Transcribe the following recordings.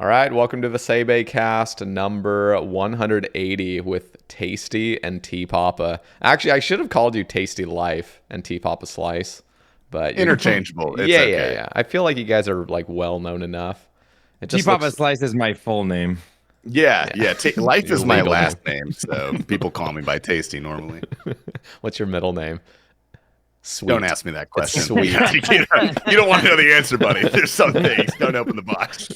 All right, welcome to the Sae Bae cast number 180 with Tasty and Tpapa. Actually, I should have called you TastyLife and TpapaSLICE, but Interchangeable. It's yeah, okay. yeah. I feel like you guys are like well known enough. It just Tpapa Slice is my full name. Yeah. Life Your is my legal last name, so people call me by Tasty normally. What's your middle name? Sweet. Don't ask me that question. Sweet. You don't want to know the answer, buddy. There's some things. Don't open the box.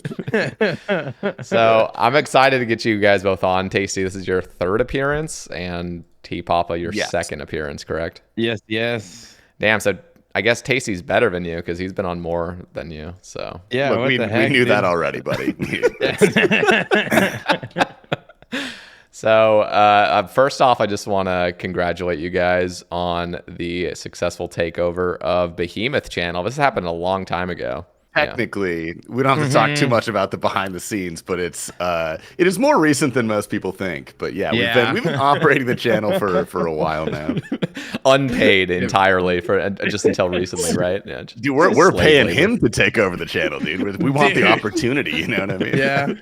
So I'm excited to get you guys both on. Tasty, this is your third appearance, and Tpapa, your second appearance, correct? Yes. Damn, so I guess Tasty's better than you because he's been on more than you. So Yeah, Look, what we the heck, knew dude? that already, buddy. So first off, I just want to congratulate you guys on the successful takeover of Behemoth channel. This happened a long time ago. Technically, we don't have to talk too much about the behind the scenes, but it is more recent than most people think. But yeah, we've been operating the channel for a while now. Unpaid entirely for just until recently, right? Yeah, Dude, we're paying him to take over the channel, dude. We want the opportunity, you know what I mean? Yeah.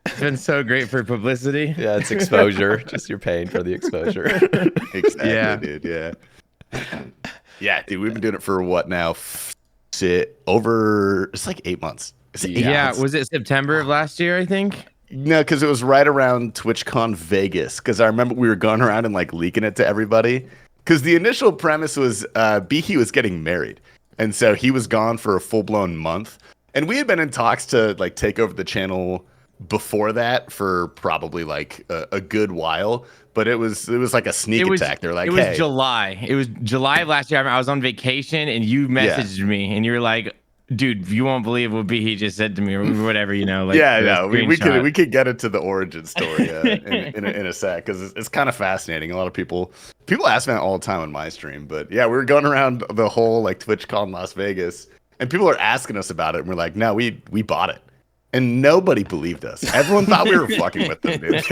It's been so great for publicity. Yeah, it's exposure. Just you're paying for the exposure. Exactly, dude. Yeah. Yeah, dude, we've been doing it for what now? It's like 8 months. Is it 8 months? Was it September of last year, I think? No, because it was right around TwitchCon Vegas. Because I remember we were going around and like leaking it to everybody. Because the initial premise was Behe was getting married, and so he was gone for a full-blown month. And we had been in talks to like take over the channel before that for probably like a good while. But it was like a sneak attack. They're like, it was July. It was July of last year. I was on vacation, and you messaged me, and you were like, "Dude, you won't believe what he just said to me, or whatever." You know, like we could get into the origin story in a sec because it's kind of fascinating. A lot of people ask me that all the time on my stream. But yeah, we were going around the whole like TwitchCon Las Vegas, and people are asking us about it, and we're like, "No, we bought it." And nobody believed us. Everyone thought we were fucking with them, dude.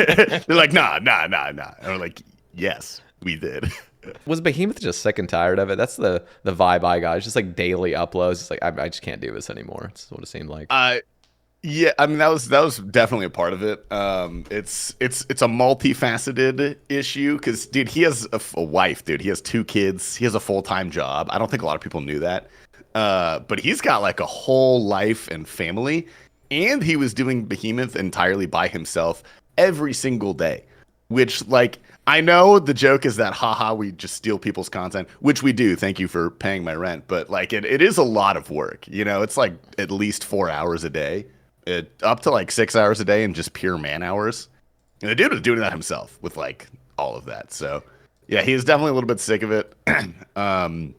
They're like, nah. And we're like, yes, we did. Was Behemoth just sick and tired of it? That's the vibe I got. It's just like daily uploads. It's like I just can't do this anymore. That's what it seemed like. Yeah, I mean that was definitely a part of it. It's a multifaceted issue because dude, he has a wife, dude. He has 2 kids. He has a full-time job. I don't think a lot of people knew that. But he's got like a whole life and family. And he was doing Behemoth entirely by himself every single day, which, like, I know the joke is that, haha, we just steal people's content, which we do. Thank you for paying my rent. But, like, it is a lot of work. You know, it's like at least 4 hours a day, up to like 6 hours a day in just pure man hours. And the dude was doing that himself with, like, all of that. So, yeah, he is definitely a little bit sick of it. And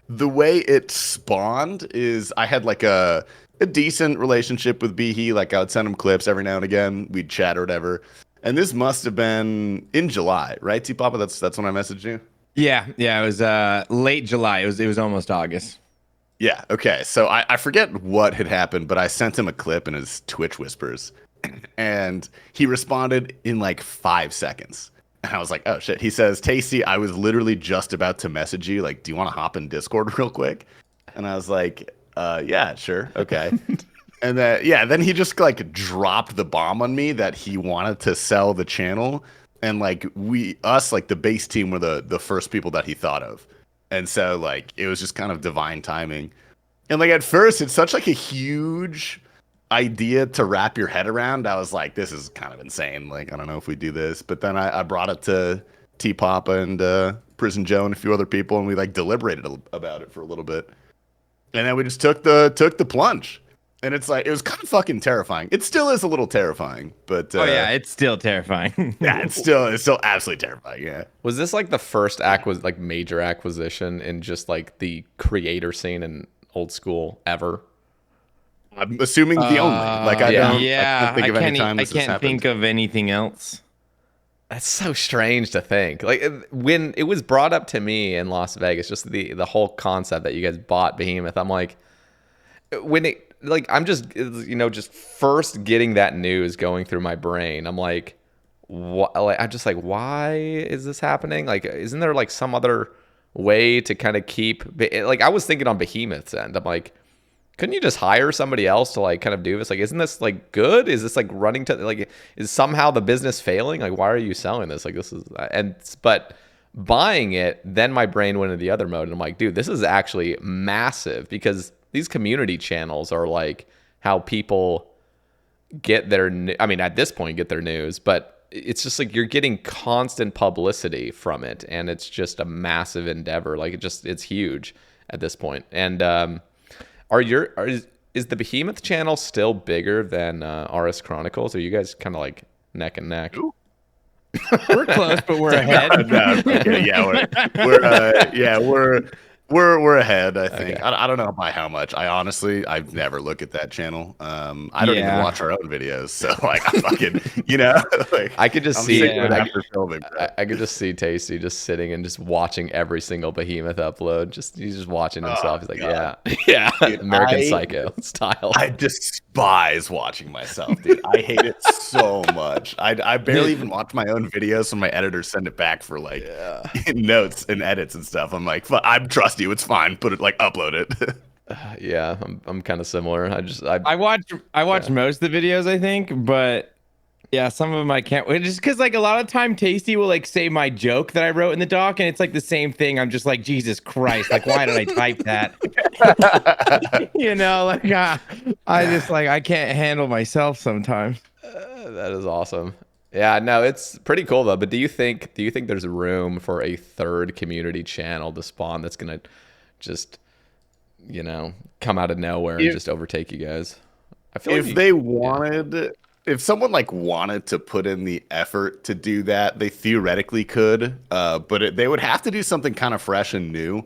the way it spawned is I had, like, a decent relationship with Behe. Like I would send him clips every now and again. We'd chat or whatever. And this must have been in July, right, Tpapa? That's when I messaged you. Yeah. It was late July. It was almost August. Yeah. Okay. So I forget what had happened, but I sent him a clip in his Twitch whispers, and he responded in like 5 seconds. And I was like, oh shit. He says, "Tasty, I was literally just about to message you. Like, do you want to hop in Discord real quick?" And I was like, yeah, sure. Okay. And then he just like dropped the bomb on me that he wanted to sell the channel. And like like the base team were the first people that he thought of. And so like, it was just kind of divine timing. And like, at first it's such like a huge idea to wrap your head around. I was like, this is kind of insane. Like, I don't know if we do this, but then I brought it to Tpapa and Prison Joe and a few other people. And we like deliberated about it for a little bit. And then we just took the plunge, and it's like it was kind of fucking terrifying. It still is a little terrifying, but oh yeah, it's still terrifying. Yeah, it's still absolutely terrifying. Yeah. Was this like the first major acquisition in just like the creator scene in old school ever? I'm assuming the only. Like I can't think of any time this has happened. I can't think of anything else. That's so strange to think. Like when it was brought up to me in Las Vegas, just the whole concept that you guys bought Behemoth, I'm like, I'm just just first getting that news going through my brain. I'm like, what? Like, I'm just like, why is this happening? Like, isn't there like some other way to kind of keep? Like, I was thinking on Behemoth's end. I'm like, Couldn't you just hire somebody else to like kind of do this? Like, isn't this like good? Is this like running to like, is somehow the business failing? Like, why are you selling this? Like, this is, but buying it, then my brain went into the other mode. And I'm like, dude, this is actually massive, because these community channels are like how people get their, I mean, at this point, get their news, but it's just like you're getting constant publicity from it. And it's just a massive endeavor. Like, it's huge at this point. And, is the Behemoth channel still bigger than RS Chronicles? Are you guys kind of like neck and neck? Ooh. We're close, but we're ahead. No, okay, yeah, we're ahead. I think. Okay. I don't know by how much. I've never looked at that channel. I don't even watch our own videos, so like I fucking like I could just I'm see sick of it I, after filming. Bro. I could just see Tasty just sitting and just watching every single Behemoth upload. He's just watching himself. He's like, God. yeah, Dude, American Psycho style. I despise watching myself, dude. I hate it so much. I barely even watch my own videos when my editors send it back for like notes and edits and stuff. I'm like, I trust you. It's fine. Put it like upload it. Yeah, I'm kind of similar. I watch most of the videos, I think, but yeah, some of them I can't. Just because like a lot of time Tasty will like say my joke that I wrote in the doc, and it's like the same thing. I'm just like, Jesus Christ, like why did I type that? I just like I can't handle myself sometimes. That is awesome. Yeah, no, it's pretty cool though. But do you think there's room for a third community channel to spawn that's gonna just come out of nowhere and just overtake you guys? I feel if someone like wanted to put in the effort to do that, they theoretically could, but they would have to do something kind of fresh and new,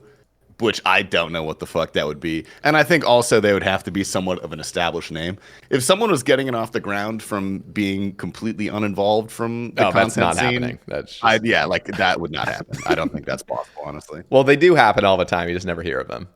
which I don't know what the fuck that would be. And I think also they would have to be somewhat of an established name. If someone was getting it off the ground from being completely uninvolved from the content that's not scene, happening. That's just... like that would not happen. I don't think that's possible, honestly. Well, they do happen all the time. You just never hear of them.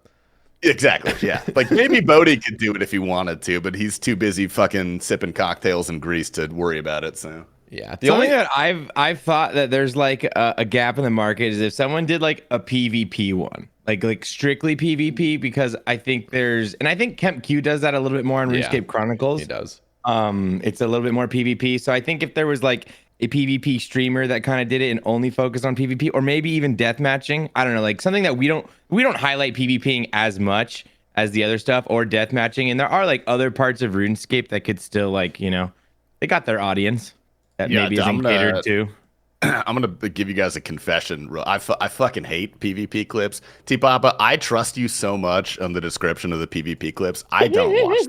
Exactly. Yeah. Like maybe Bodie could do it if he wanted to, but he's too busy fucking sipping cocktails in Greece to worry about it. So yeah. The only thing that I've thought that there's like a gap in the market is if someone did like a PvP one, like strictly PvP, because I think Kemp Q does that a little bit more on RuneScape Chronicles. He does. It's a little bit more PvP. So I think if there was like a PvP streamer that kind of did it and only focused on PvP, or maybe even death matching, I don't know, like something that we don't highlight PvPing as much as the other stuff, or death matching. And there are like other parts of RuneScape that could still like, they got their audience that maybe isn't catered to. I'm gonna give you guys a confession. I fucking hate PvP clips. Tpapa, I trust you so much on the description of the PvP clips. I don't watch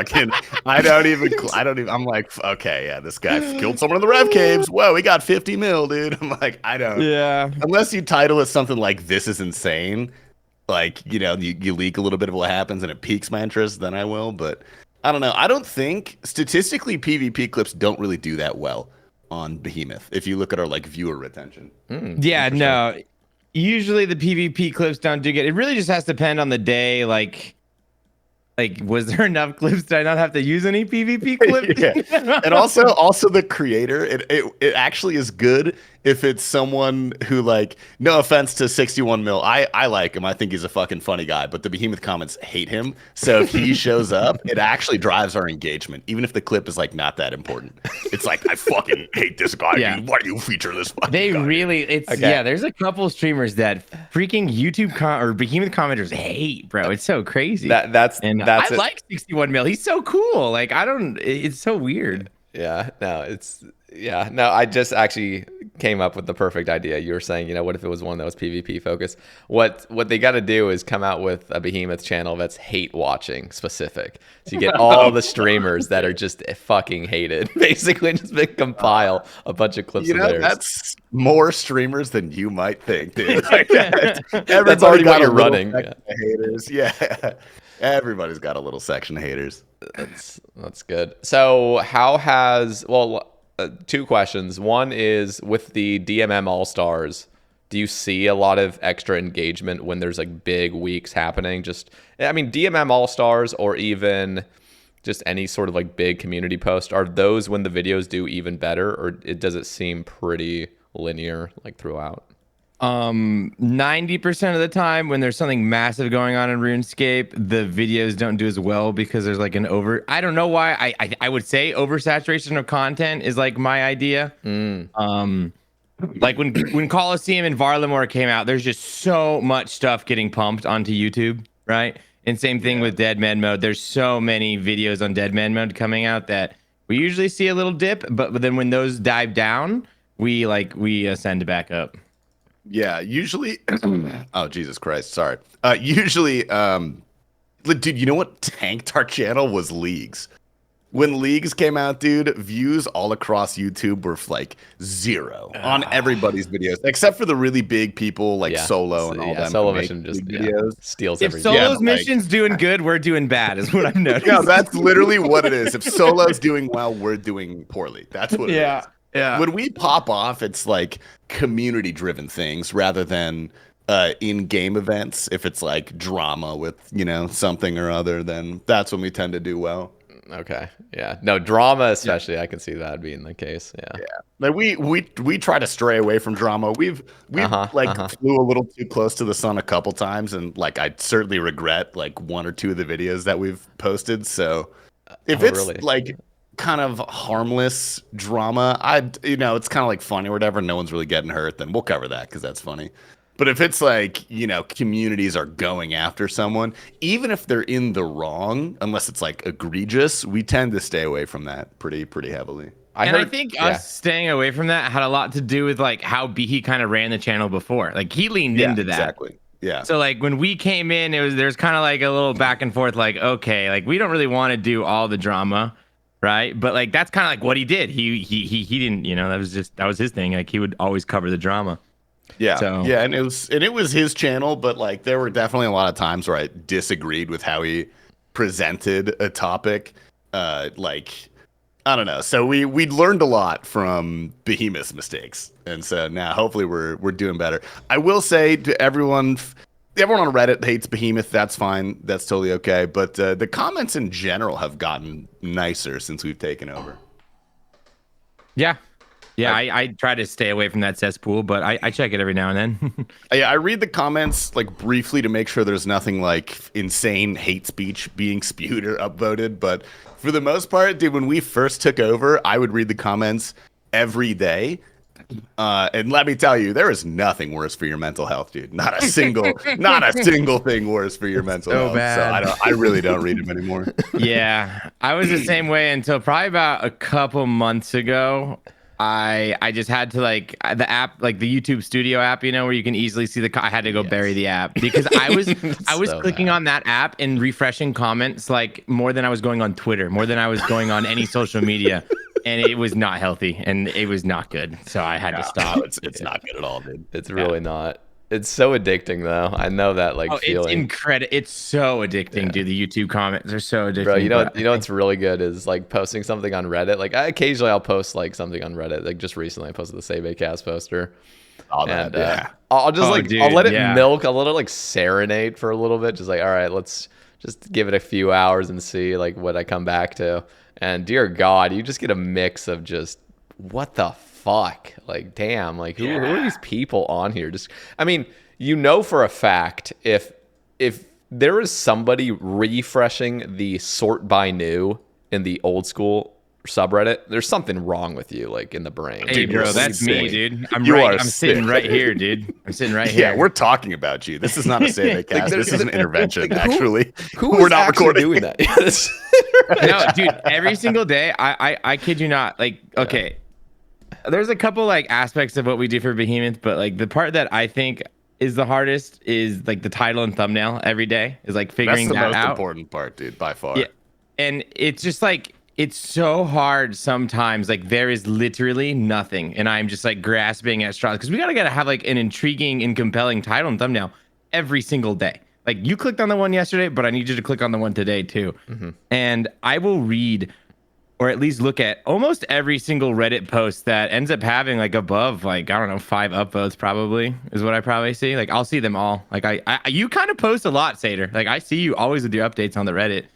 them. I don't even. I'm like, okay, yeah, this guy killed someone in the Rev Caves. Whoa, he got 50 mil, dude. I'm like, I don't. Yeah. Unless you title it something like "This is insane," like you leak a little bit of what happens and it piques my interest, then I will. But I don't know. I don't think statistically PvP clips don't really do that well on Behemoth if you look at our like viewer retention. No, usually the PvP clips don't do good. It really just has to depend on the day. Like was there enough clips? Did I not have to use any PvP clips? Yeah. And also the creator, it actually is good if it's someone who, like, no offense to 61 mil, I like him, I think he's a fucking funny guy, but the Behemoth comments hate him. So if he shows up, it actually drives our engagement, even if the clip is like not that important. It's like, I fucking hate this guy. Yeah. Dude. Why do you feature this fucking They guy? really, there's a couple streamers that freaking YouTube or Behemoth commenters hate, bro. It's so crazy. I like 61 mil. He's so cool. Like, it's so weird. Yeah, no, I just actually came up with the perfect idea. You were saying, what if it was one that was PvP focused? What they got to do is come out with a Behemoth channel that's hate watching specific. So you get all the streamers that are just fucking hated, basically, just compile a bunch of clips of theirs. That's more streamers than you might think, dude. Like, that's already what you're running. Yeah. Haters. Yeah. Everybody's got a little section of haters. That's good. So two questions. One is with the DMM All-Stars, do you see a lot of extra engagement when there's like big weeks happening? DMM All-Stars or even just any sort of like big community post, are those when the videos do even better, or does it seem pretty linear like throughout? 90% of the time when there's something massive going on in RuneScape, the videos don't do as well because there's like I don't know why. I would say oversaturation of content is like my idea. Like when Coliseum and Varlamore came out, there's just so much stuff getting pumped onto YouTube, right? And same thing with Dead Man Mode. There's so many videos on Dead Man Mode coming out that we usually see a little dip, but then when those dive down, we ascend back up. Yeah, usually. Oh, Jesus Christ! Sorry. Usually, dude, you know what tanked our channel was leagues. When leagues came out, dude, views all across YouTube were like 0 on everybody's videos, except for the really big people like Solo and all them. Solo Mission just videos. steals if everything. Solo's mission's doing good, we're doing bad, is what I've noticed. Yeah, that's literally what it is. If Solo's doing well, we're doing poorly. That's what it is. Yeah. When we pop off, it's like community-driven things rather than in-game events. If it's like drama with, something or other, then that's when we tend to do well. Okay. Yeah. No, drama especially. I can see that being the case. Yeah. Like we try to stray away from drama. We've flew a little too close to the sun a couple times, and like I certainly regret like 1 or 2 of the videos that we've posted. So if it's really? like kind of harmless drama, it's kind of like funny or whatever, no one's really getting hurt, then we'll cover that because that's funny. But if it's like, communities are going after someone, even if they're in the wrong, unless it's like egregious, we tend to stay away from that pretty heavily. I think us staying away from that had a lot to do with like how Behe kind of ran the channel before. Like he leaned into that. Exactly. Yeah. So like when we came in, there's kind of like a little back and forth, like, okay, like we don't really want to do all the drama, right? But like that's kind of like what he did. He didn't, that was his thing. Like he would always cover the drama. Yeah. So. Yeah, and it was his channel, but like there were definitely a lot of times where I disagreed with how he presented a topic. I don't know. So we learned a lot from Behemoth's mistakes, and so now hopefully we're doing better. I will say to everyone on Reddit hates Behemoth. That's fine. That's totally okay. But the comments in general have gotten nicer since we've taken over. Yeah. Yeah, I try to stay away from that cesspool, but I check it every now and then. Yeah, I read the comments like briefly to make sure there's nothing like insane hate speech being spewed or upvoted. But for the most part, dude, when we first took over, I would read the comments every day. And let me tell you, there is nothing worse for your mental health, dude. Not a single thing worse for your mental health. Bad. So I really don't read them anymore. Yeah, I was the same way until probably about a couple months ago. I just had to like the app, like the YouTube Studio app, where you can easily see I had to go bury the app because I was So clicking on that app and refreshing comments like more than I was going on Twitter, more than I was going on any social media, and it was not healthy and it was not good. So I had to stop. No, it's not good at all, dude. It's really not. It's so addicting though. I know that feeling. It's incredible. It's so addicting, dude. The YouTube comments are so addicting. Bro, you know what's really good is like posting something on Reddit. Like occasionally I'll post like something on Reddit. Like just recently I posted the Sae Bae cast poster. All that, yeah. I'll just dude, I'll let it milk. I'll let it like serenade for a little bit. Just like, all right, let's just give it a few hours and see like what I come back to. And dear God, you just get a mix of just what the fuck? Like, damn, like who are these people on here? Just, I mean, for a fact if there is somebody refreshing the sort by new in the old school subreddit, there's something wrong with you, like in the brain. Hey, bro, that's me, dude. I'm sitting right here, dude. I'm sitting right here. Yeah, we're talking about you. This is not a Sae Bae cast. This is an intervention, actually. We're not recording doing that. No, dude, every single day, I kid you not. Like, okay, there's a couple like aspects of what we do for Behemoth, but like the part that I think is the hardest is like the title and thumbnail every day is like figuring that out. That's the most important part, dude, by far. Yeah, and it's just like it's so hard sometimes. Like there is literally nothing, and I'm just like grasping at straws because we gotta have like an intriguing and compelling title and thumbnail every single day. Like you clicked on the one yesterday, but I need you to click on the one today too. Mm-hmm. And I will read or at least look at almost every single Reddit post that ends up having like above, like, I don't know, 5 upvotes probably is what I probably see. Like I'll see them all. Like you kind of post a lot, Sater. Like I see you always with your updates on the Reddit.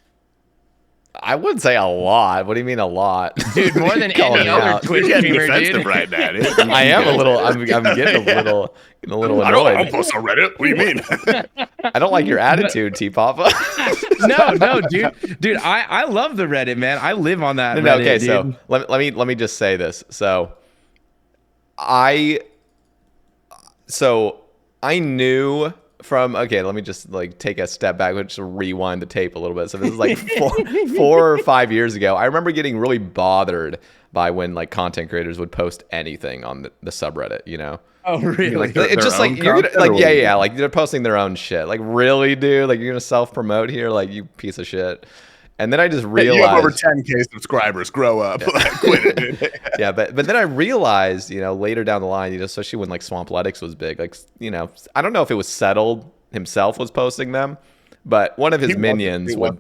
I wouldn't say a lot. What do you mean a lot? Dude, more than Calling any me other out. Twitch You're getting streamer, defensive dude. right now, dude. I am a little. I'm getting a little I don't annoyed. post on Reddit. What do you mean? I don't like your attitude, Tpapa. No, dude, I love the Reddit, man. I live on that. No, Reddit, okay, dude. so let me just say this. So I knew from let me just like take a step back, just rewind the tape a little bit. So this is like 4 or 5 years ago. I remember getting really bothered by when like content creators would post anything on the subreddit, you know. Oh, really? Like It's just like you're gonna, content or like what? yeah, like they're posting their own shit. Like really, dude, like you're gonna self promote here, like you piece of shit. And then I just realized You have over 10K subscribers. Grow up. Like, quit it, dude. yeah, but then I realized, you know, later down the line, you know, especially when like Swampletics was big, like, you know, I don't know if it was Settled himself was posting them, but one of his minions would,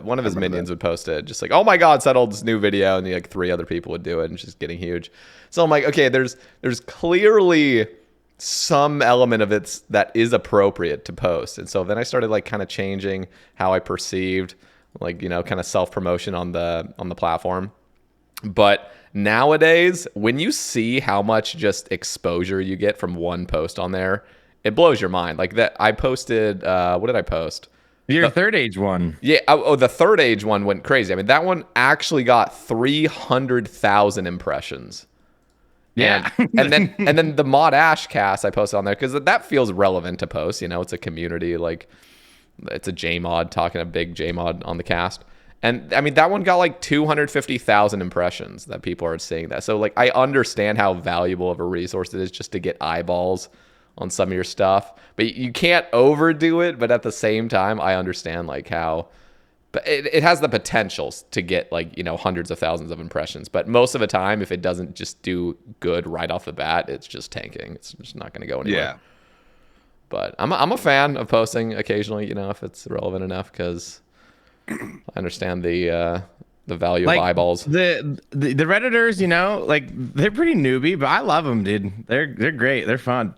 one of his minions would post it, just like, oh my God, Settled's new video, and like 3 other people would do it, and it's just getting huge. So I'm like, okay, there's clearly some element of it that is appropriate to post, and so then I started like kind of changing how I perceived, like, you know, kind of self promotion on the platform. But nowadays, when you see how much just exposure you get from one post on there, it blows your mind. Like that, I posted. What did I post? Your third age one. Yeah. Oh, the third age one went crazy. I mean, that one actually got 300,000 impressions. Yeah. And then the Mod Ash cast I posted on there because that feels relevant to post. You know, it's a community, like it's a JMod talking a big JMod on the cast. And I mean, that one got like 250,000 impressions that people are seeing that. So like, I understand how valuable of a resource it is just to get eyeballs on some of your stuff, but you can't overdo it. But at the same time, I understand like how, but it has the potential to get like, you know, hundreds of thousands of impressions. But most of the time, if it doesn't just do good right off the bat, it's just tanking. It's just not going to go anywhere. Yeah. But I'm a fan of posting occasionally, you know, if it's relevant enough, because I understand the value Like, of eyeballs. The Redditors, you know, like they're pretty newbie, but I love them, dude. They're great. They're fun.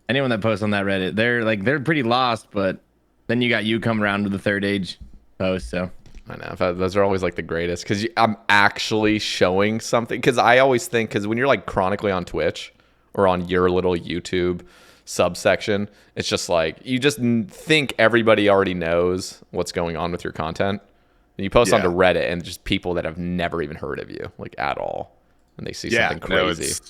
Anyone that posts on that Reddit, they're pretty lost, but then you got you come around with the third age post, so. I know those are always like the greatest because I'm actually showing something. Because I always think, because when you're like chronically on Twitch or on your little YouTube subsection, it's just like you just think everybody already knows what's going on with your content, and you post onto Reddit and just people that have never even heard of you like at all, and they see something crazy.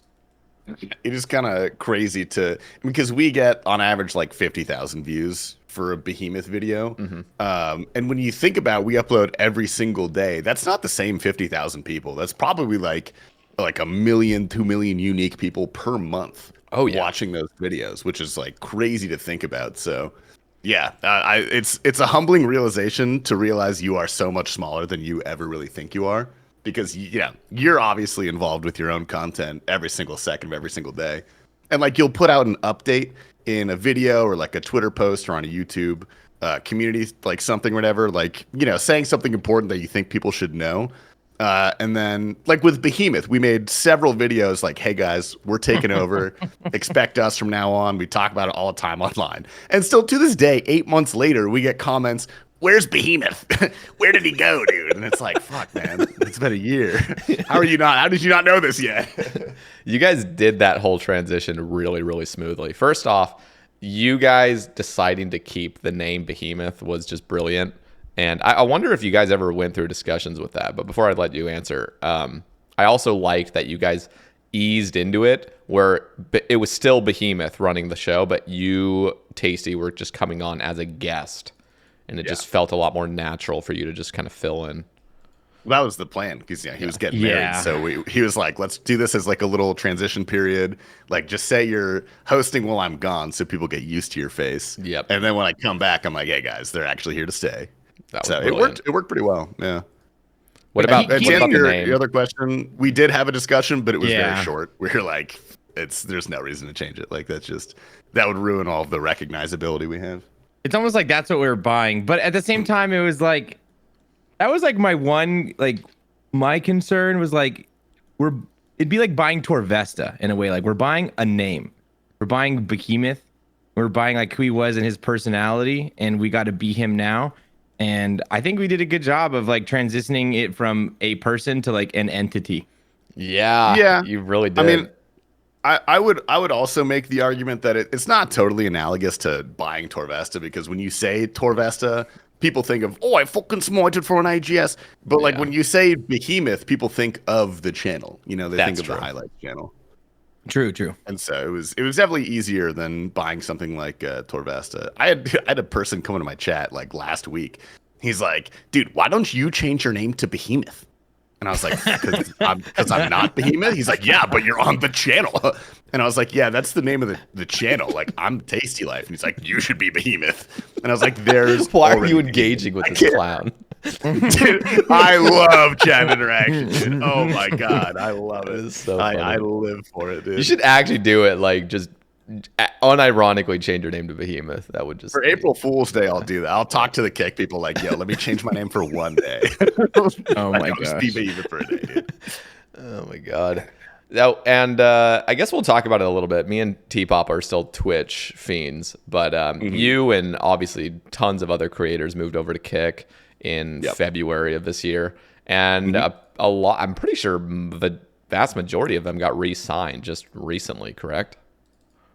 It is kind of crazy because we get on average like 50,000 views for a Behemoth video. And when you think about, we upload every single day, that's not the same 50,000 people. That's probably like 1 million, 2 million unique people per month watching those videos, which is like crazy to think about. So yeah, it's a humbling realization to realize you are so much smaller than you ever really think you are. Because, you're obviously involved with your own content every single second of every single day. And, like, you'll put out an update in a video or, like, a Twitter post or on a YouTube community, like, something or whatever. Like, saying something important that you think people should know. And then, like, with Behemoth, we made several videos like, hey, guys, we're taking over. Expect us from now on. We talk about it all the time online. And still, to this day, 8 months later, we get comments, where's Behemoth? Where did he go, dude? And it's like, fuck, man, it's been a year. How did you not know this yet? You guys did that whole transition really, really smoothly. First off, you guys deciding to keep the name Behemoth was just brilliant. And I wonder if you guys ever went through discussions with that. But before I let you answer, I also liked that you guys eased into it, where it was still Behemoth running the show, but you, Tasty, were just coming on as a guest. And it just felt a lot more natural for you to just kind of fill in. Well, that was the plan, because he was getting married. So he was like, let's do this as like a little transition period. Like, just say you're hosting while I'm gone so people get used to your face. Yep. And then when I come back, I'm like, hey, guys, they're actually here to stay. So it worked pretty well. Yeah. What about to answer the name? your other question? We did have a discussion, but it was very short. We were like, there's no reason to change it. Like, that would ruin all of the recognizability we have. It's almost like that's what we were buying. But at the same time, it was like, that was like my concern was like, it'd be like buying Torvesta in a way. Like, we're buying a name. We're buying Behemoth. We're buying like who he was and his personality, and we got to be him now. And I think we did a good job of like transitioning it from a person to like an entity. Yeah, you really did. I mean, I would also make the argument that it's not totally analogous to buying Torvesta, because when you say Torvesta, people think of, oh, I fucking smited for an AGS. But like when you say Behemoth, people think of the channel. You know, they think of the highlights channel. True. And so it was definitely easier than buying something like Torvesta. I had a person come into my chat like last week. He's like, dude, why don't you change your name to Behemoth? And I was like, because I'm not Behemoth? He's like, yeah, but you're on the channel. And I was like, yeah, that's the name of the channel. Like, I'm TastyLife. And he's like, you should be Behemoth. And I was like, why are you engaging with this clown? Dude, I love chat interaction, dude. Oh my God. I love it. It's so I live for it, dude. You should actually do it. Like, just unironically change your name to Behemoth. That would just for April Fool's Day. I'll do that. I'll talk to the kick people like, yo, let me change my name for one day. Oh my gosh. Be Behemoth for a day, dude. Oh my God. Now, and I guess we'll talk about it a little bit. Me and Tpapa are still Twitch fiends, but you and obviously tons of other creators moved over to Kick in February of this year, and a lot. I'm pretty sure the vast majority of them got re-signed just recently. Correct?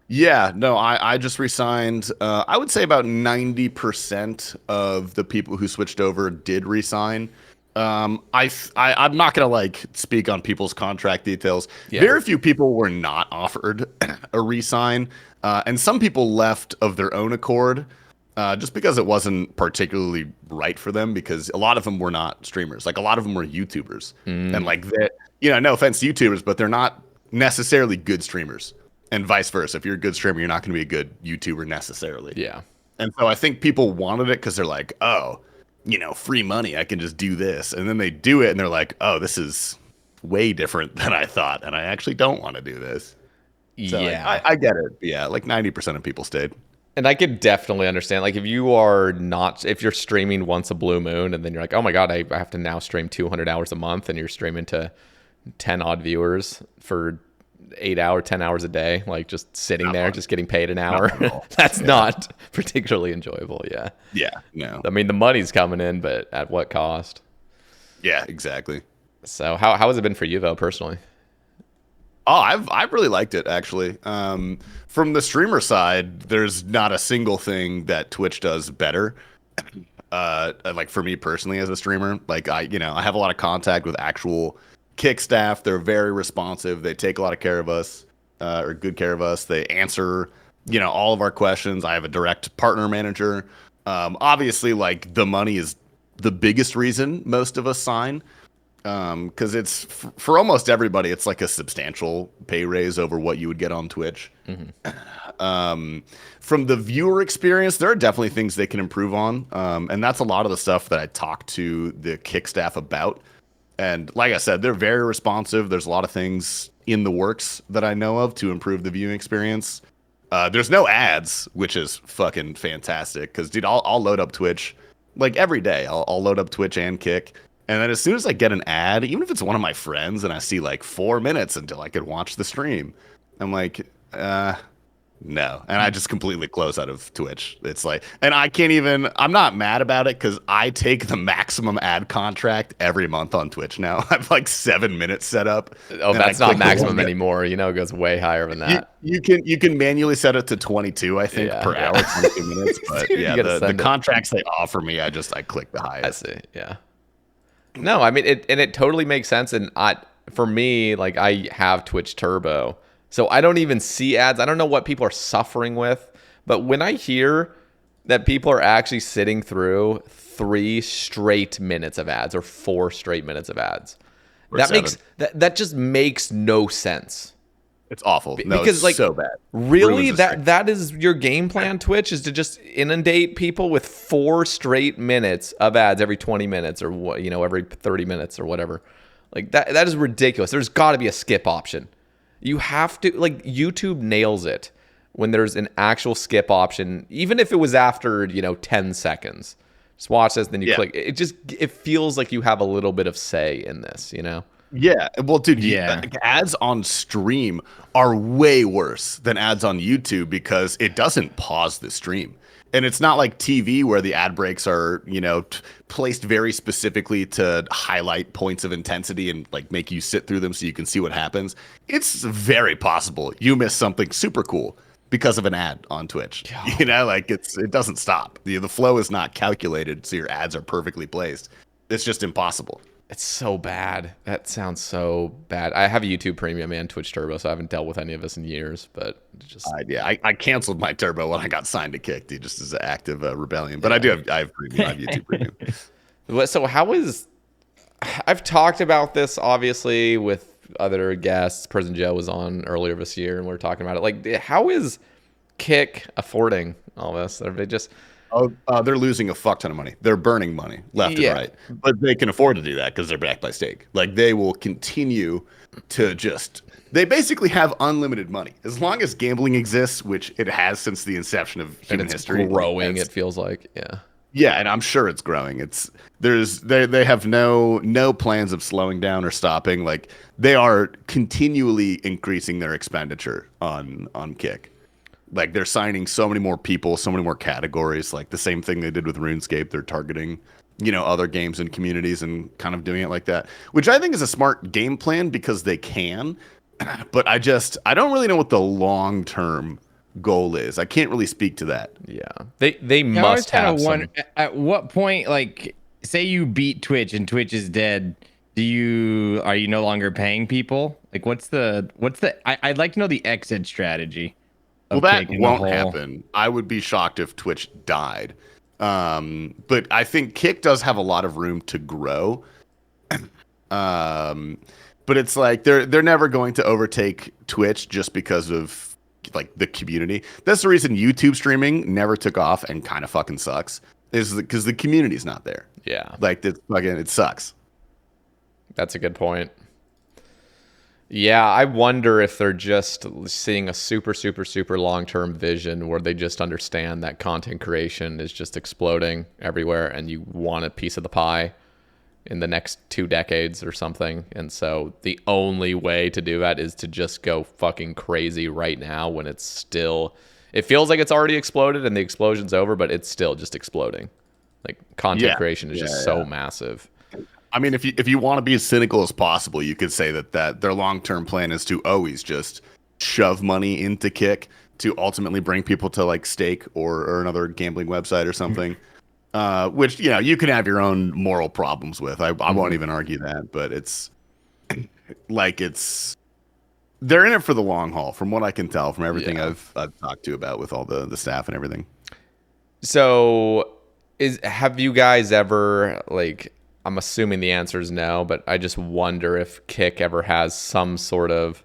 Yeah, no, I just resigned. I would say about 90% of the people who switched over did resign. I'm not gonna like speak on people's contract details. Yeah. Very few people were not offered a resign, and some people left of their own accord, just because it wasn't particularly right for them. Because a lot of them were not streamers. Like a lot of them were YouTubers, and like that. You know, no offense to YouTubers, but they're not necessarily good streamers. And vice versa. If you're a good streamer, you're not going to be a good YouTuber necessarily. Yeah. And so I think people wanted it because they're like, oh, you know, free money. I can just do this. And then they do it and they're like, oh, this is way different than I thought. And I actually don't want to do this. So yeah. Like, I get it. But yeah, like 90% of people stayed. And I could definitely understand, like, if you're streaming once a blue moon and then you're like, oh my God, I have to now stream 200 hours a month, and you're streaming to 10 odd viewers for 10 hours a day, like just sitting there, just getting paid an hour. That's not particularly enjoyable. Yeah. Yeah. No. I mean, the money's coming in, but at what cost? Yeah, exactly. So how has it been for you though, personally? Oh, I've really liked it actually. From the streamer side, there's not a single thing that Twitch does better. Like for me personally as a streamer, like I have a lot of contact with actual Kick staff. They're very responsive. They take a lot of care of us, or good care of us. They answer, all of our questions. I have a direct partner manager. Obviously, like the money is the biggest reason most of us sign, because it's for almost everybody. It's like a substantial pay raise over what you would get on Twitch. From the viewer experience, there are definitely things they can improve on, and that's a lot of the stuff that I talk to the Kick staff about. And like I said, they're very responsive. There's a lot of things in the works that I know of to improve the viewing experience. There's no ads, which is fucking fantastic. Because, dude, I'll load up Twitch like every day. I'll load up Twitch and Kick. And then as soon as I get an ad, even if it's one of my friends and I see like 4 minutes until I could watch the stream, I'm like, no. And I just completely close out of Twitch. It's like, and I'm not mad about it because I take the maximum ad contract every month on Twitch now. I have like 7 minutes set up. Oh, that's not maximum anymore. It goes way higher than that. You can manually set it to 22, I think, per hour, 22 minutes. But yeah, the contracts they offer me, I click the highest. I see. Yeah. No, I mean, it totally makes sense. And for me, like I have Twitch Turbo. So I don't even see ads. I don't know what people are suffering with. But when I hear that people are actually sitting through 3 straight minutes of ads or 4 straight minutes of ads, that just makes no sense. It's awful. No, because it's so bad. Really, that is your game plan, Twitch, is to just inundate people with 4 straight minutes of ads every 20 minutes or every 30 minutes or whatever. Like that is ridiculous. There's got to be a skip option. You have to, like, YouTube nails it when there's an actual skip option, even if it was after 10 seconds. Just watch this, then you click. It feels like you have a little bit of say in this, Yeah, well, dude, ads on stream are way worse than ads on YouTube because it doesn't pause the stream. And it's not like TV where the ad breaks are, placed very specifically to highlight points of intensity and like make you sit through them so you can see what happens. It's very possible you miss something super cool because of an ad on Twitch. Like it doesn't stop. The flow is not calculated so your ads are perfectly placed. It's just impossible. It's so bad. That sounds so bad. I have a YouTube Premium and Twitch Turbo, so I haven't dealt with any of this in years. But just I canceled my Turbo when I got signed to Kick, dude, just as an act of rebellion. But I have Premium. I have YouTube Premium. So I've talked about this obviously with other guests. Prison Joe was on earlier this year, and we were talking about it. Like, how is Kick affording all this? Are they just they're losing a fuck ton of money. They're burning money left and right, but they can afford to do that because they're backed by stake. Like they will continue to they basically have unlimited money as long as gambling exists, which it has since the inception of human history. Growing, it feels like, yeah, and I'm sure it's growing. They have no plans of slowing down or stopping. Like they are continually increasing their expenditure on Kick. Like they're signing so many more people, so many more categories. Like the same thing they did with RuneScape. They're targeting, other games and communities and kind of doing it like that, which I think is a smart game plan because they can. But I don't really know what the long term goal is. I can't really speak to that. Yeah, they must have some. At what point, like, say you beat Twitch and Twitch is dead, are you no longer paying people? Like, I'd like to know the exit strategy. Well, that won't happen. I would be shocked if Twitch died. But I think Kick does have a lot of room to grow. But it's like they're never going to overtake Twitch just because of like the community. That's the reason YouTube streaming never took off and kind of fucking sucks. Is because the community's not there. Yeah. Like it sucks. That's a good point. Yeah, I wonder if they're just seeing a super, super, super long-term vision where they just understand that content creation is just exploding everywhere and you want a piece of the pie in the next 2 decades or something. And so the only way to do that is to just go fucking crazy right now when it feels like it's already exploded and the explosion's over, but it's still just exploding. Like content creation is just so massive. I mean, if you want to be as cynical as possible, you could say that their long-term plan is to always just shove money into Kick to ultimately bring people to like Stake or another gambling website or something, which, you can have your own moral problems with. I won't even argue that, but it's like they're in it for the long haul from what I can tell from everything I've talked to about with all the staff and everything. So have you guys ever like, I'm assuming the answer is no, but I just wonder if Kick ever has some sort of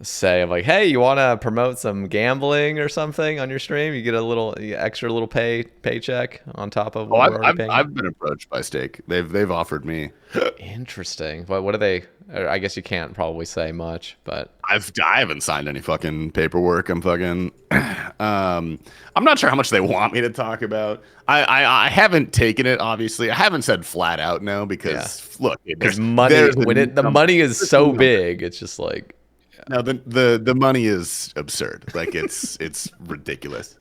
say of like, hey, you want to promote some gambling or something on your stream? You get a little extra little paycheck on top of what we're already paying. I've been approached by Stake. They've offered me. Interesting. What are they? I guess you can't probably say much, but I haven't signed any fucking paperwork. I'm not sure how much they want me to talk about. I haven't taken it. Obviously, I haven't said flat out no because look, there's money when the money is so big. It's just like. No, the money is absurd. Like it's ridiculous.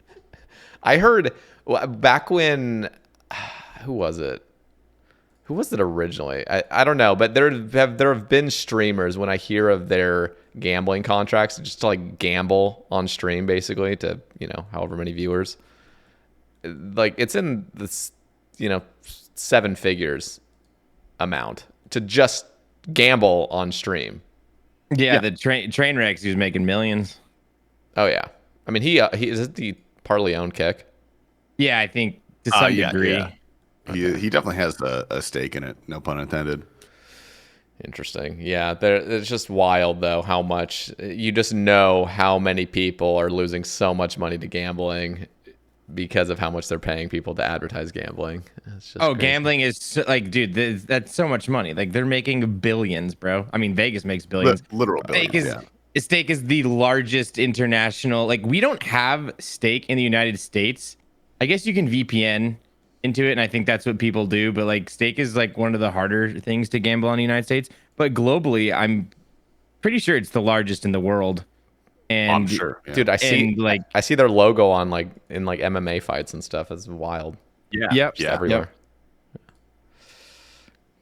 I heard back when who was it originally? I don't know, but there have been streamers when I hear of their gambling contracts just to like gamble on stream basically to, however many viewers. Like it's in this, 7 figures amount to just gamble on stream. Yeah, the train wrecks. He was making millions. Oh yeah, I mean he is the partly owned Kick. Yeah, I think to some degree. Yeah. He definitely has a stake in it. No pun intended. Interesting. Yeah, it's just wild though how much you just know how many people are losing so much money to gambling because of how much they're paying people to advertise gambling. It's just crazy. Gambling is like, dude, that's so much money. Like they're making billions, bro. I mean, Vegas makes billions. Literal billions. Stake is the largest international. Like we don't have Stake in the United States. I guess you can VPN into it, and I think that's what people do. But like Stake is like one of the harder things to gamble on in the United States. But globally, I'm pretty sure it's the largest in the world. And I'm sure, yeah. Dude, I see and, like, I see their logo on like in like MMA fights and stuff. It's wild. Yeah, Yep. Just yeah. everywhere.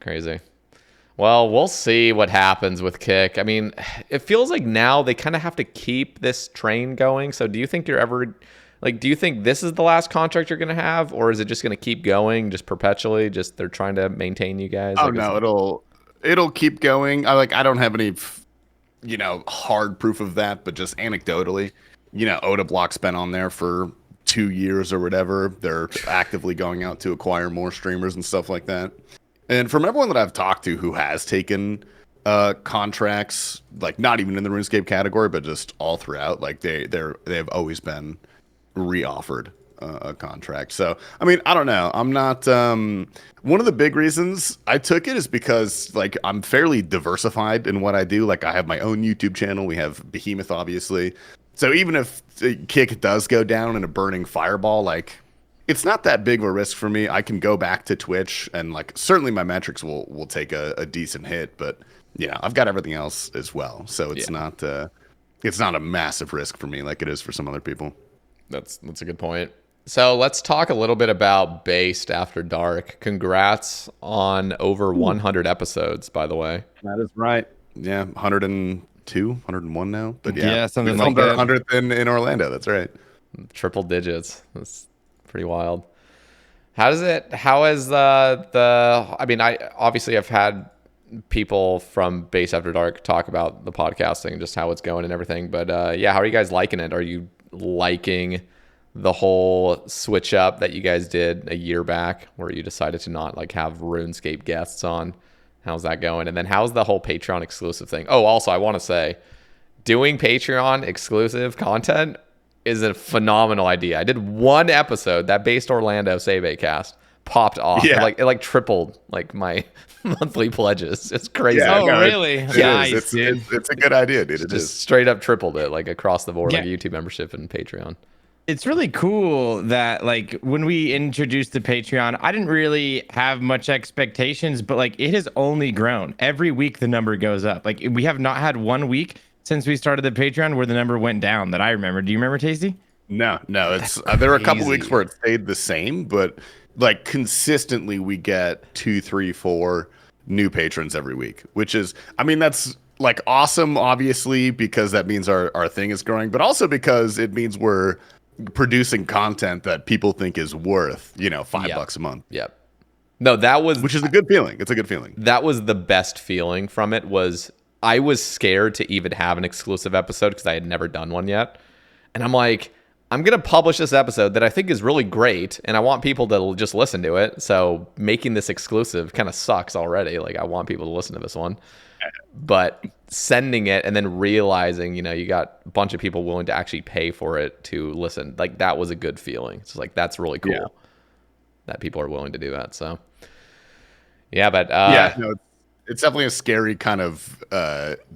Crazy. Well, we'll see what happens with Kick. I mean, it feels like now they kind of have to keep this train going. So do you think you're ever like, do you think this is the last contract you're going to have, or is it just going to keep going just perpetually? Just they're trying to maintain you guys? Oh Like, no, it'll keep going. I don't have any, hard proof of that, but just anecdotally, Oda Block's been on there for 2 years or whatever. They're actively going out to acquire more streamers and stuff like that. And from everyone that I've talked to who has taken contracts, like not even in the RuneScape category, but just all throughout, like they've always been reoffered a contract. So I mean, I don't know. I'm not. One of the big reasons I took it is because like I'm fairly diversified in what I do. Like I have my own YouTube channel. We have Behemoth, obviously. So even if Kick does go down in a burning fireball, like it's not that big of a risk for me. I can go back to Twitch and like certainly my metrics will take a decent hit, but I've got everything else as well. So it's not a massive risk for me like it is for some other people. that's a good point. So let's talk a little bit about Based After Dark. Congrats on over 100 episodes, by the way. That is right. Yeah, 102, 101 now. But Yeah, something we like filmed our that. 100th in Orlando. That's right. Triple digits. That's pretty wild. How is the I mean, I've had people from Base After Dark talk about the podcasting, just how it's going and everything. But how are you guys liking it? Are you liking the whole switch up that you guys did a year back where you decided to not like have RuneScape guests on? How's that going? And then how's the whole Patreon exclusive thing? Oh, also I want to say doing Patreon exclusive content is a phenomenal idea. I did one episode, that Based Orlando Sae Bae cast popped off. Yeah. It tripled like my monthly pledges. It's crazy. Yeah, Oh, no, really? it Nice, is. dude. It's a good idea, dude. It Just is. straight up tripled it like across the board, Yeah. like YouTube membership and Patreon. It's really cool that like when we introduced the Patreon, I didn't really have much expectations, but like it has only grown. Every week the number goes up. Like we have not had 1 week since we started the Patreon where the number went down that I remember. Do you remember, Tasty? No, it's there were a couple crazy. weeks where it stayed the same, but like consistently we get 2, 3, 4 new patrons every week, which is, I mean, that's like awesome, obviously, because that means our thing is growing, but also because it means we're producing content that people think is worth, $5 a month. Yep. No, Which is a good feeling. It's a good feeling. that was the best feeling from it. Was I was scared to even have an exclusive episode because I had never done one yet. And I'm like, I'm going to publish this episode that I think is really great, and I want people to just listen to it. So making this exclusive kind of sucks already. Like, I want people to listen to this one. But sending it and then realizing, you got a bunch of people willing to actually pay for it to listen, like, that was a good feeling. It's like, that's really cool that people are willing to do that. So, yeah, but... it's definitely a scary kind of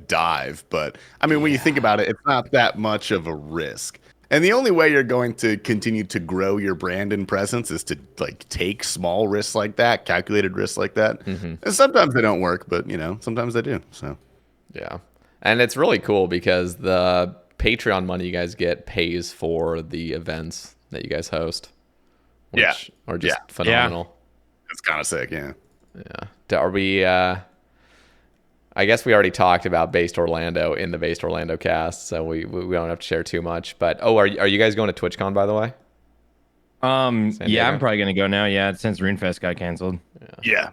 dive. But, I mean, when you think about it, it's not that much of a risk. And the only way you're going to continue to grow your brand and presence is to like take small risks like that, calculated risks like that. Mm-hmm. And sometimes they don't work, but sometimes they do. So yeah. And it's really cool because the Patreon money you guys get pays for the events that you guys host. Which are just phenomenal. It's kind of sick, yeah. Yeah. Are we I guess we already talked about Based Orlando in the Based Orlando cast, so we don't have to share too much. But are you guys going to TwitchCon, by the way? Yeah, I'm probably gonna go now. Yeah, since RuneFest got canceled. Yeah.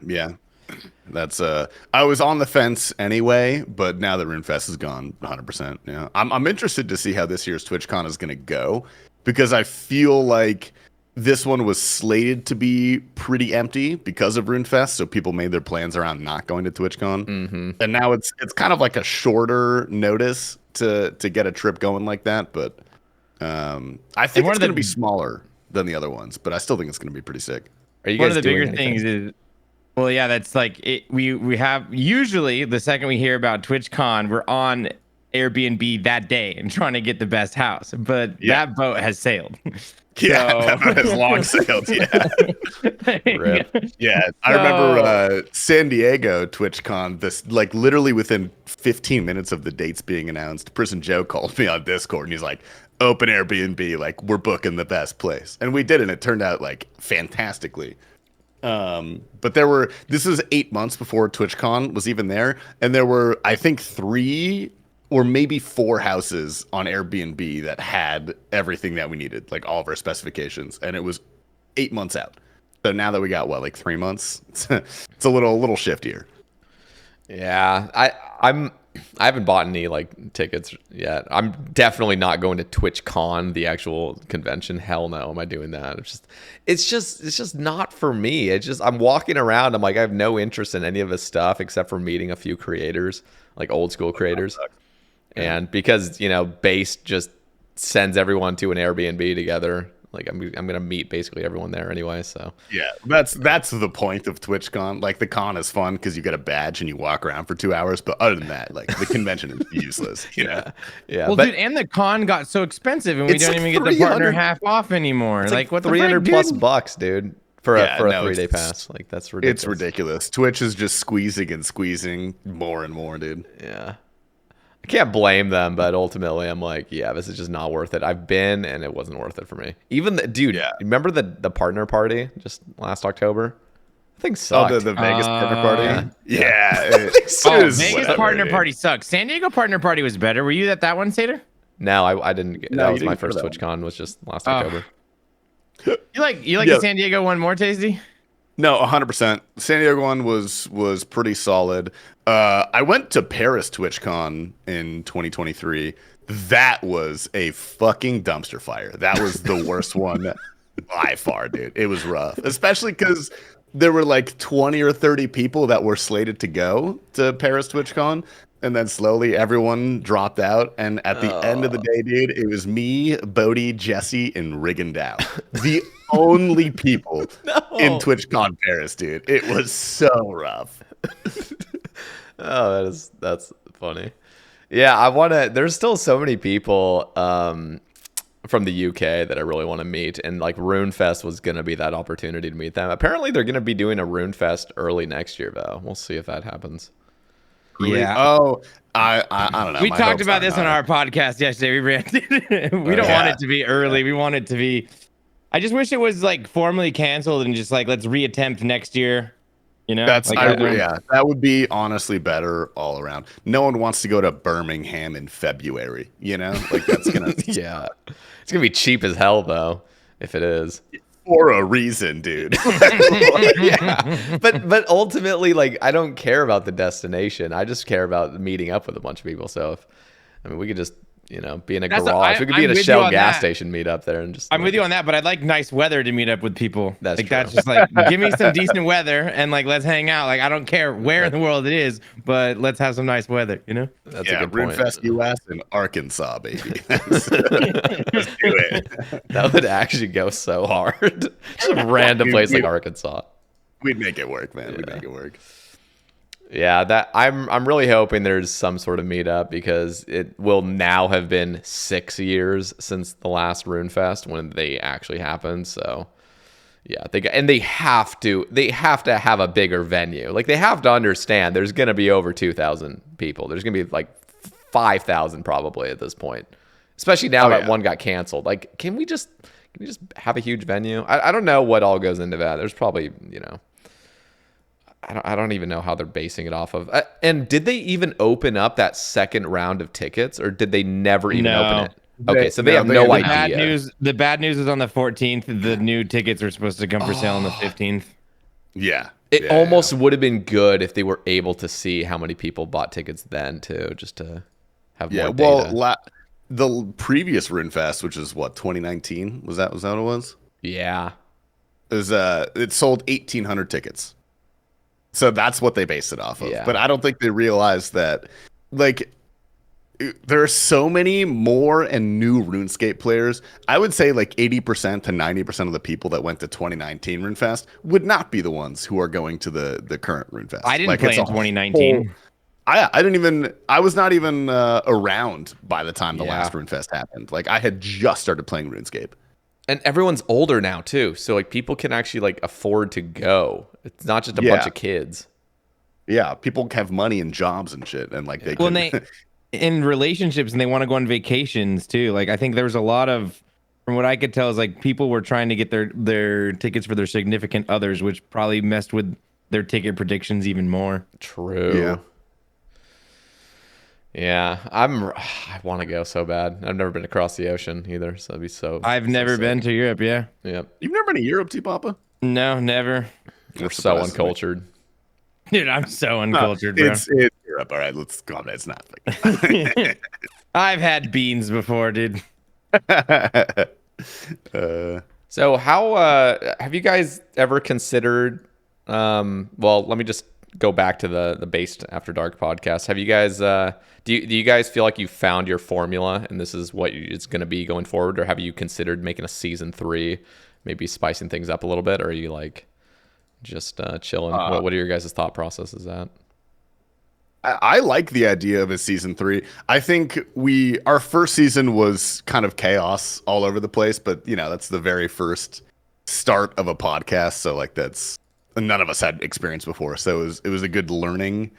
That's I was on the fence anyway, but now that RuneFest is gone, 100%. Yeah, I'm interested to see how this year's TwitchCon is gonna go because I feel like this one was slated to be pretty empty because of RuneFest, so people made their plans around not going to TwitchCon. Mm-hmm. And now it's kind of like a shorter notice to get a trip going like that. But I think it's going to be smaller than the other ones, but I still think it's going to be pretty sick. Are you one guys of the doing bigger things is, well, yeah, that's like it. We have usually the second we hear about TwitchCon, we're on Airbnb that day and trying to get the best house, but that boat has sailed. Yeah, that has long sailed. Yeah. Rip. Yeah, I remember San Diego TwitchCon. This like literally within 15 minutes of the dates being announced, Prison Joe called me on Discord and he's like, "Open Airbnb, like we're booking the best place," and we did, and it turned out like fantastically. But this was 8 months before TwitchCon was even there, and there were I think 3 or maybe 4 houses on Airbnb that had everything that we needed, like all of our specifications, and it was 8 months out. So now that we got like 3 months, it's a little shiftier. Yeah, I haven't bought any like tickets yet. I'm definitely not going to TwitchCon, the actual convention. Hell no, am I doing that? It's just not for me. It's just I'm walking around. I'm like I have no interest in any of this stuff except for meeting a few creators, like old school creators. And because, Base just sends everyone to an Airbnb together, like I'm gonna meet basically everyone there anyway. So yeah, that's the point of TwitchCon. Like the con is fun because you get a badge and you walk around for 2 hours. But other than that, like the convention is useless. Yeah. Well, dude, and the con got so expensive, and we don't even get the partner half off anymore. It's like what $300 the plus bucks, dude. For a 3-day pass. Like that's ridiculous. It's ridiculous. Twitch is just squeezing and squeezing more and more, dude. Yeah. I can't blame them, but ultimately I'm like, yeah, this is just not worth it. I've been and it wasn't worth it for me. Even remember the partner party just last October? I think sucked. Oh, the Vegas partner party? Yeah. Vegas partner party sucks. San Diego partner party was better. Were you at that one, Sater? No, I didn't get that was my first TwitchCon was just last October. You like the San Diego one more, Tasty? No, 100%. San Diego one was pretty solid. I went to Paris TwitchCon in 2023. That was a fucking dumpster fire. That was the worst one by far, dude. It was rough, especially because there were like 20 or 30 people that were slated to go to Paris TwitchCon. And then slowly everyone dropped out. And at the end of the day, dude, it was me, Bodie, Jesse, and Rigondeaux. The only people in TwitchCon Paris, dude. It was so rough. Oh, that's funny. Yeah, there's still so many people from the UK that I really want to meet. And like RuneFest was going to be that opportunity to meet them. Apparently they're going to be doing a RuneFest early next year, though. We'll see if that happens. Yeah. Oh, I don't know. We talked about this on our podcast yesterday. We ranted. We don't want it to be early. We want it to be. I just wish it was like formally canceled and just like let's reattempt next year. That would be honestly better all around. No one wants to go to Birmingham in February. Like that's gonna. Yeah, it's gonna be cheap as hell though. If it is. For a reason, dude. Yeah, but ultimately, like, I don't care about the destination. I just care about meeting up with a bunch of people. So we could just be in a garage. We could be in a Shell gas station, meet up there, and just. I'm with you on that, but I'd like nice weather to meet up with people. That's just like give me some decent weather and like let's hang out. Like I don't care where in the world it is, but let's have some nice weather. That's a good point. RuneFest US in Arkansas, baby. Let's do it. That would actually go so hard. Just a random place like Arkansas. We'd make it work, man. We'd make it work. Yeah, that I'm really hoping there's some sort of meetup because it will now have been 6 years since the last RuneFest when they actually happened. So yeah, they have to have a bigger venue. Like they have to understand there's gonna be over 2,000 people. There's gonna be like 5,000 probably at this point, especially now that one got canceled. Like, can we just have a huge venue? I don't know what all goes into that. There's probably I don't even know how they're basing it off of. And did they even open up that second round of tickets, or did they never even open it? Okay, so they have no idea. The bad news is on the 14th. The new tickets are supposed to come for sale on the 15th. Yeah. It almost would have been good if they were able to see how many people bought tickets then, too, just to have more data. Well, the previous RuneFest, which is what, 2019? Was that what it was? Yeah. It sold 1,800 tickets. So that's what they based it off of. Yeah. But I don't think they realized that, like, there are so many more and new RuneScape players. I would say like 80% to 90% of the people that went to 2019 RuneFest would not be the ones who are going to the current RuneFest. I didn't play in 2019. I was not even around by the time the Yeah. last RuneFest happened. Like I had just started playing RuneScape. And everyone's older now too, so like people can actually like afford to go. It's not just a bunch of kids. Yeah, people have money and jobs and shit, and like they Well, can. and they in relationships and they want to go on vacations too. Like I think there was a lot of, from what I could tell, is like people were trying to get their tickets for their significant others, which probably messed with their ticket predictions even more. True. Yeah. Yeah, I want to go so bad. I've never been across the ocean either, so it'd be so. I've so never sick. been to Europe. Yeah. Yep. You've never been to Europe, Tpapa? No, never. We're That so surprises me. uncultured. Dude, I'm so uncultured, No, bro. it's Europe. All right, let's calm down. It's not. I've had beans before, dude. So how have you guys ever considered? Well, let me just go back to the Based After Dark podcast. Have you guys do you guys feel like you found your formula and this is what it's going to be going forward, or have you considered making a season 3, maybe spicing things up a little bit, or are you like just chilling? What are your guys' thought processes at? I like the idea of a season 3. I think our first season was kind of chaos all over the place, but you know, that's the very first start of a podcast. So like none of us had experience before. So it was a good learning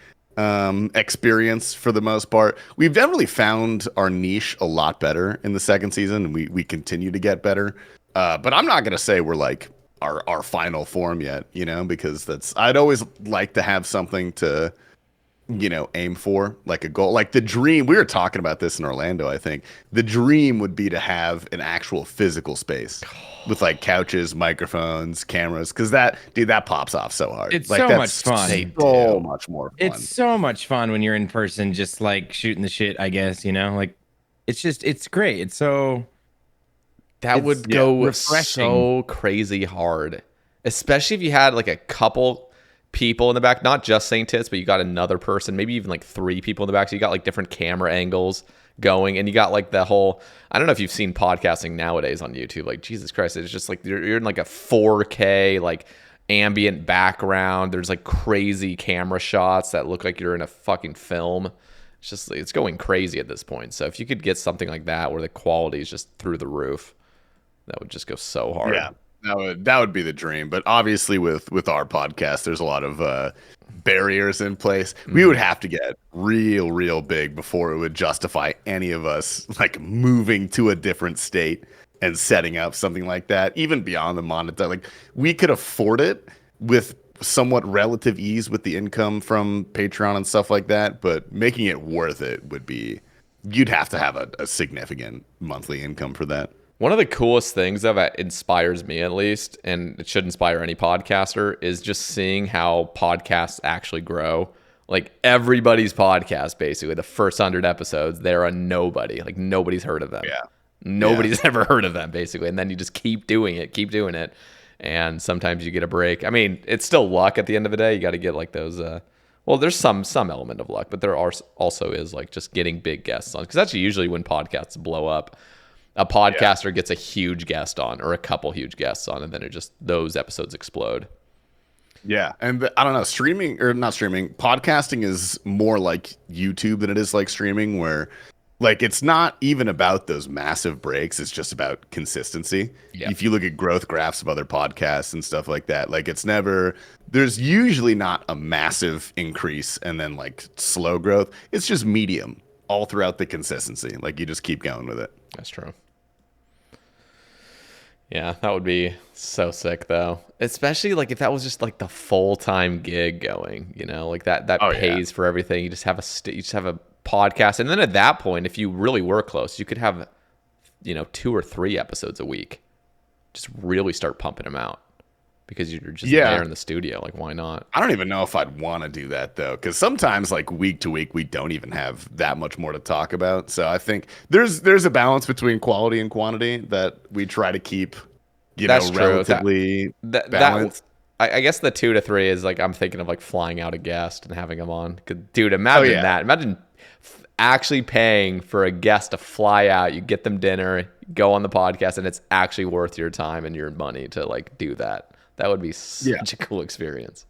experience for the most part. We've definitely found our niche a lot better in the second season, and we continue to get better. But I'm not going to say we're like our final form yet, you know, because I'd always like to have something to, you know, aim for, like a goal. Like the dream, we were talking about this in Orlando, I think. The dream would be to have an actual physical space with like couches, microphones, cameras, because that pops off so hard. It's like, so that's much fun. So much more fun. It's so much fun when you're in person, just like shooting the shit, I guess, you know? Like it's great. It's so That would go refreshing. so crazy hard, especially if you had like a couple people in the back, not just Saint Tits, but you got another person, maybe even like 3 people in the back. So you got like different camera angles going, and you got like the whole, I don't know if you've seen podcasting nowadays on YouTube, like Jesus Christ, it's just like you're in like a 4K like ambient background. There's like crazy camera shots that look like you're in a fucking film. It's going crazy at this point. So if you could get something like that where the quality is just through the roof, that would just go so hard. Yeah. That would be the dream, but obviously with our podcast, there's a lot of barriers in place. We would have to get real big before it would justify any of us like moving to a different state and setting up something like that. Even beyond the monetary, like we could afford it with somewhat relative ease with the income from Patreon and stuff like that. But making it worth it would be, you'd have to have a significant monthly income for that. One of the coolest things that inspires me, at least, and it should inspire any podcaster, is just seeing how podcasts actually grow. Like everybody's podcast, basically, the first 100 episodes, they're a nobody. Like nobody's heard of them. Yeah. Nobody's ever heard of them, basically. And then you just keep doing it. And sometimes you get a break. I mean, it's still luck at the end of the day. You got to get like those, well, there's some element of luck, but there also is like just getting big guests on. Because that's usually when podcasts blow up. A podcaster gets a huge guest on or a couple huge guests on, and then those episodes explode. Yeah. And I don't know, podcasting is more like YouTube than it is like streaming, where like it's not even about those massive breaks. It's just about consistency. Yeah. If you look at growth graphs of other podcasts and stuff like that, like there's usually not a massive increase and then like slow growth. It's just medium all throughout the consistency. Like you just keep going with it. That's true. Yeah, that would be so sick though. Especially like if that was just like the full-time gig going, you know, like that pays for everything. You just have a podcast, and then at that point, if you really were close, you could have, you know, 2 or 3 episodes a week. Just really start pumping them out because you're just there in the studio. Like, why not? I don't even know if I'd want to do that though, because sometimes like week to week we don't even have that much more to talk about. So I think there's a balance between quality and quantity that we try to keep, That's true. relatively balanced. I guess the 2 to 3 is like I'm thinking of like flying out a guest and having them on. Dude, imagine that. Imagine actually paying for a guest to fly out. You get them dinner, go on the podcast, and it's actually worth your time and your money to like do that. That would be such a cool experience.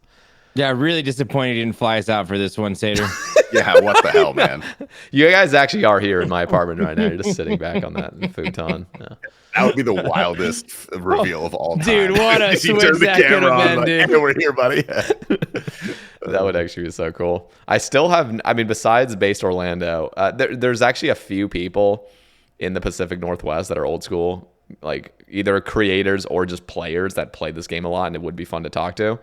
Yeah, really disappointed you didn't fly us out for this one, Sater. Yeah, what the hell, man? You guys actually are here in my apartment right now. You're just sitting back on that futon. Yeah. That would be the wildest reveal of all time. Dude, what a You switch turn the that could camera have on, been, like, dude. hey, we're here, buddy. That would actually be so cool. I still have, I mean, besides based Orlando, there's actually a few people in the Pacific Northwest that are old school, like either creators or just players that play this game a lot, and it would be fun to talk to,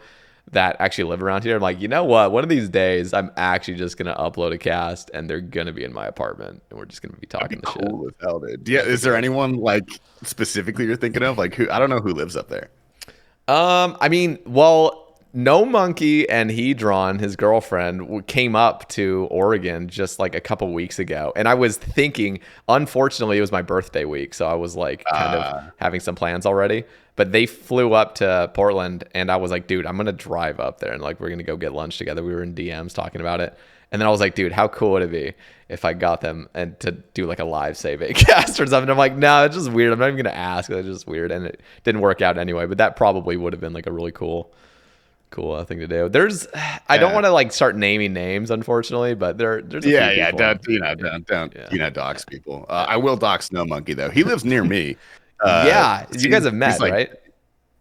that actually live around here. I'm like, you know what? One of these days, I'm actually just going to upload a cast, and they're going to be in my apartment, and we're just going to be talking the shit. Cool as hell, dude. Yeah, is there anyone, like, specifically you're thinking of? Like, who? I don't know who lives up there. I mean, well, No Monkey and Hedron, his girlfriend, came up to Oregon just like a couple weeks ago. And I was thinking, unfortunately, it was my birthday week. So I was like kind of having some plans already. But they flew up to Portland and I was like, dude, I'm going to drive up there and like we're going to go get lunch together. We were in DMs talking about it. And then I was like, dude, how cool would it be if I got them and to do like a live Sae Bae cast or something? I'm like, no, it's just weird. I'm not even going to ask. It's just weird. And it didn't work out anyway. But that probably would have been like a really cool thing to do. There's, I don't want to like start naming names, unfortunately, but there's a few people. Don't dox people. I will dox No Monkey though. He lives near me. You guys have met, like, right?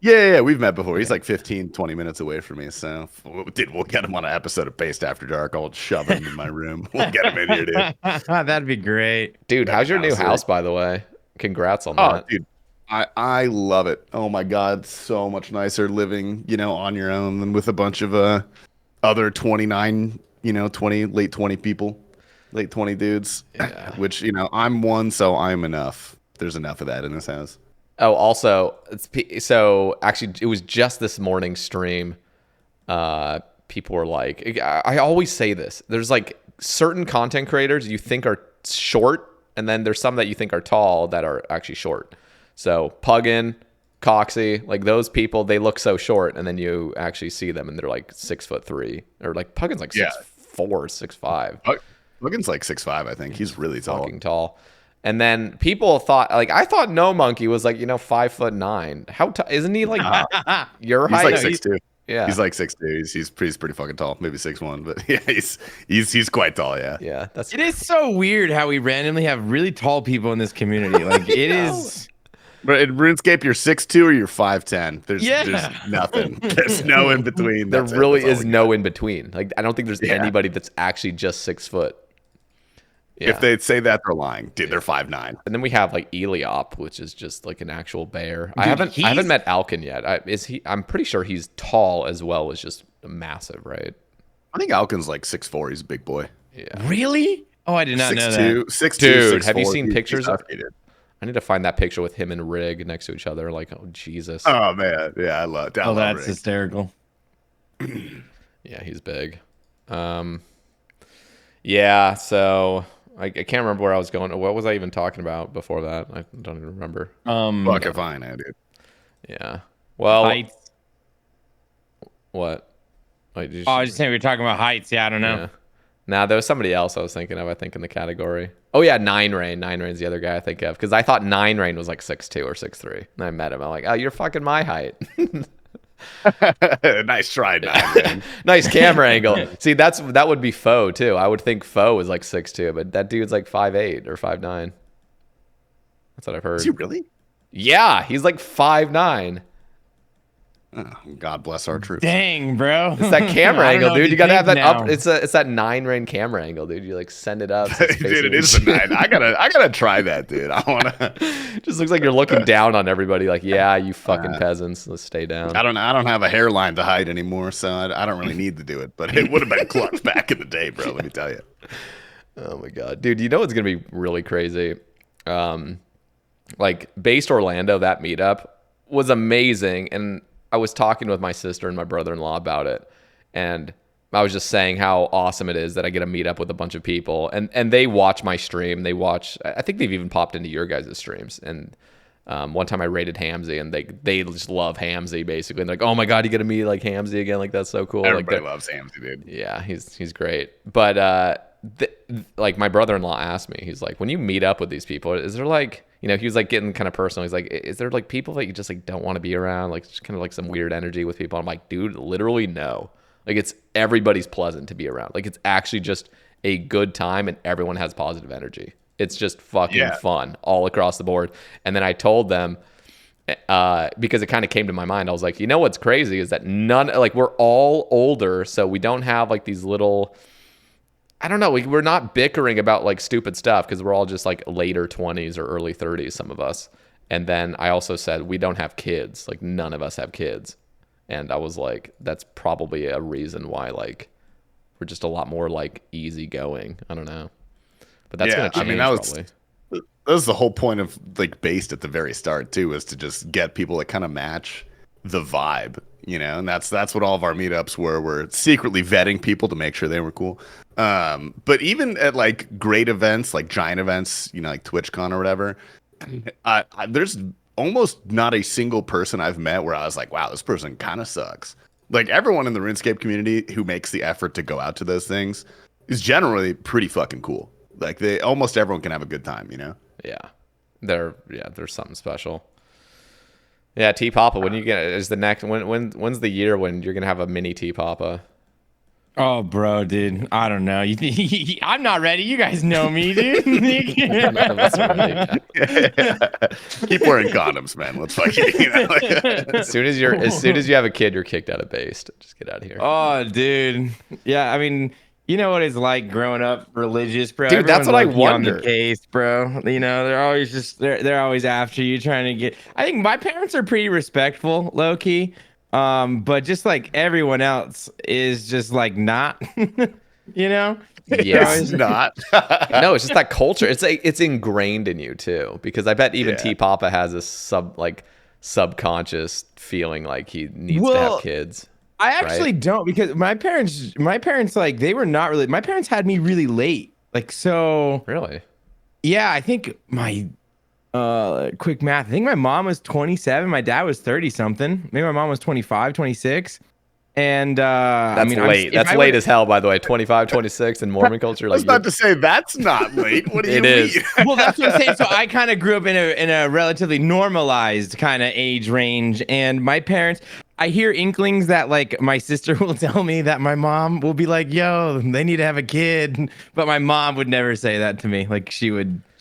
Yeah, we've met before. He's like 15, 20 minutes away from me. So, dude, we'll get him on an episode of Based After Dark. I'll shove him in my room. We'll get him in here, dude. That'd be great. Dude, how's your new house, by the way? Congrats on that. Dude, I love it. Oh my God, so much nicer living, on your own than with a bunch of other 29, 20, late 20 people, late 20 dudes, which, I'm one, so I'm enough. There's enough of that in this house. Oh, also, so actually, it was just this morning's stream. People were like, I always say this. There's like certain content creators you think are short, and then there's some that you think are tall that are actually short. So Puggin, Coxie, like those people, they look so short, and then you actually see them, and they're like 6'3", or like Puggin's like 6'4", 6'5". Puggin's like 6'5", I think. He's really tall. Fucking tall. And then people thought, like, I thought No Monkey was like, 5'9". How isn't he like your height? He's like 6'2". Yeah, he's like 6'2". He's pretty fucking tall, maybe 6'1", but yeah, he's quite tall. Yeah, yeah. It is so weird how we randomly have really tall people in this community. Like it is. But in RuneScape, you're 6'2" or you're 5'10". There's nothing. There's no in between. There really is no in between. Like I don't think there's anybody that's actually just 6 foot. Yeah. If they say that, they're lying. Dude, they're 5'9". And then we have like Eliop, which is just like an actual bear. Dude, I haven't met Alkin yet. I'm pretty sure he's tall as well as just massive, right? I think Alkin's like 6'4". He's a big boy. Yeah. Really? Oh, I did not know that. 6'2", Dude, 6'4". have you seen pictures of? I need to find that picture with him and Rig next to each other. Like, oh Jesus. Oh man, yeah, I love. Oh, that's Rig. hysterical. Yeah, he's big. Yeah. So I can't remember where I was going. What was I even talking about before that? I don't even remember. Fuck if I know, dude. Yeah. Well. Heights. What? Wait, I was just saying we were talking about heights. Yeah, I don't know. Yeah. Nah, there was somebody else I was thinking of, I think, in the category. Oh, yeah, Nine Rain. Nine Rain's the other guy I think of. Because I thought Nine Rain was like 6'2" or 6'3". And I met him. I'm like, oh, you're fucking my height. Nice try, Nine Rain. Nice camera angle. See, that would be Foe, too. I would think Foe was like 6'2", but that dude's like 5'8" or 5'9". That's what I've heard. Is he really? Yeah, he's like 5'9". Oh, God bless our troops. Dang, bro. It's that camera angle, dude. You gotta have that now. up. It's that Nine Rain camera angle, dude. You like send it up. So Dude, it is the 9. I gotta try that, dude. I wanna. Just looks like you're looking down on everybody. Like, yeah, you fucking peasants. Let's stay down. I don't have a hairline to hide anymore, so I don't really need to do it. But it would have been clutch back in the day, bro. Let me tell you. Oh my god, dude. You know what's gonna be really crazy? Like based Orlando, that meetup was amazing, and I was talking with my sister and my brother-in-law about it, and I was just saying how awesome it is that I get to meet up with a bunch of people, and they watch my stream. They watch. I think they've even popped into your guys' streams. And one time I raided Hamzy, and they just love Hamzy basically. And they're like, oh my god, you get to meet like Hamzy again? Like that's so cool. Everybody like, loves Hamzy, dude. Yeah, he's great. But like my brother-in-law asked me, he's like, when you meet up with these people, is there like, he was like getting kind of personal. He's like, is there like people that you just like don't want to be around? Like just kind of like some weird energy with people. I'm like, dude, literally no. Like it's everybody's pleasant to be around. Like it's actually just a good time and everyone has positive energy. It's just fucking fun all across the board. And then I told them, because it kind of came to my mind, I was like, you know what's crazy is that we're all older, so we don't have like these little, I don't know, we're not bickering about like stupid stuff because we're all just like later 20s or early 30s, some of us. And then I also said we don't have kids, like none of us have kids. And I was like, that's probably a reason why like we're just a lot more like easygoing. I don't know, but that's gonna change. I mean, that was the whole point of like Based at the very start too, is to just get people that kind of match the vibe, you know. And that's what all of our meetups were. We're secretly vetting people to make sure they were cool. But even at like great events, like giant events, you know, like TwitchCon or whatever, there's almost not a single person I've met where I was like, wow, this person kind of sucks. Like everyone in the RuneScape community who makes the effort to go out to those things is generally pretty fucking cool. Like almost everyone can have a good time, you know? Yeah. There's something special. Yeah, Tpapa, when you get is the next when's the year when you're gonna have a mini Tpapa? Oh, bro, dude, I don't know. I'm not ready. You guys know me, dude. None of us are ready. Keep wearing condoms, man. Let's fucking, you know. As soon as you have a kid, you're kicked out of Based. Just get out of here. Oh, dude. Yeah, I mean, you know what it's like growing up religious, bro. Dude, that's what I wonder. On the case, bro. You know, they're always just they're always after you, trying to get. I think my parents are pretty respectful, low key. But just like everyone else is just like not, you know? Yes, not. No, it's just that culture. It's ingrained in you too, because I bet even Tpapa has a subconscious feeling like he needs to have kids. I actually don't, because my parents like they were not really. My parents had me really late, like so. Really? Yeah, I think my. Quick math. I think my mom was 27. My dad was 30 something. Maybe my mom was 25, 26. And that's late. That's late as hell, by the way. 25, 26 in Mormon culture. I was about to say that's not late. What do you mean? It is. Well, that's what I'm saying. So I kind of grew up in a relatively normalized kind of age range, and my parents. I hear inklings that like my sister will tell me that my mom will be like, "Yo, they need to have a kid," but my mom would never say that to me. Like she,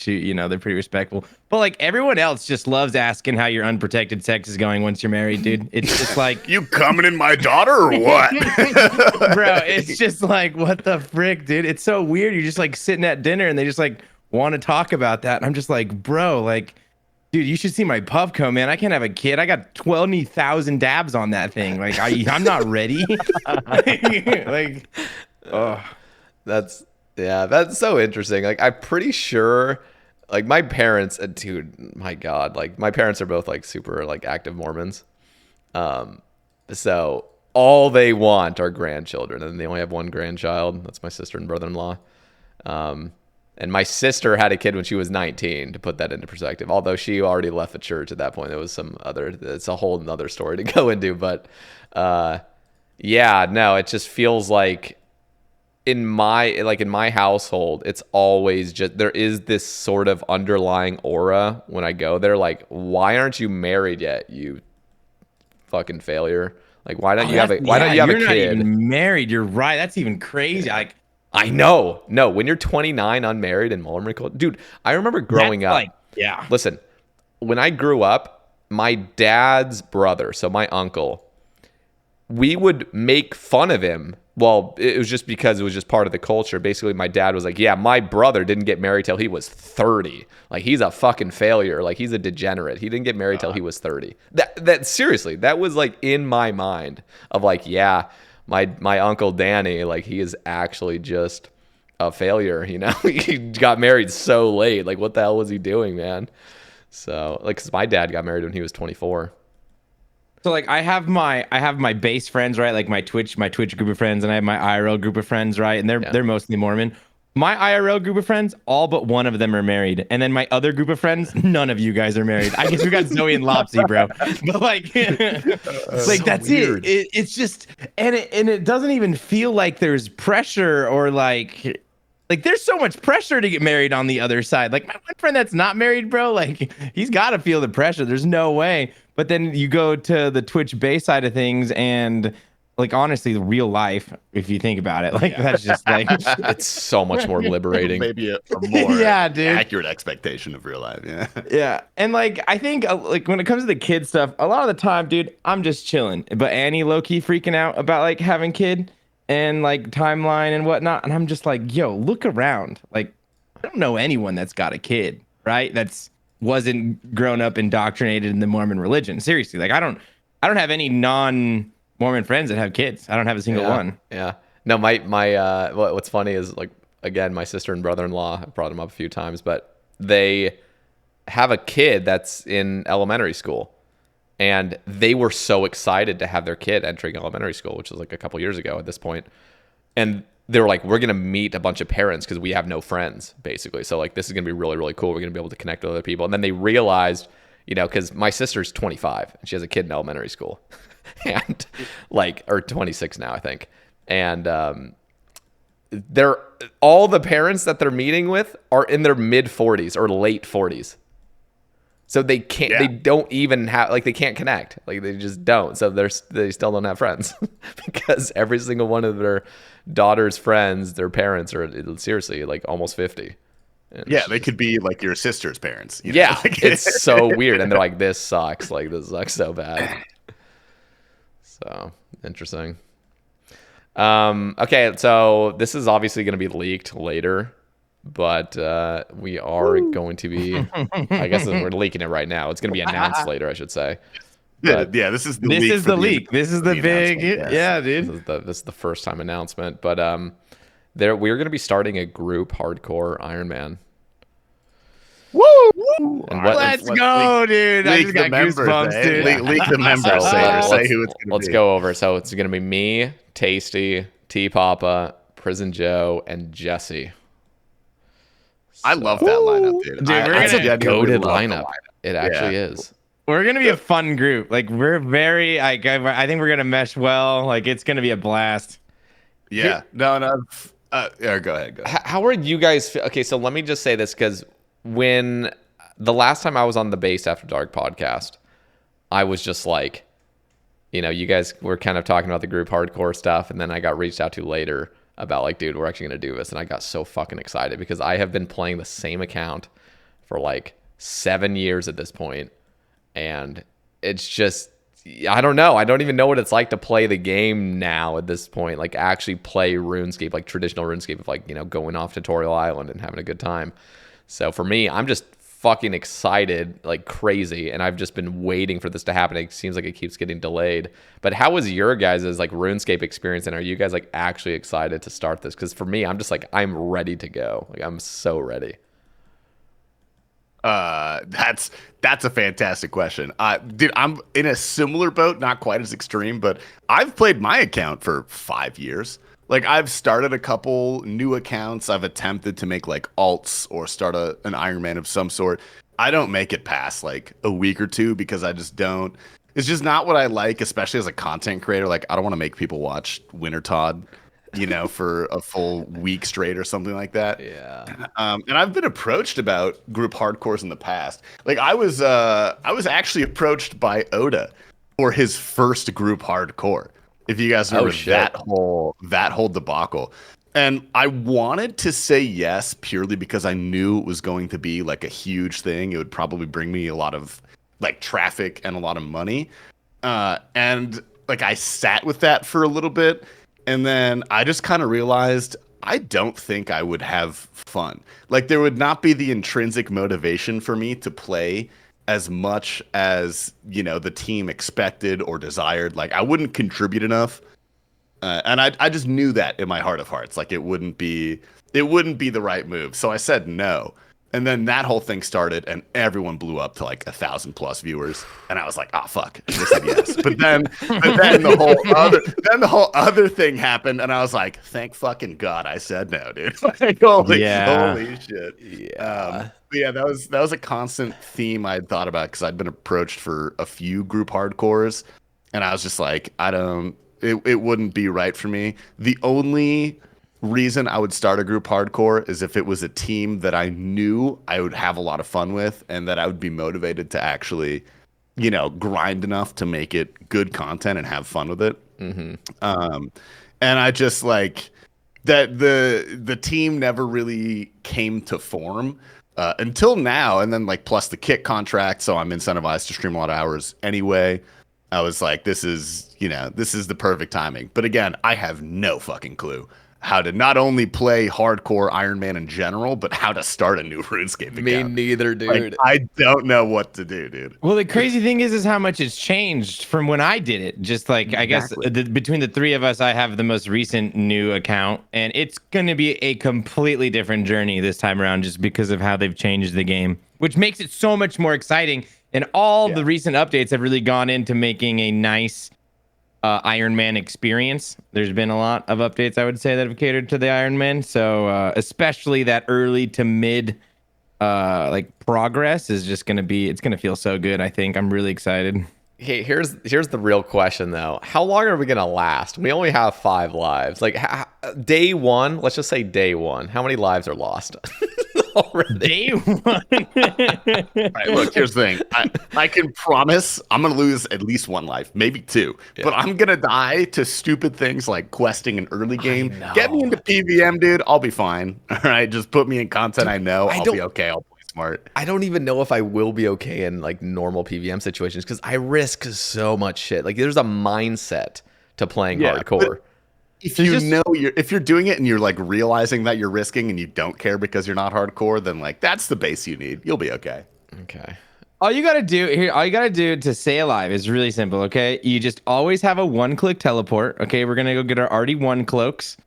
you know, they're pretty respectful. But like everyone else just loves asking how your unprotected sex is going once you're married, dude. It's just like you coming in my daughter or what, bro? It's just like what the frick, dude. It's so weird. You're just like sitting at dinner and they just like want to talk about that, and I'm just like, bro, like. Dude, you should see my Puffco, man. I can't have a kid. I got 20,000 dabs on that thing. Like, I'm not ready. Like, oh, that's so interesting. Like, I'm pretty sure, like, my parents, dude, my God, like, my parents are both like super like active Mormons. So all they want are grandchildren, and they only have one grandchild. That's my sister and brother-in-law. And my sister had a kid when she was 19, to put that into perspective. Although she already left the church at that point. There was it's a whole nother story to go into. But yeah, no, it just feels like in my household, it's always just, there is this sort of underlying aura when I go there. Like, why aren't you married yet, you fucking failure? Like, why don't you have a kid? You're not even married. You're right. That's even crazy. Like, I know. No, when you're 29, unmarried in Mormon culture, dude, I remember growing up. Like, yeah. Listen, when I grew up, my dad's brother, so my uncle, we would make fun of him. Well, it was just because it was just part of the culture. Basically, my dad was like, yeah, my brother didn't get married till he was 30. Like, he's a fucking failure. Like, he's a degenerate. He didn't get married till he was 30. That seriously, that was like in my mind of like, yeah, my uncle Danny, like, he is actually just a failure, you know? He got married so late. Like, what the hell was he doing, man? So, like, cause my dad got married when he was 24. So like I have my base friends, right? Like my Twitch group of friends, and I have my IRL group of friends, right? And they're mostly Mormon. My IRL group of friends, all but one of them are married. And then my other group of friends, none of you guys are married. I guess we got Zoe and Lopsy, bro. But like, like so that's weird. It's just, and it doesn't even feel like there's pressure or like there's so much pressure to get married on the other side. Like my one friend that's not married, bro, like he's got to feel the pressure. There's no way. But then you go to the Twitch base side of things, and like honestly real life if you think about it. Like that's just like It's so much more liberating. Maybe a more yeah, dude. accurate expectation of real life. Yeah. Yeah, and like I think like when it comes to the kid stuff, a lot of the time, dude, I'm just chilling. But Annie low key freaking out about like having kid and like timeline and whatnot, and I'm just like, yo, look around. Like I don't know anyone that's got a kid, right? That's wasn't grown up indoctrinated in the Mormon religion. Seriously, like I don't have any non-Mormon friends that have kids. I don't have a single one. Yeah. No, my what's funny is like again, my sister and brother-in-law, I've brought them up a few times, but they have a kid that's in elementary school. And they were so excited to have their kid entering elementary school, which was like a couple years ago at this point. And they were like, we're going to meet a bunch of parents because we have no friends, basically. So like, this is going to be really, really cool. We're going to be able to connect with other people. And then they realized, you know, because my sister's 25 and she has a kid in elementary school and like, or 26 now, I think. And they're all the parents that they're meeting with are in their mid 40s or late 40s. So they can't, they don't even have, like, they can't connect. Like, they just don't. So they still don't have friends because every single one of their daughter's friends, their parents are seriously like almost 50. And Yeah, they could be like your sister's parents. You know? Yeah, it's so weird. And they're like, this sucks. Like, this sucks so bad. So, interesting. Okay, so this is obviously going to be leaked later. But we are going to be, I guess we're leaking it right now. It's going to be announced later, I should say. But yeah, this is the This leak. is the leak. This is the big, announcement, yes. yeah, dude. this is the first time announcement. But we're going to be starting a group hardcore Iron Man. Woo! And what- Let's go, dude. I Leak just the got members, goosebumps, eh? dude. Leak the members. So, Say who it's going to be. let's go over. So it's going to be me, Tasty, Tpapa, Prison Joe, and Jesse. I love that lineup, dude. Dude, we're That's gonna- a goated lineup. It actually is. We're gonna be a fun group. Like we're very, like I think we're gonna mesh well. Like it's gonna be a blast. Yeah. No. Yeah, go ahead. How are you guys? Okay, so let me just say this because when the last time I was on the Base After Dark podcast, I was just like, you know, you guys were kind of talking about the group hardcore stuff, and then I got reached out to later about like, dude, we're actually gonna do this, and I got so fucking excited because I have been playing the same account for like 7 years at this point, and it's just, I don't know. I don't even know what it's like to play the game now at this point. Like actually play RuneScape, like traditional RuneScape of like, you know, going off Tutorial Island and having a good time. So for me, I'm just fucking excited like crazy. And I've just been waiting for this to happen. It seems like it keeps getting delayed. But how was your guys' like RuneScape experience? And are you guys like actually excited to start this? Because for me, I'm just like, I'm ready to go. Like I'm so ready. That's a fantastic question. Dude, I'm in a similar boat, not quite as extreme, but I've played my account for 5 years. Like I've started a couple new accounts. I've attempted to make like alts or start an Iron Man of some sort. I don't make it past like a week or two because I just don't. It's just not what I like, especially as a content creator. Like I don't want to make people watch Winter Todd, you know, for a full week straight or something like that. Yeah. And I've been approached about group hardcores in the past. Like I was actually approached by Oda for his first group hardcore. If you guys remember that whole debacle. And I wanted to say yes purely because I knew it was going to be like a huge thing. It would probably bring me a lot of like traffic and a lot of money. And like I sat with that for a little bit. And then I just kind of realized I don't think I would have fun. Like there would not be the intrinsic motivation for me to play as much as, you know, the team expected or desired. Like I wouldn't contribute enough. And I just knew that in my heart of hearts. Like it wouldn't be the right move. So I said no. And then that whole thing started and everyone blew up to like 1,000+ viewers. And I was like, oh fuck. And I said yes. but then the whole other thing happened and I was like, thank fucking God I said no, dude. Like holy shit. Yeah. But yeah, that was a constant theme I'd thought about because I'd been approached for a few group hardcores and I was just like, it wouldn't be right for me. The only reason I would start a group hardcore is if it was a team that I knew I would have a lot of fun with and that I would be motivated to actually, you know, grind enough to make it good content and have fun with it. And I just like that the team never really came to form until now. And then like plus the kit contract, so I'm incentivized to stream a lot of hours anyway. I was like, this is the perfect timing. But again, I have no fucking clue how to not only play hardcore Iron Man in general, but how to start a new RuneScape account. Me neither, dude. Like, I don't know what to do, dude. Well, the crazy thing is how much it's changed from when I did it. Just like, I guess between the three of us, I have the most recent new account, and it's going to be a completely different journey this time around just because of how they've changed the game, which makes it so much more exciting. And all the recent updates have really gone into making a nice Iron Man experience. There's been a lot of updates, I would say, that have catered to the Iron Man. So especially that early to mid like progress is just gonna be, it's gonna feel so good. I think I'm really excited. Hey, here's the real question though. How long are we gonna last? We only have 5 lives. Like day one, let's just say day one. How many lives are lost already? Day one. Right, look, here's the thing. I can promise I'm gonna lose at least 1 life, maybe 2. But I'm gonna die to stupid things like questing an early game. Get me into PVM, dude. I'll be fine. All right, just put me in content I know. I'll be okay. I'll play smart. I don't even know if I will be okay in like normal PVM situations because I risk so much shit. Like there's a mindset to playing hardcore. If if you're doing it and you're like realizing that you're risking and you don't care because you're not hardcore, then like that's the base you need. You'll be okay. Okay. All you gotta do to stay alive is really simple. Okay, you just always have a 1-click teleport. Okay, we're gonna go get our RD1 cloaks.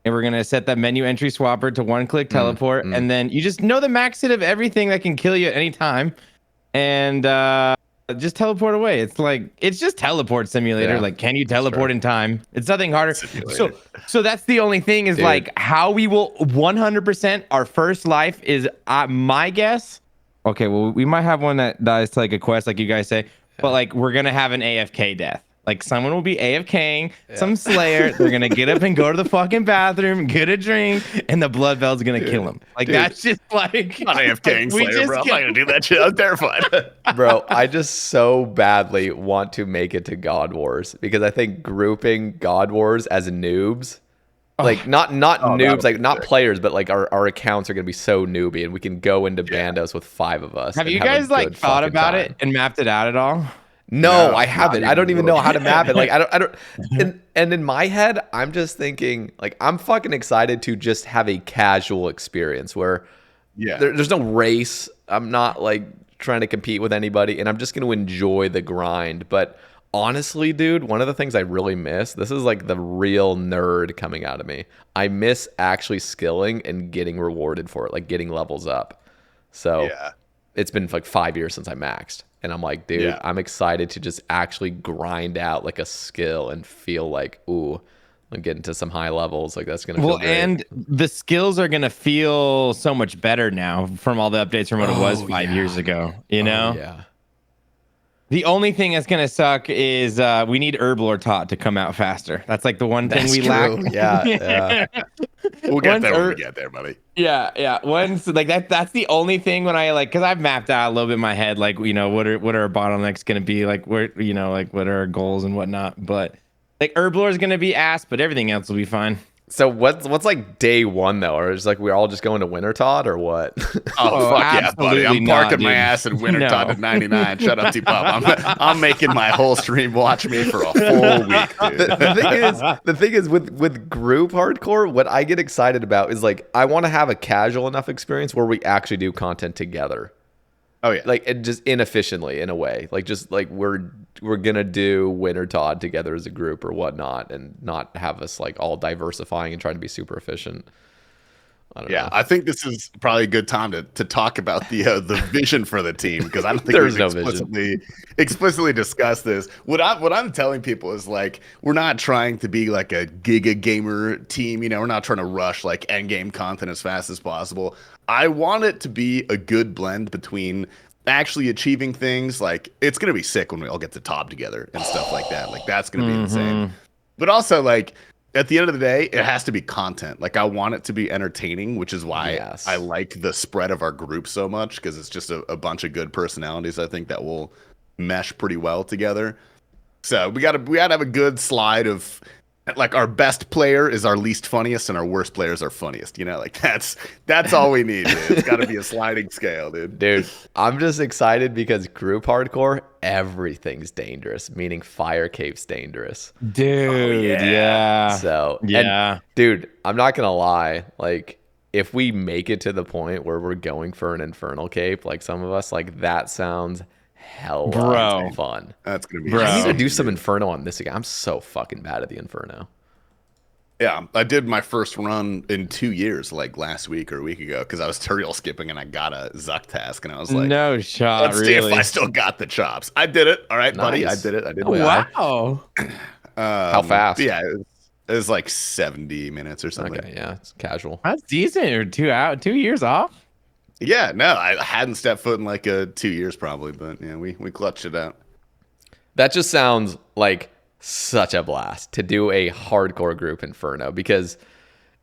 And we're going to set that menu entry swapper to 1-click teleport. And then you just know the max hit of everything that can kill you at any time. And just teleport away. It's just teleport simulator. Yeah, like, can you teleport in time? It's nothing harder. So that's the only thing is like how we will 100% our first life is my guess. Okay, well, we might have one that dies to like a quest, like you guys say. But like, we're going to have an AFK death. Like someone will be AFKing, some Slayer. They're gonna get up and go to the fucking bathroom, get a drink, and the blood veil's gonna kill him. Like that's just like not AFKing Slayer, bro. I'm not gonna do that shit. I'm terrified. Bro, I just so badly want to make it to God Wars because I think grouping God Wars as noobs, like not noobs, like not players, but like our accounts are gonna be so newbie, and we can go into bandos with 5 of us. Have you guys like thought about it and mapped it out at all? No, I haven't. I don't even know how to map it. Like I don't. And in my head, I'm just thinking like I'm fucking excited to just have a casual experience where there's no race. I'm not like trying to compete with anybody, and I'm just going to enjoy the grind. But honestly, dude, one of the things I really miss, this is like the real nerd coming out of me. I miss actually skilling and getting rewarded for it, like getting levels up. So it's been like 5 years since I maxed. And I'm like, dude, I'm excited to just actually grind out like a skill and feel like, ooh, I'm getting to some high levels. Like that's going to feel great. And the skills are going to feel so much better now from all the updates from what it was 5 years ago, you know? Yeah. The only thing that's going to suck is we need Herblore Tot to come out faster. That's like the one thing we lack. Yeah. We'll get there when we get there, buddy. Yeah. Once like that's the only thing when I like, because I've mapped out a little bit in my head, like, you know, what are our bottlenecks going to be? Like, where, you know, like what are our goals and whatnot. But like Herblore is going to be ass, but everything else will be fine. So what's like day one though? Or is like we're all just going to Winter Todd or what? Oh fuck yeah, buddy! I'm parking my ass in Winter Todd at 99. Shut up, Tpapa. I'm making my whole stream watch me for a full week, dude. The thing is with group hardcore, what I get excited about is like I want to have a casual enough experience where we actually do content together. Oh yeah, like it just inefficiently in a way, like just like we're gonna do Winter Todd together as a group or whatnot, and not have us like all diversifying and trying to be super efficient. I don't know. I think this is probably a good time to talk about the vision for the team, because I don't think we've explicitly discussed this. What I'm telling people is like we're not trying to be like a giga gamer team. You know, we're not trying to rush like end game content as fast as possible. I want it to be a good blend between actually achieving things. Like it's gonna be sick when we all get to top together and stuff like that. Like that's gonna be insane. But also like at the end of the day, it has to be content. Like I want it to be entertaining, which is why I like the spread of our group so much, because it's just a bunch of good personalities I think that will mesh pretty well together. So we gotta have a good slide of like our best player is our least funniest and our worst player is our funniest. You know, like that's all we need, dude. It's gotta be a sliding scale, dude. Dude, I'm just excited because group hardcore, everything's dangerous, meaning fire cave's dangerous. Dude, yeah. So, and, dude, I'm not gonna lie, like if we make it to the point where we're going for an infernal cape, like some of us, like that sounds hella fun. That's gonna be. I need to do some inferno on this again. I'm so fucking bad at the inferno. Yeah, I did my first run in 2 years, like last week or a week ago, because I was tutorial skipping and I got a Zuck task, and I was like, no shot. Let's see if I still got the chops. I did it. All right, buddy. I did it. Oh, wow. How fast? Yeah, it was like 70 minutes or something. Okay, yeah, it's casual. That's decent. Or 2 years off. Yeah, no, I hadn't stepped foot in like 2 years probably, but yeah, we clutched it out. That just sounds like such a blast to do a hardcore group inferno, because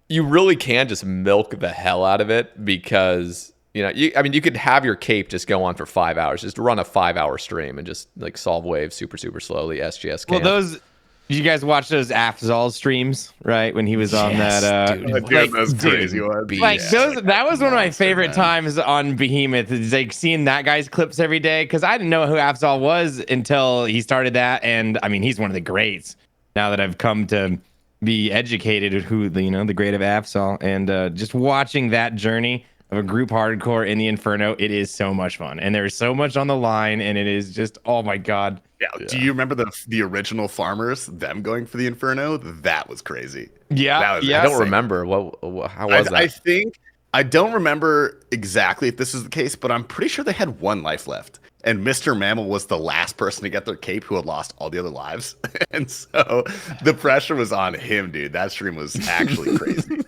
you really can just milk the hell out of it, because you could have your cape just go on for 5 hours, just run a 5-hour stream and just like solve waves super slowly. SGS camp. Well, did you guys watch those Afzal streams, right? When he was on that, dude, those crazy ones. Like that was one of my favorite times on Behemoth. Is like seeing that guy's clips every day, because I didn't know who Afzal was until he started that, and I mean he's one of the greats. Now that I've come to be educated at who the great of Afzal, and just watching that journey of a group hardcore in the Inferno, it is so much fun, and there's so much on the line, and it is just, oh my god. Yeah. Do you remember the original farmers, them going for the Inferno? That was crazy. Yeah. That was I don't remember how was that? I don't remember exactly if this is the case, but I'm pretty sure they had 1 life left. And Mr. Mammal was the last person to get their cape who had lost all the other lives. And so the pressure was on him, dude. That stream was actually crazy.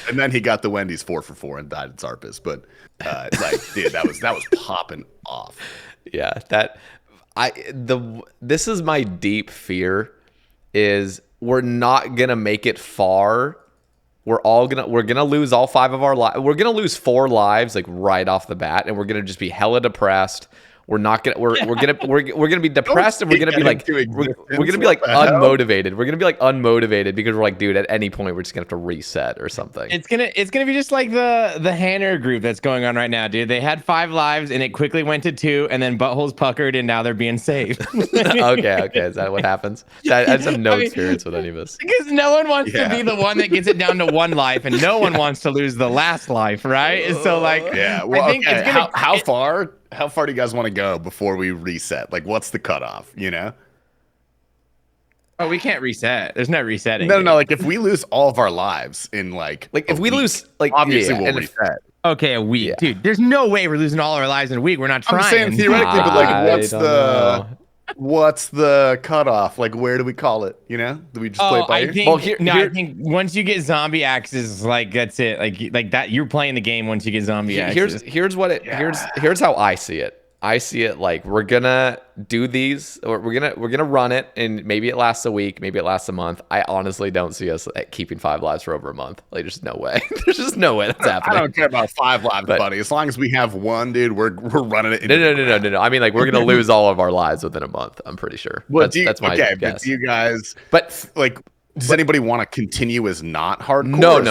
And then he got the Wendy's 4 for 4 and died at Zarpus. But dude, that was popping off. Yeah, this is my deep fear, is we're not gonna make it far. We're gonna lose all 5 of our lives. We're gonna lose 4 lives like right off the bat, and we're gonna just be hella depressed. We're not gonna we're gonna be depressed, and we're gonna be like unmotivated. We're gonna be like unmotivated because we're like, dude, at any point we're just gonna have to reset or something. It's gonna be just like the Hanner group that's going on right now, dude. They had 5 lives and it quickly went to 2, and then buttholes puckered, and now they're being saved. Okay, is that what happens? I just have no experience with any of this. Because no one wants to be the one that gets it down to 1 life, and no one wants to lose the last life, right? So like, yeah. Well, I think it's gonna, how far do you guys want to go before we reset? Like, what's the cutoff, Oh, we can't reset. There's no resetting. No. Like, if we lose all of our lives in like if we lose, like, obviously we'll reset. Okay, a week, dude. There's no way we're losing all our lives in a week. We're not trying. I'm saying theoretically, but like, what's the cutoff? Like, where do we call it? Do we just play it by ear? I think once you get zombie axes, like that's it. Like that, you're playing the game once you get zombie axes. Here's how I see it. I see it like we're gonna do these, or we're gonna run it, and maybe it lasts a week, maybe it lasts a month. I honestly don't see us keeping 5 lives for over a month. Like, there's no way. There's just no way that's happening. I don't care about 5 lives, buddy. As long as we have 1, dude, we're running it. No. I mean, like, we're gonna lose all of our lives within a month. I'm pretty sure. That's my guess. But do you guys? But like, does anybody want to continue as not hardcore? No.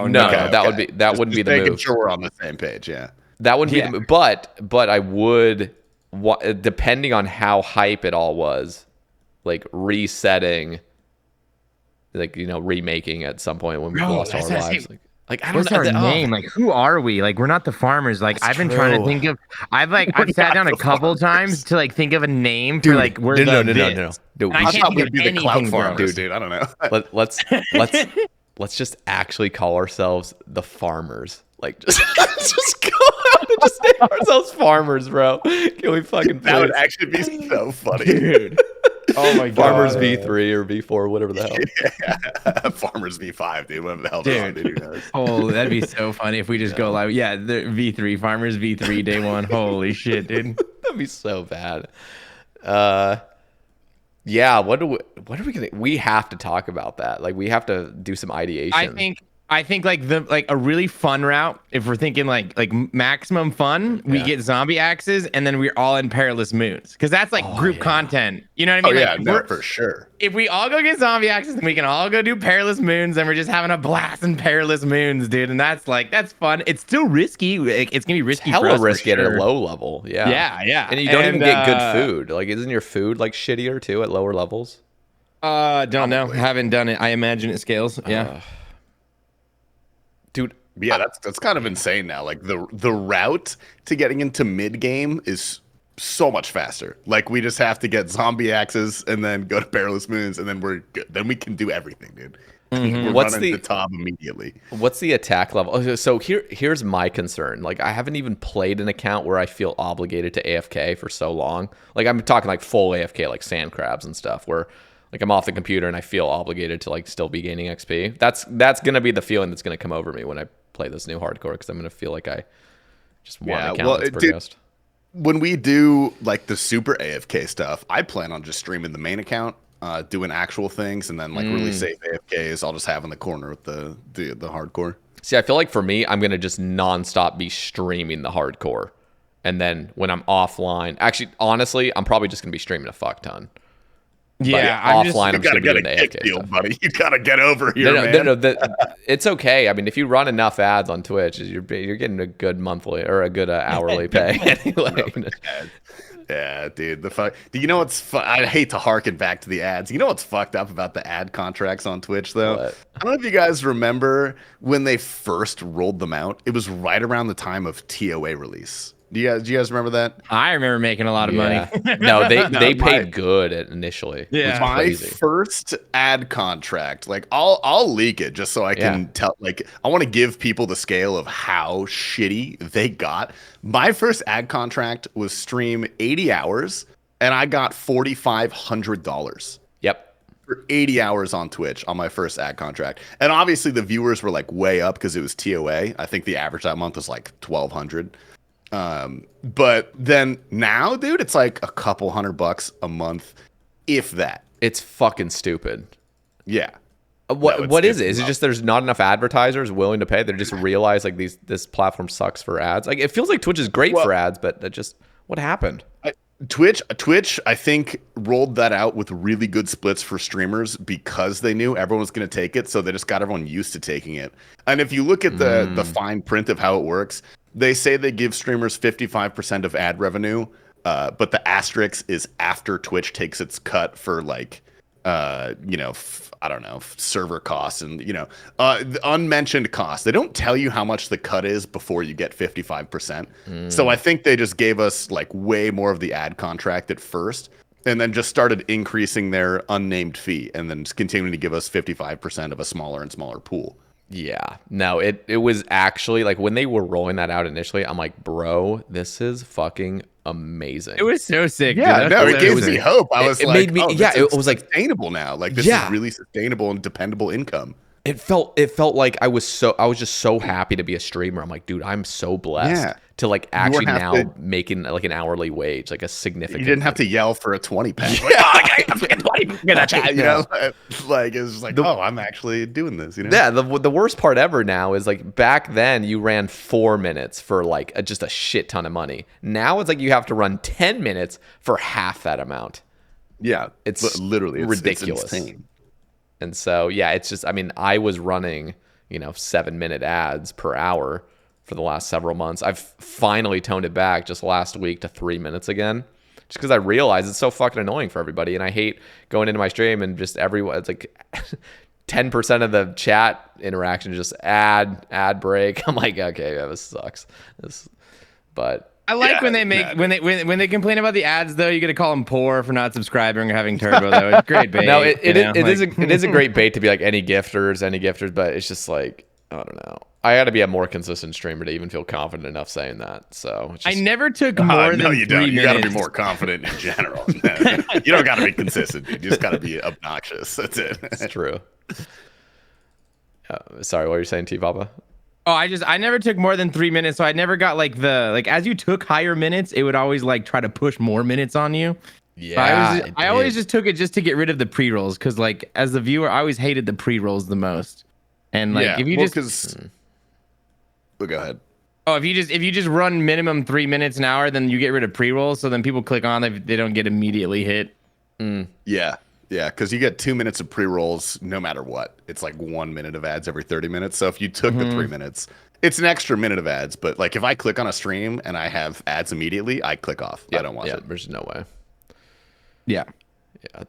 That wouldn't be the move. Making sure we're on the same page. Yeah. That wouldn't be the move. But I would, depending on how hype it all was, like resetting, like, remaking at some point when we lost all our lives. Like, I don't know. What's our name? Like, who are we? Like, we're not the farmers. Like, I've been trying to think of. I've sat down a couple times to like think of a name for like we're no. Dude, I thought we'd be the clout farmers, dude. I don't know. Let's just actually call ourselves the farmers. Like, just go out and just name ourselves farmers, bro. Can we fucking? That would actually be so funny, dude. Oh my god. Farmers V3 or V4, whatever the hell. Yeah. Farmers V5, dude. Whatever the hell they're on, dude. Oh, that'd be so funny if we just go live. Yeah, the V3, Farmers V3 day 1. Holy shit, dude. That'd be so bad. Yeah, what are we gonna? We have to talk about that. Like, we have to do some ideation. I think like a really fun route, if we're thinking like maximum fun, we get zombie axes and then we're all in perilous moons, because that's like group content. You know what I mean? Oh, yeah, no, for sure. If we all go get zombie axes, then we can all go do perilous moons, and we're just having a blast in perilous moons, dude. And that's fun. It's still risky. It's gonna be risky. Hella for us, risky for sure. at a low level. Yeah. Yeah. And you don't even get good food. Like, isn't your food like shittier too at lower levels? Don't know. Haven't done it. I imagine it scales. Yeah. Dude, yeah, that's kind of insane now. Like the route to getting into mid game is so much faster. Like we just have to get zombie axes and then go to perilous moons, and then we're good. Then we can do everything, dude. We're running the top immediately. What's the attack level? So here's my concern. Like, I haven't even played an account where I feel obligated to AFK for so long. Like, I'm talking like full AFK, like sand crabs and stuff, where like I'm off the computer and I feel obligated to like still be gaining XP. That's gonna be the feeling that's gonna come over me when I play this new hardcore, because I'm gonna feel like I just want an account that's progressed. When we do like the super AFK stuff, I plan on just streaming the main account, doing actual things, and then like really safe AFKs I'll just have in the corner with the hardcore. See, I feel like for me, I'm gonna just nonstop be streaming the hardcore, and then when I'm offline, actually, honestly, I'm probably just gonna be streaming a fuck ton. Yeah, offline, I'm gotta still get doing a the kick AFK deal, stuff. buddy. You gotta get over here, man. No, it's okay. I mean, if you run enough ads on Twitch, you're getting a good monthly or a good hourly pay anyway. Yeah, dude. Do you know what's I hate to harken back to the ads. You know what's fucked up about the ad contracts on Twitch, though? What? I don't know if you guys remember when they first rolled them out. It was right around the time of TOA release. Do you guys remember that? I remember making a lot of money. No, they paid good initially. Yeah, my first ad contract, like I'll leak it just so I can tell. Like, I want to give people the scale of how shitty they got. My first ad contract was stream 80 hours, and I got $4,500. Yep. For 80 hours on Twitch on my first ad contract. And obviously the viewers were like way up because it was TOA. I think the average that month was like 1,200. But then now, dude, it's like a couple $100 a month, if that. It's fucking stupid. Yeah. What is it? Is it just there's not enough advertisers willing to pay? They just realize like this platform sucks for ads. Like, it feels like Twitch is great for ads, but what happened? Twitch, I think, rolled that out with really good splits for streamers because they knew everyone was going to take it, so they just got everyone used to taking it. And if you look at the fine print of how it works, they say they give streamers 55% of ad revenue, but the asterisk is after Twitch takes its cut for like, I don't know, server costs and, the unmentioned costs. They don't tell you how much the cut is before you get 55%. So I think they just gave us like way more of the ad contract at first, and then just started increasing their unnamed fee, and then just continuing to give us 55% of a smaller and smaller pool. Yeah, no, it was actually like when they were rolling that out initially, I'm like, bro, this is fucking amazing. It was so sick. Yeah, dude. no, it gave me hope. I was it like, made me, it was like sustainable now. Like, this is really sustainable and dependable income. It felt like I was just so happy to be a streamer. I'm like, dude, I'm so blessed to like actually now making like an hourly wage, like a significant. You didn't have to yell for a 20 pack. Like, I'm fucking 20. You know, like it's just like, I'm actually doing this. You know? Yeah. The worst part ever now is like back then you ran 4 minutes for like just a shit ton of money. Now it's like you have to run 10 minutes for half that amount. Yeah, it's literally ridiculous. It's insane. And so, yeah, it's just, I mean, I was running, 7-minute ads per hour for the last several months. I've finally toned it back just last week to 3 minutes again, just because I realize it's so fucking annoying for everybody. And I hate going into my stream and just everyone, it's like 10% of the chat interaction is just ad break. I'm like, okay, yeah, this sucks. But I like when they make when they complain about the ads though. You got to call them poor for not subscribing or having turbo though. It's great bait. No, it is a great bait to be like any gifters, but it's just like, I don't know. I got to be a more consistent streamer to even feel confident enough saying that. So it's just, I never took more than 3 minutes. You got to be more confident in general. You don't got to be consistent, dude. You just got to be obnoxious. That's it. It's true. Sorry, what were you saying, Tpapa? Oh, I never took more than 3 minutes, so I never got like as you took higher minutes, it would always like try to push more minutes on you. Yeah, so I always just took it just to get rid of the pre-rolls, because like as the viewer, I always hated the pre-rolls the most. And like if you Go ahead. Oh, if you just run minimum 3 minutes an hour, then you get rid of pre-rolls. So then people click on, they don't get immediately hit. Yeah, because you get 2 minutes of pre-rolls no matter what. It's like 1 minute of ads every 30 minutes. So if you took the 3 minutes, it's an extra minute of ads. But like if I click on a stream and I have ads immediately, I click off. I don't watch it. There's no way. Yeah.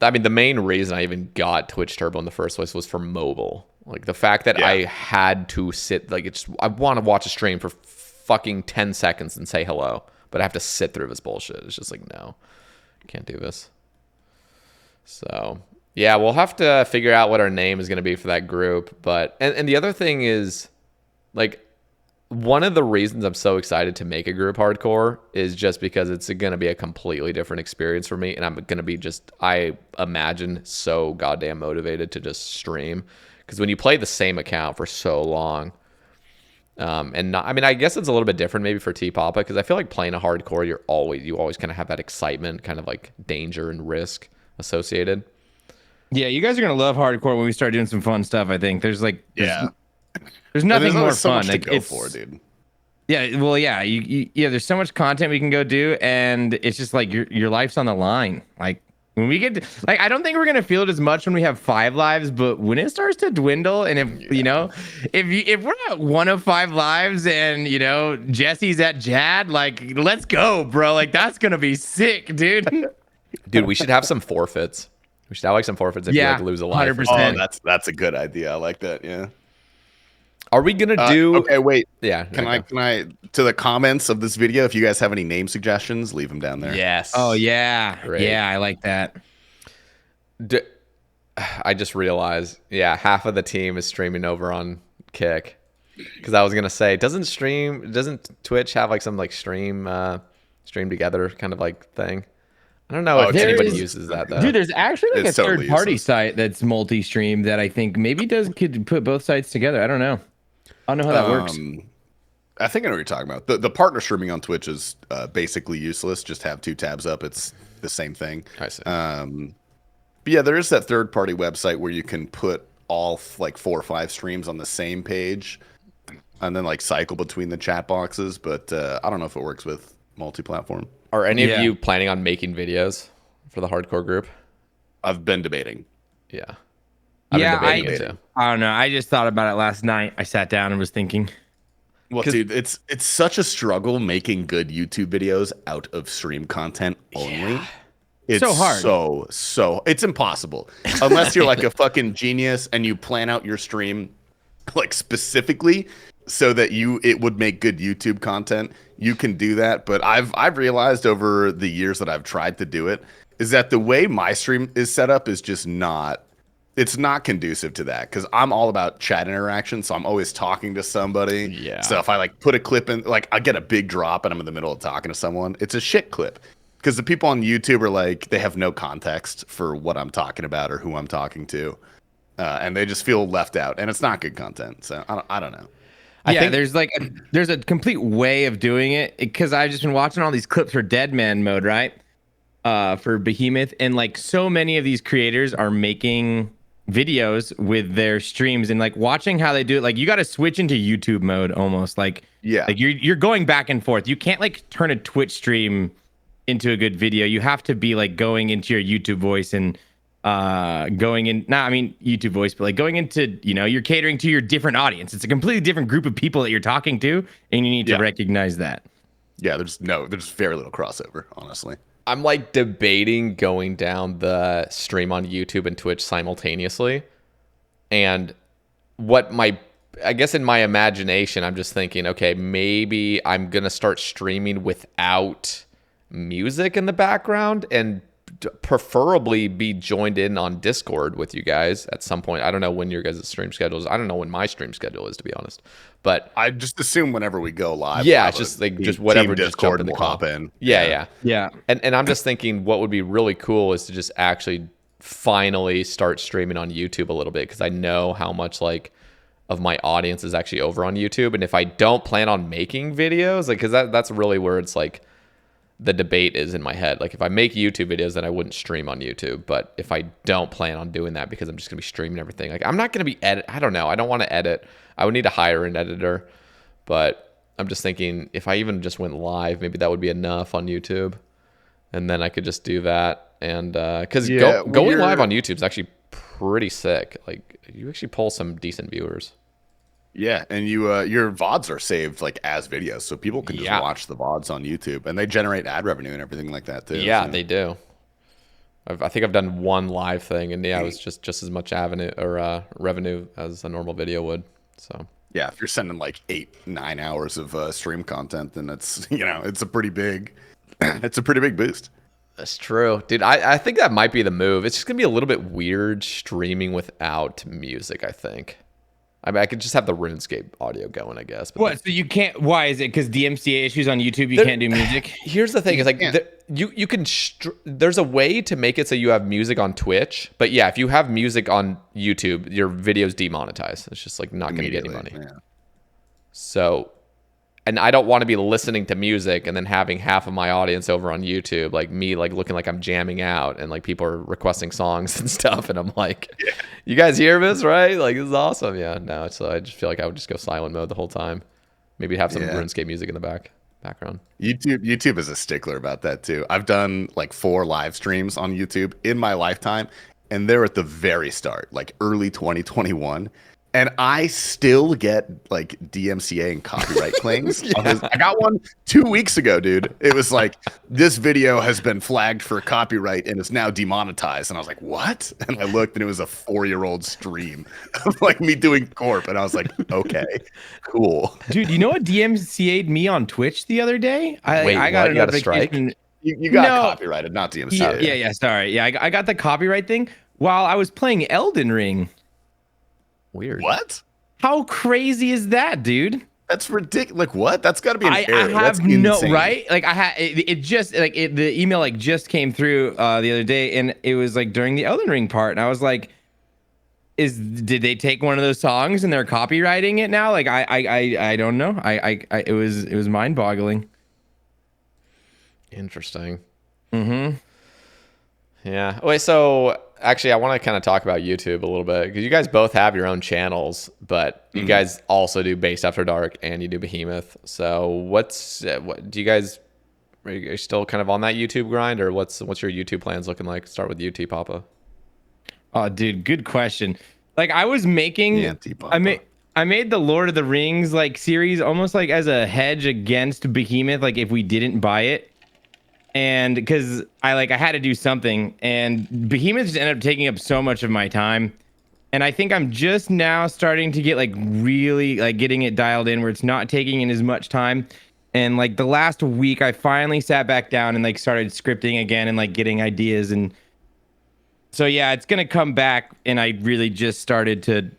I mean, the main reason I even got Twitch Turbo in the first place was for mobile. Like the fact that I had to sit, like I want to watch a stream for fucking 10 seconds and say hello, but I have to sit through this bullshit. It's just like, no, can't do this. So yeah, we'll have to figure out what our name is going to be for that group. But and the other thing is, like, one of the reasons I'm so excited to make a group hardcore is just because it's going to be a completely different experience for me, and I'm going to be I imagine, so goddamn motivated to just stream, because when you play the same account for so long, and not, I mean, I guess it's a little bit different maybe for Tpapa, because I feel like playing a hardcore, you always kind of have that excitement, kind of like danger and risk associated. Yeah, you guys are gonna love hardcore when we start doing some fun stuff. I think there's nothing more so fun. Much like to go for, dude. Yeah, well, yeah, there's so much content we can go do, and it's just like your life's on the line. Like when we get to, like, I don't think we're gonna feel it as much when we have 5 lives, but when it starts to dwindle, and if we're at 1 of 5 lives, and Jesse's at Jad, like, let's go, bro. Like that's gonna be sick, dude. Dude, we should have some forfeits. We should have like some forfeits if you like lose a life. 100%. Oh, that's a good idea. I like that. Yeah. Are we gonna do? Okay, wait. Yeah. Can I to the comments of this video? If you guys have any name suggestions, leave them down there. Yes. Oh yeah. Great. Yeah, I like that. I just realized, half of the team is streaming over on Kick, because I was gonna say, doesn't Twitch have like some like stream together kind of like thing? I don't know if anybody uses that though. Dude, there's actually like It's a totally third-party useless. site that's multi-stream that I think maybe could put both sites together. I don't know. I don't know how that works. I think I know what you're talking about. The partner streaming on Twitch is basically useless. Just have 2 tabs up. It's the same thing. I see. But yeah, there is that third-party website where you can put all like 4 or 5 streams on the same page, and then like cycle between the chat boxes. But I don't know if it works with multi-platform. Are any of you planning on making videos for the hardcore group? I've been debating. Yeah. I don't know. I just thought about it last night. I sat down and was thinking. Well, dude, it's such a struggle making good YouTube videos out of stream content only. Yeah. It's so hard. So it's impossible. Unless you're like a fucking genius and you plan out your stream like specifically so that it would make good YouTube content. You can do that, but I've realized over the years that I've tried to do it is that the way my stream is set up is just not conducive to that, because I'm all about chat interaction, so I'm always talking to somebody. Yeah. So if I like put a clip in, like I get a big drop and I'm in the middle of talking to someone, it's a shit clip, because the people on YouTube are like, they have no context for what I'm talking about or who I'm talking to, and they just feel left out, and it's not good content. So I don't know. I think there's a complete way of doing it, because I've just been watching all these clips for Dead Man Mode, right? For Behemoth, and like so many of these creators are making videos with their streams, and like watching how they do it, like you got to switch into YouTube mode almost, like like you're going back and forth. You can't like turn a Twitch stream into a good video. You have to be like going into your YouTube voice and YouTube voice, but like going into, you're catering to your different audience. It's a completely different group of people that you're talking to, and you need to recognize that. Yeah, there's very little crossover, honestly. I'm like debating going down the stream on YouTube and Twitch simultaneously. And I guess in my imagination, I'm just thinking, okay, maybe I'm going to start streaming without music in the background, and preferably be joined in on Discord with you guys at some point. I don't know when your guys' stream schedule is. I don't know when my stream schedule is, to be honest. But I just assume whenever we go live. Yeah, it's just like just whatever, just jump in the call. Hop in. Yeah. And I'm just thinking what would be really cool is to just actually finally start streaming on YouTube a little bit, because I know how much like of my audience is actually over on YouTube. And if I don't plan on making videos, like, because that's really where it's like, the debate is in my head. Like if I make YouTube videos, then I wouldn't stream on YouTube. But if I don't plan on doing that because I'm just gonna be streaming everything, like I'm not gonna be I don't know. I don't want to edit. I would need to hire an editor. But I'm just thinking if I even just went live, maybe that would be enough on YouTube, and then I could just do that. And because going live on YouTube is actually pretty sick. Like you actually pull some decent viewers. Yeah, and your VODs are saved like as videos, so people can just watch the VODs on YouTube, and they generate ad revenue and everything like that too. Yeah, so. they do. I think I've done one live thing, and it was just as much revenue as a normal video would. So yeah, if you're sending like 8-9 hours of stream content, then it's it's a pretty big boost. That's true, dude. I think that might be the move. It's just gonna be a little bit weird streaming without music, I think. I mean, I could just have the RuneScape audio going, I guess. But what? So you can't? Why is it? Because DMCA issues on YouTube, you can't do music. Here's the thing: is like you can. There's a way to make it so you have music on Twitch, but yeah, if you have music on YouTube, your video's demonetized. It's just like not going to get any money. Yeah. So, and I don't want to be listening to music and then having half of my audience over on YouTube, like me, like looking like I'm jamming out, and like people are requesting songs and stuff, and I'm like, you guys hear this, right? Like this is awesome. Yeah, no, so I just feel like I would just go silent mode the whole time. Maybe have some RuneScape music in the background. YouTube is a stickler about that too. I've done like 4 live streams on YouTube in my lifetime, and they're at the very start, like early 2021. And I still get like DMCA and copyright claims. I got one 2 weeks ago, dude. It was like, this video has been flagged for copyright and is now demonetized. And I was like, what? And I looked and it was a 4-year-old stream of like me doing corp. And I was like, okay, cool. Dude, you know what DMCA'd me on Twitch the other day? I got a notification. You got copyrighted, not DMCA. Yeah, sorry. Yeah, I got the copyright thing while I was playing Elden Ring. Weird. What? How crazy is that, dude? That's ridiculous. Like what? That's got to be an error. I have right? Like I had it just like the email like just came through the other day, and it was like during the Elden Ring part, and I was like, did they take one of those songs and they're copywriting it now? Like I don't know. It was mind boggling. Interesting. Mm-hmm. Yeah. Wait, so actually I want to kind of talk about YouTube a little bit because you guys both have your own channels, but you guys also do Based After Dark and you do Behemoth. So what do you guys, are you still kind of on that YouTube grind, or what's your YouTube plans looking like? Start with you, Tpapa. Oh, dude, good question. Like I was making, I made the Lord of the Rings like series almost like as a hedge against Behemoth, like if we didn't buy it. And because I had to do something, and Behemoth just ended up taking up so much of my time. And I think I'm just now starting to get like really like getting it dialed in where it's not taking in as much time. And like the last week I finally sat back down and like started scripting again and like getting ideas. And so, yeah, it's going to come back. And I really just started to,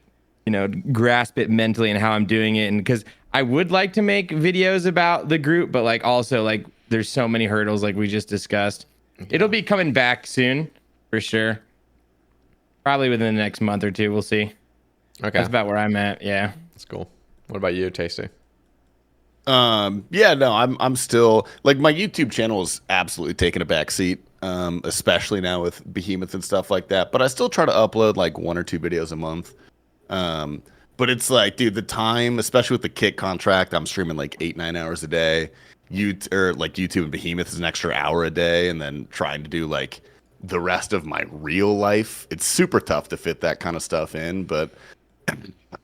grasp it mentally and how I'm doing it. And because I would like to make videos about the group, but like also like, there's so many hurdles like we just discussed. It'll be coming back soon for sure. Probably within the next month or two. We'll see. Okay. That's about where I'm at. Yeah. That's cool. What about you, Tasty? Yeah, no, I'm still like my YouTube channel is absolutely taking a back seat, especially now with Behemoth and stuff like that. But I still try to upload like 1 or 2 videos a month. But it's like, dude, the time, especially with the Kick contract, I'm streaming like 8-9 hours a day. YouTube and Behemoth is an extra hour a day, and then trying to do like the rest of my real life, it's super tough to fit that kind of stuff in. But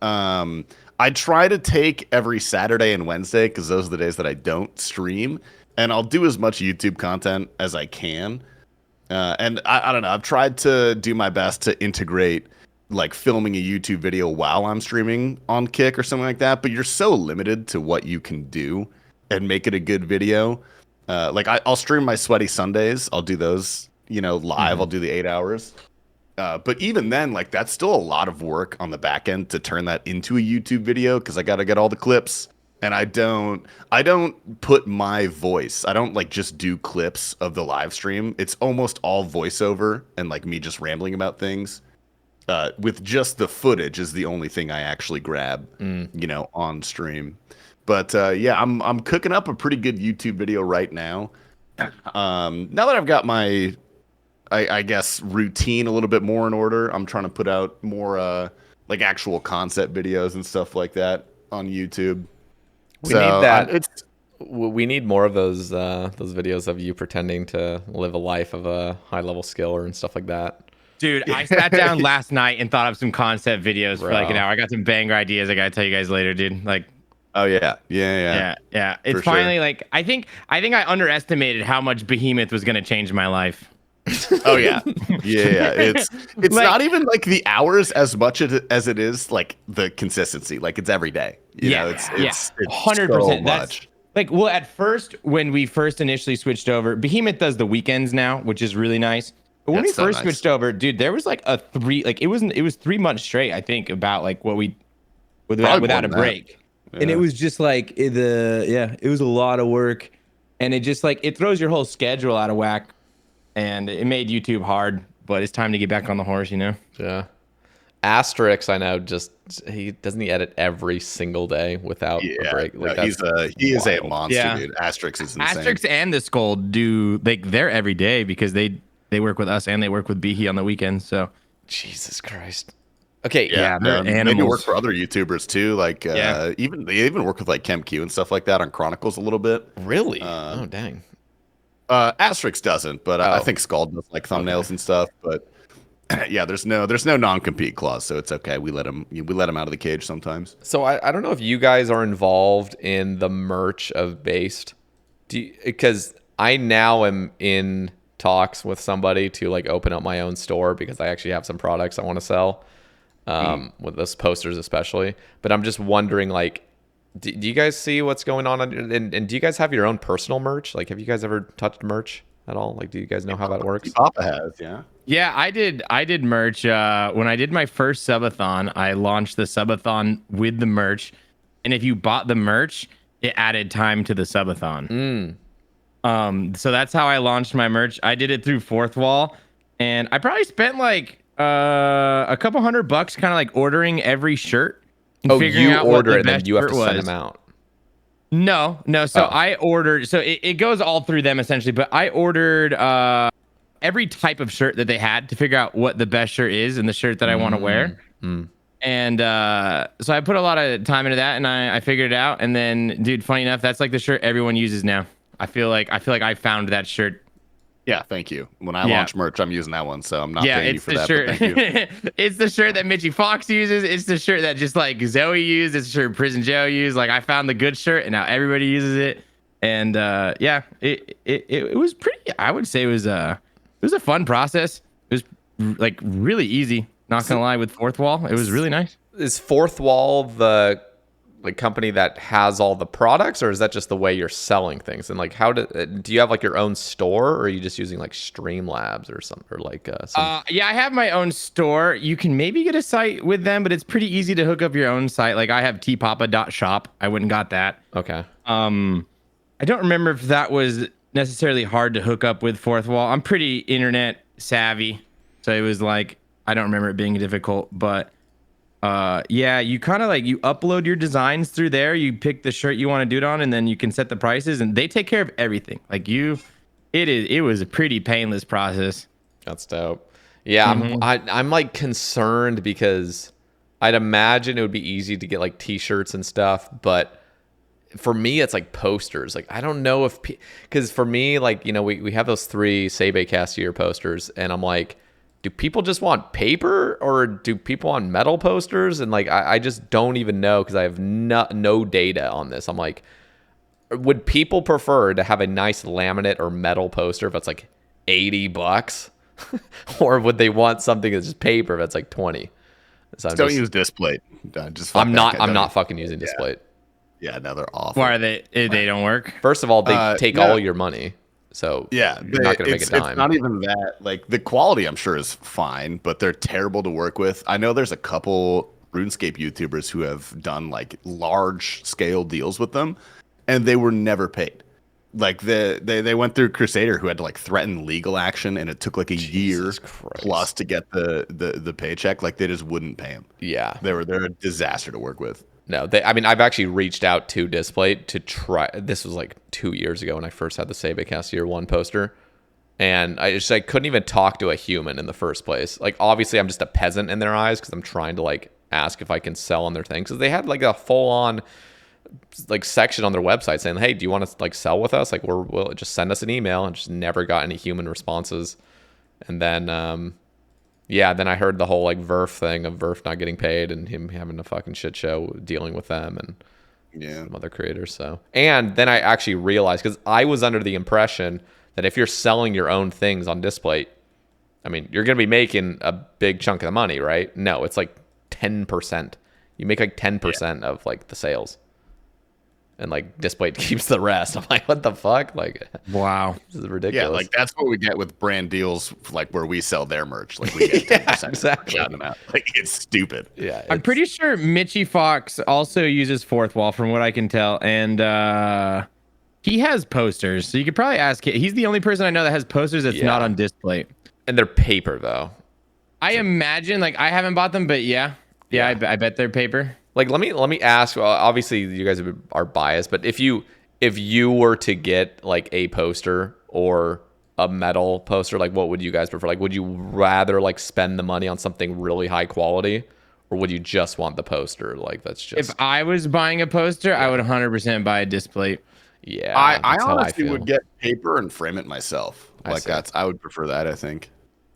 I try to take every Saturday and Wednesday because those are the days that I don't stream, and I'll do as much YouTube content as I can. And I don't know, I've tried to do my best to integrate like filming a YouTube video while I'm streaming on Kick or something like that, but you're so limited to what you can do and make it a good video. Like I'll stream my Sweaty Sundays. I'll do those, live. I'll do the 8 hours. But even then, like that's still a lot of work on the back end to turn that into a YouTube video because I got to get all the clips. And I don't put my voice. I don't like just do clips of the live stream. It's almost all voiceover and like me just rambling about things. With just the footage is the only thing I actually grab, on stream. But yeah, I'm cooking up a pretty good YouTube video right now. Now that I've got my, I guess, routine a little bit more in order, I'm trying to put out more like actual concept videos and stuff like that on YouTube. We need that. It's We need more of those videos of you pretending to live a life of a high level skill and stuff like that. Dude, I sat down last night and thought of some concept videos for like an Bro. hour. I got some banger ideas I gotta tell you guys later, dude. Like, oh yeah. yeah. It's For sure. finally like I underestimated how much Behemoth was gonna change my life. Oh yeah, yeah. It's Like- not even like the hours as much as it is like the consistency. Like it's every day. You know, it's 100%. so That's much. like, well, at first when we first initially switched over, Behemoth does the weekends now, which is really nice. But when we That's so first nice. switched over, dude, there was like it was 3 months straight, I think, about like what we Probably without more a than break. And it Yeah. was just like it was a lot of work, and it just like it throws your whole schedule out of whack, and it made YouTube hard. But it's time to get back on the horse, you know. Yeah. Asterix, I know, just he edit every single day without a Yeah, break. Like no, he is a wild. monster, Yeah. dude. Asterix is insane. Asterix and the Skull do they're every day because they work with us and they work with Behe on the weekends. So Jesus Christ. Okay, Yeah, they're They do animals. work for other YouTubers too. Like Yeah. they even work with like ChemQ and stuff like that on Chronicles a little bit. really? Oh dang. Asterix doesn't, but I Oh. think Skull does like thumbnails and stuff. But yeah, there's no non-compete clause, so it's okay. We let him out of the cage sometimes. So I don't know if you guys are involved in the merch of Based. Because I now am in talks with somebody to like open up my own store because I actually have some products I want to sell. With those posters especially. But I'm just wondering, like, do you guys see what's going on? And do you guys have your own personal merch? Like, have you guys ever touched merch at all? Like, do you guys know how that works? Papa has, yeah. yeah, I did merch when I did my first subathon. I launched the subathon with the merch, and if you bought the merch, it added time to the subathon. So that's how I launched my merch. I did it through Fourth Wall, and I probably spent like a couple $100 kind of like ordering every shirt and Oh, figuring you out what order the it and then best you have shirt to send was. them out. No. So Oh. I ordered. So it goes all through them essentially. But I ordered every type of shirt that they had to figure out what the best shirt is and the shirt that I want to wear. And so I put a lot of time into that, and I figured it out. And then, dude, funny enough, that's like the shirt everyone uses now. I feel like I found that shirt. Yeah, thank you. When I Yeah. launch merch, I'm using that one, so I'm not Yeah, paying you it's for the that. shirt. But thank you. It's the shirt that Mitchie Fox uses. It's the shirt that just like Zoe used. It's the shirt Prison Joe used. Like I found the good shirt, and now everybody uses it. And yeah, it was pretty. I would say it was a fun process. It was like really easy. Not gonna lie, with Fourth Wall, it was really nice. Is Fourth Wall the like company that has all the products, or is that just the way you're selling things? And like, how do you have like your own store, or are you just using like Streamlabs or something, or like some? Yeah, I have my own store. You can maybe get a site with them, but it's pretty easy to hook up your own site. Like I have tpapa.shop. I went and got that. Okay. I don't remember if that was necessarily hard to hook up with Fourth Wall. I'm pretty internet savvy, so it was like I don't remember it being difficult. But yeah, you kind of like you upload your designs through there. You pick the shirt you want to do it on, and then you can set the prices, and they take care of everything. Like it was a pretty painless process. That's dope. Yeah, I'm like concerned because I'd imagine it would be easy to get like t-shirts and stuff, but for me it's like posters. Like I don't know if because for me, like, you know, we have those 3 Sae Bae Castier posters, and I'm like, do people just want paper or do people want metal posters? And like I just don't even know because I have no data on this. I'm like, would people prefer to have a nice laminate or metal poster if it's like $80? Or would they want something that's just paper that's like 20? So Don't use display. Just fuck I'm that not guy. I'm Don't not use- fucking using display. Yeah, no, they're awful. Why are they don't work? First of all, they take no. all your money. So Yeah, you're not gonna make a it's dime. not even that. Like the quality, I'm sure, is fine, but they're terrible to work with. I know there's a couple RuneScape YouTubers who have done like large scale deals with them, and they were never paid. Like they went through Crusader, who had to like threaten legal action, and it took like a year Jesus Christ. plus to get the paycheck. Like they just wouldn't pay him. Yeah. They're a disaster to work with. No, I mean, I've actually reached out to Display to try. This was like 2 years ago when I first had the Sae Bae Cast Year 1 poster. And I couldn't even talk to a human in the first place. Like, obviously, I'm just a peasant in their eyes because I'm trying to, like, ask if I can sell on their thing. Because they had, like, a full-on, like, section on their website saying, hey, do you want to, like, sell with us? Like, we'll just send us an email. And just never got any human responses. And then, yeah, then I heard the whole, like, Verf thing of Verf not getting paid and him having a fucking shit show dealing with them and some other creators. So, and then I actually realized, because I was under the impression that if you're selling your own things on Display, I mean, you're going to be making a big chunk of the money, right? No, it's like 10%. You make like 10% of like the sales. And like Display keeps the rest. I'm like, what the fuck? Like, wow, this is ridiculous. Yeah, like that's what we get with brand deals, like where we sell their merch. Like we get 10% exactly. shout them out. Like it's stupid. Yeah, I'm pretty sure Mitchie Fox also uses Fourth Wall, from what I can tell, and he has posters. So you could probably ask him. He's the only person I know that has posters that's not on Display. And they're paper though. I imagine, like, I haven't bought them, but yeah, I bet they're paper. Like, let me ask. Well, obviously, you guys are biased, but if you were to get like a poster or a metal poster, like, what would you guys prefer? Like, would you rather like spend the money on something really high quality, or would you just want the poster? Like, that's just. If I was buying a poster, I would 100% buy a Display. Yeah, I honestly would get paper and frame it myself. I would prefer that. I think.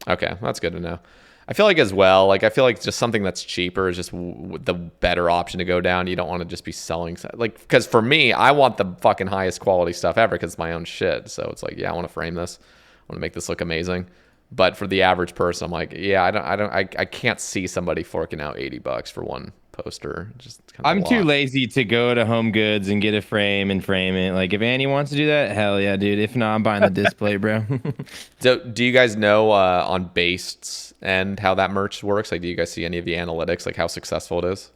Okay, that's good to know. I feel like as well, like I feel like just something that's cheaper is just the better option to go down. You don't want to just be selling, like, because for me, I want the fucking highest quality stuff ever because it's my own shit. So it's like, yeah, I want to frame this, I want to make this look amazing. But for the average person, I'm like, yeah, I can't see somebody forking out $80 for one poster. Just I'm too lazy to go to Home Goods and get a frame and frame it. Like, if Annie wants to do that, hell yeah, dude. If not, I'm buying the Display, bro. So do you guys know on Based's and how that merch works? Like, do you guys see any of the analytics, like how successful it is?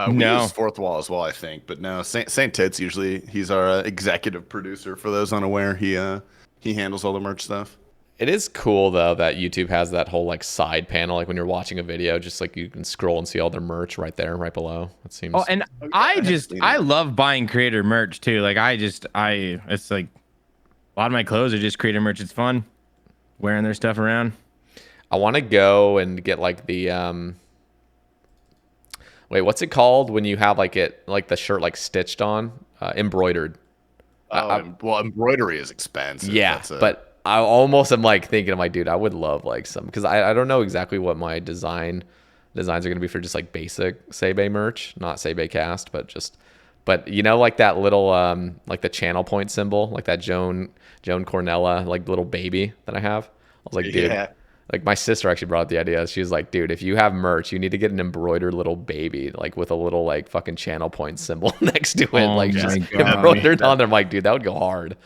We use Fourth Wall as well, I think, but no, Saint Tits usually, he's our executive producer. For those unaware, he handles all the merch stuff. It is cool though that YouTube has that whole like side panel, like when you're watching a video, just like you can scroll and see all their merch right there, right below. It seems. Oh, and I love buying creator merch too. Like it's like a lot of my clothes are just creator merch. It's fun wearing their stuff around. I want to go and get like the wait, what's it called when you have like the shirt like stitched on, embroidered? Well, embroidery is expensive. Yeah, but I almost am like thinking, I'm like, dude, I would love like some, because I don't know exactly what my designs are going to be for just like basic Sae Bae merch, not Sae Bae Cast, but you know, like that little like the channel point symbol, like that Joan Cornella like little baby that I have. I was like, dude, like my sister actually brought up the idea. She was like, dude, if you have merch, you need to get an embroidered little baby, like with a little like fucking channel point symbol next to it, like just embroidered on there. I'm like, dude, that would go hard.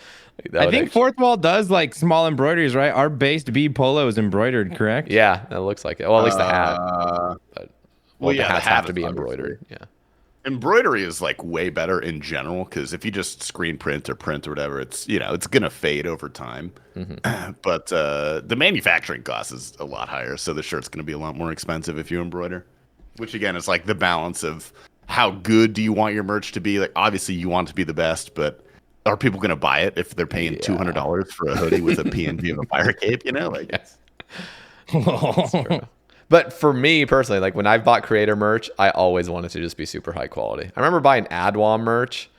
I think Fourth Wall does like small embroideries, right? Our Based B polo is embroidered, correct? Yeah, it looks like it. Well, at least the hat. But, the hats have to be embroidered. Yeah. Embroidery is like way better in general because if you just screen print or whatever, it's it's gonna fade over time. Mm-hmm. But the manufacturing cost is a lot higher, so the shirt's gonna be a lot more expensive if you embroider. Which again is like the balance of how good do you want your merch to be? Like obviously you want it to be the best, but are people going to buy it if they're paying $200 for a hoodie with a PNG of a fire cape? Like, yes. But for me personally, like when I've bought creator merch, I always wanted to just be super high quality. I remember buying Adwa merch.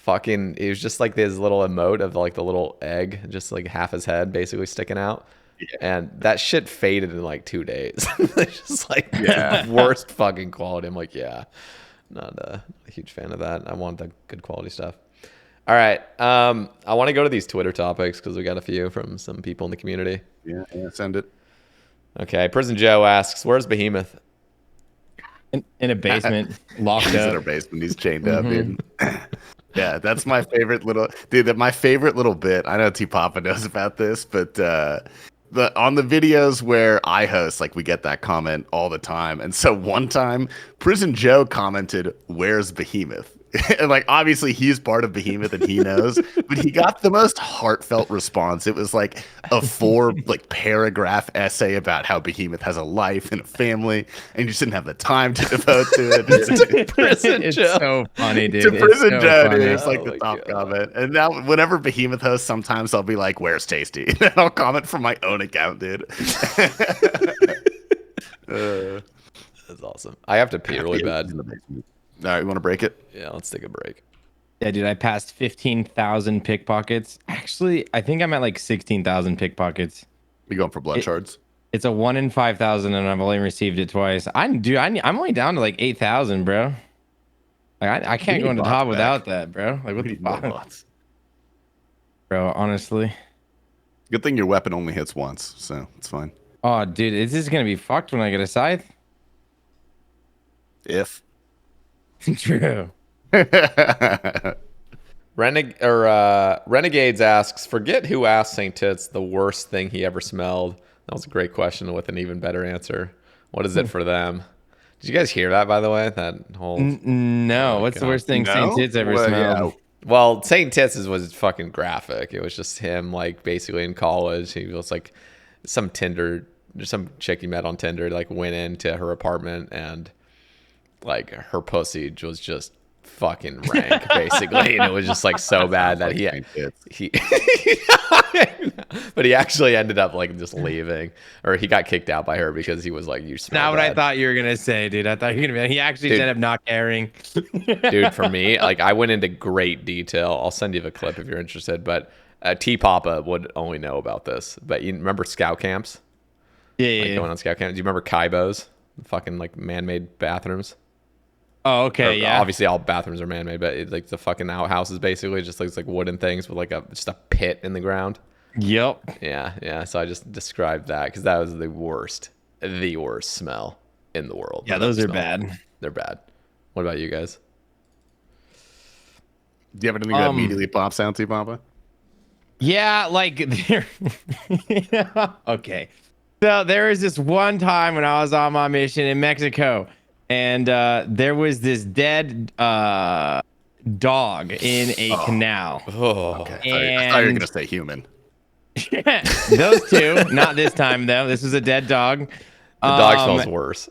It was just like this little emote of like the little egg, just like half his head basically sticking out. Yeah. And that shit faded in like 2 days. It's just like the worst fucking quality. I'm like, not a huge fan of that. I want the good quality stuff. All right. I want to go to these Twitter topics because we got a few from some people in the community. Yeah, send it. Okay. Prison Joe asks, where's Behemoth? In a basement, locked up. He's in a basement. He's chained up, dude. Yeah, that's my favorite little... Dude, my favorite little bit. I know Tpapa knows about this, but on the videos where I host, like we get that comment all the time. And so one time, Prison Joe commented, "Where's Behemoth?" And like obviously he's part of Behemoth and he knows, but he got the most heartfelt response. It was like a 4 like paragraph essay about how Behemoth has a life and a family, and you just didn't have the time to devote to it. It's so funny, dude. To prison It's so Joe, funny. dude. It's like Oh the my top God. comment. And now whenever Behemoth hosts, sometimes I'll be like, "Where's Tasty?" And I'll comment from my own account, dude. That's awesome. I have to pee really bad. All right, you want to break it? Yeah, let's take a break. Yeah, dude, I passed 15,000 pickpockets. Actually, I think I'm at like 16,000 pickpockets. We going for blood shards? It's a 1 in 5,000, and I've only received it twice. I'm only down to like 8,000, bro. Like I can't go into top without that, bro. Like what the fuck, bro? Honestly, Good thing your weapon only hits once, so it's fine. oh, dude, is this gonna be fucked when I get a scythe? If True. Renegades asks, forget who asked St. Tits the worst thing he ever smelled. That was a great question with an even better answer. What is it for them? Did you guys hear that, by the way? That whole... No, Oh, what's the God. worst thing St. Tits ever Well, smelled? Well, St. Tits was fucking graphic. It was just him, like, basically in college. He was like some chick he met on Tinder, like, went into her apartment and, like, her pussy was just fucking rank, basically. And it was just, like, so bad that he but he actually ended up, like, just leaving. Or he got kicked out by her because he was like, you smell Not what I bad. thought you were gonna say, dude. I thought you were gonna be. He actually ended up not caring. Dude, for me, like I went into great detail. I'll send you the clip if you're interested. But Tpapa would only know about this. But you remember scout camps? Yeah, Like going on scout camps. Do you remember Kaibos? Fucking like man-made bathrooms. Oh, okay, Or, yeah. Obviously, all bathrooms are man-made, but like the fucking outhouses basically just looks like wooden things with like just a pit in the ground. Yep. Yeah. So I just described that because that was the worst smell in the world. Yeah, those are bad. They're bad. What about you guys? Do you have anything that immediately pops out to you, Papa? Yeah, like there. Okay. So there was this one time when I was on my mission in Mexico, and there was this dead dog in a canal. Oh, Okay. I thought you were gonna say human. Those two, not this time though. This was a dead dog. the dog smells worse.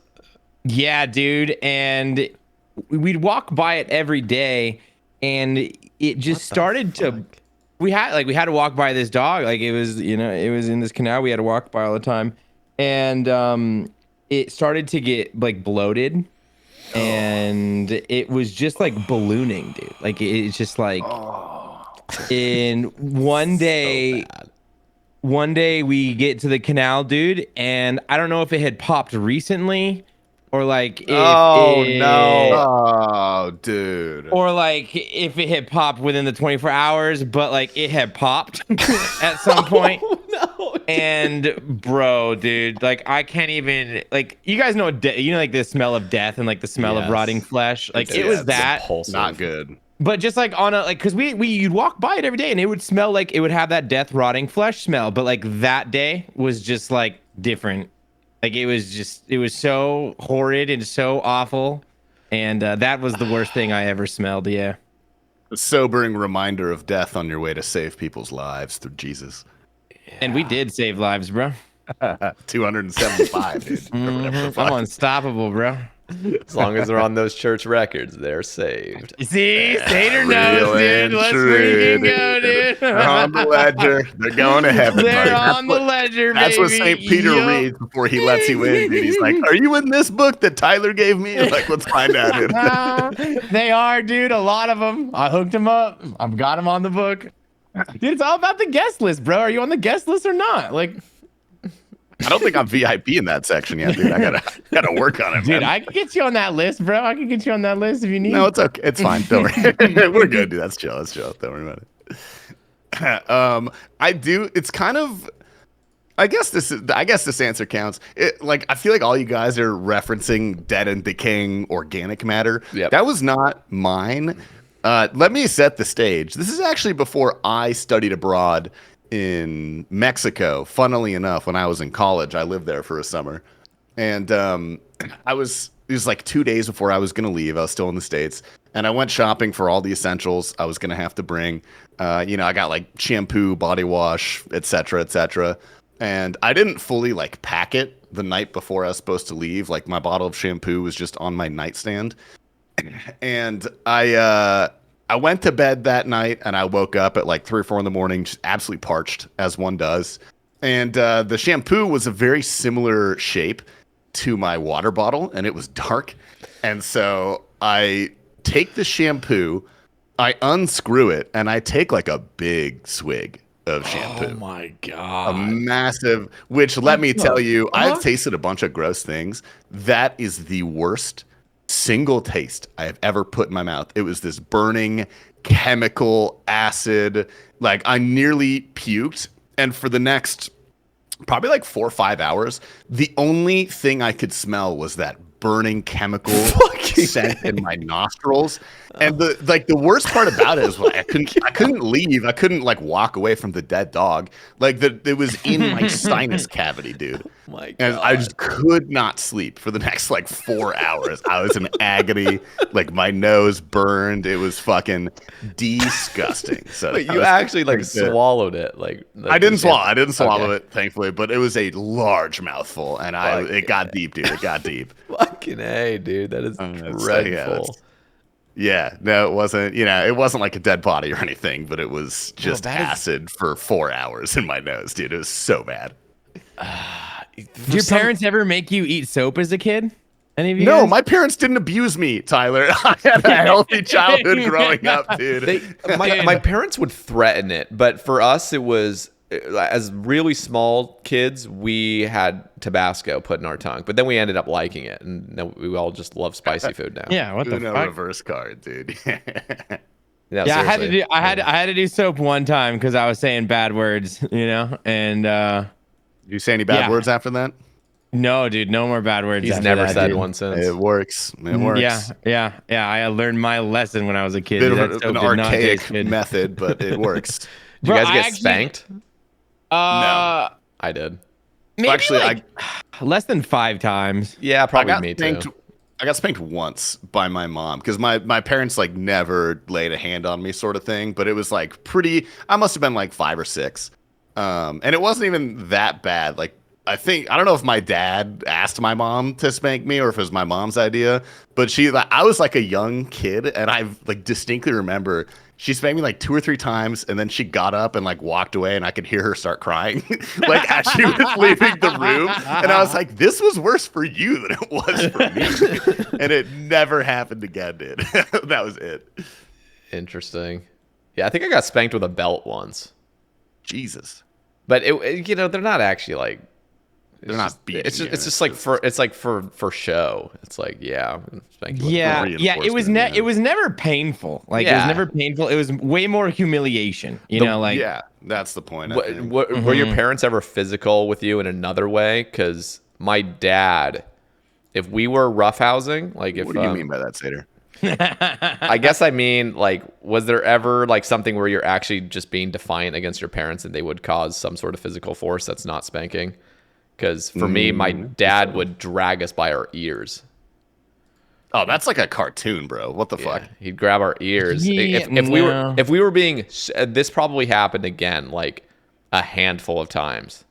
Yeah, dude. And we'd walk by it every day, and it just started to. We had to walk by this dog. Like it was in this canal. We had to walk by all the time, and it started to get like bloated, and it was just like ballooning, dude. Like it's just like. And one day. One day we get to the canal, dude, and I don't know if it had popped recently or like if Oh, dude. or like if it had popped within the 24 hours, but like it had popped at some point. No. And bro, dude, like I can't even like you guys know like the smell of death and like the smell of Yes. rotting flesh. Like it Yeah, was it's that. Impulsive. Not good. But just like on a like, cause you'd walk by it every day and it would smell like it would have that death rotting flesh smell. But like that day was just like different. Like it was so horrid and so awful. And that was the worst thing I ever smelled. Yeah. A sobering reminder of death on your way to save people's lives through Jesus. And we did save lives, bro. 275, dude. I'm unstoppable, bro. As long as they're on those church records, they're saved. See, Sater knows, Real dude. and Let's true, freaking go, dude. They're on the ledger. They're going to heaven. They're buddy. on the ledger, That's baby. what St. Peter Yup. reads before he lets you in, dude. He's like, "Are you in this book that Tyler gave me?" Like, let's find out. Dude. They are, dude. A lot of them. I hooked them up. I've got them on the book. Dude, it's all about the guest list, bro. Are you on the guest list or not? Like, I don't think I'm VIP in that section yet, dude. I gotta work on it, dude, man. I can get you on that list, bro. I can get you on that list if you need. No, it's okay. It's fine. Don't worry. We're good, dude. That's chill. That's chill. Don't worry about it. I do. It's kind of. I guess this answer counts. I feel like all you guys are referencing dead and decaying organic matter. Yep. That was not mine. Let me set the stage. This is actually before I studied abroad in Mexico. Funnily enough, when I was in college, I lived there for a summer, and it was like 2 days before I was gonna leave. I was still in the States, And I went shopping for all the essentials I was going to have to bring. I got like shampoo, body wash, etc., etc. And I didn't fully like pack it the night before I was supposed to leave. Like my bottle of shampoo was just on my nightstand. And I went to bed that night and I woke up at like 3 or 4 in the morning, just absolutely parched, as one does. And the shampoo was a very similar shape to my water bottle, and it was dark. And so I take the shampoo, I unscrew it, and I take like a big swig of shampoo. Oh my A god. massive, which let me tell you, I've tasted a bunch of gross things. That is the worst single taste I have ever put in my mouth. It was this burning chemical acid. Like I nearly puked. And for the next probably like 4 or 5 hours, the only thing I could smell was that burning chemical scent in my nostrils. And the worst part about it is like, I couldn't leave. I couldn't like walk away from the dead dog. Like it was in my sinus cavity, dude. My And god. I just could not sleep for the next like 4 hours. I was in agony. Like my nose burned. It was fucking disgusting. So But you actually like swallowed it. Like I didn't swallow. I didn't swallow Okay. it, thankfully, but it was a large mouthful, and it got deep, dude. It got deep. Fucking A, dude. That is It's- dreadful. Yeah, no, it wasn't. It wasn't like a dead body or anything, but it was just that is- acid for 4 hours in my nose, dude. It was so bad. Did your parents ever make you eat soap as a kid? Any of you? No, guys? my parents didn't abuse me, Tyler. I had a healthy childhood growing up, dude. My parents would threaten it, but for us, it was as really small kids, we had Tabasco put in our tongue, but then we ended up liking it, and then we all just love spicy food now. Yeah, what the Uno fuck? reverse card, dude. No, Yeah, I had to seriously. do I had to do soap one time because I was saying bad words, and Did you say any bad Yeah. words after that? no, dude, no more bad words. He's after never that, said dude. one since. It works. It works. Yeah. I learned my lesson when I was a kid. Bit dude. of That an soap did not archaic taste good. method, but it works. Did Bro, you guys I get actually- spanked? Uh, I did. maybe Actually, like less than 5 times. Yeah, I probably got me spanked. too. I got spanked once by my mom because my parents like never laid a hand on me, sort of thing. But it was like pretty. I must have been like 5 or 6, and it wasn't even that bad. Like I don't know if my dad asked my mom to spank me or if it was my mom's idea. But I was like a young kid, and I like distinctly remember she spanked me like 2 or 3 times, and then she got up and like walked away, and I could hear her start crying like as she was leaving the room. And I was like, this was worse for you than it was for me. And it never happened again, dude. That was it. Interesting. Yeah, I think I got spanked with a belt once, Jesus. but they're not actually like. They're not beating It's you. just like for show. It's like, yeah, I'm gonna spank you with a Yeah, belt. yeah. It was Reinforcement, it was never painful. Like it Yeah. was never painful. It was way more humiliation. You know, like Yeah, that's the point. I What, think. were your parents ever physical with you in another way? Because my dad, if we were roughhousing, like if What do you mean by that, Sater? I guess I mean like, was there ever like something where you're actually just being defiant against your parents and they would cause some sort of physical force that's not spanking? Because for me, my dad would drag us by our ears. Oh, that's like a cartoon, bro. What the fuck? Yeah, he'd grab our ears. Yeah, If we were being, this probably happened again like a handful of times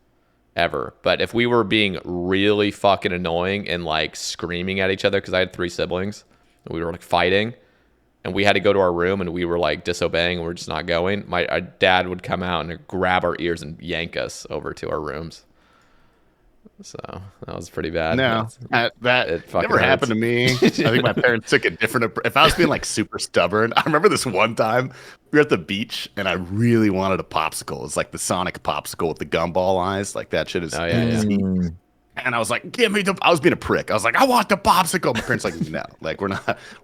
ever. But if we were being really fucking annoying and like screaming at each other, because I had 3 siblings and we were like fighting and we had to go to our room and we were like disobeying and we're just not going, our dad would come out and grab our ears and yank us over to our rooms. So that was pretty bad. No, that it fucking never happened hurts. to me. I think my parents took a different approach. If I was being like super stubborn, I remember this one time we were at the beach and I really wanted a popsicle. It's like the Sonic popsicle with the gumball eyes. Like that shit is. Oh, yeah, yeah. Mm. And I was like, give me I was being a prick. I was like, I want the popsicle. My parents like, no, like we're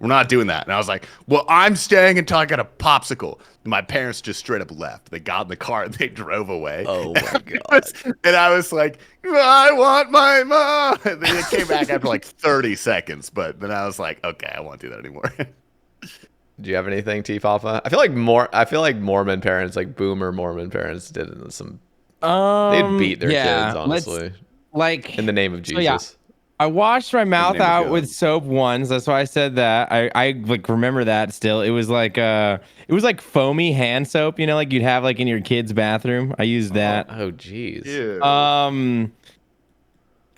not doing that. And I was like, well, I'm staying until I get a popsicle. And my parents just straight up left. They got in the car and they drove away. Oh my God. And I was like, I want my mom. And then they came back after like 30 seconds. But then I was like, okay, I won't do that anymore. Do you have anything, Tpapa? I feel like Mormon parents, like boomer Mormon parents, did some. They'd beat their kids, honestly, Like in the name of Jesus. So yeah, I washed my mouth name would out go. with soap once. That's why I said that. I like remember that still. It was like foamy hand soap, you know, like you'd have like in your kid's bathroom. I used that. Oh, jeez. Ew.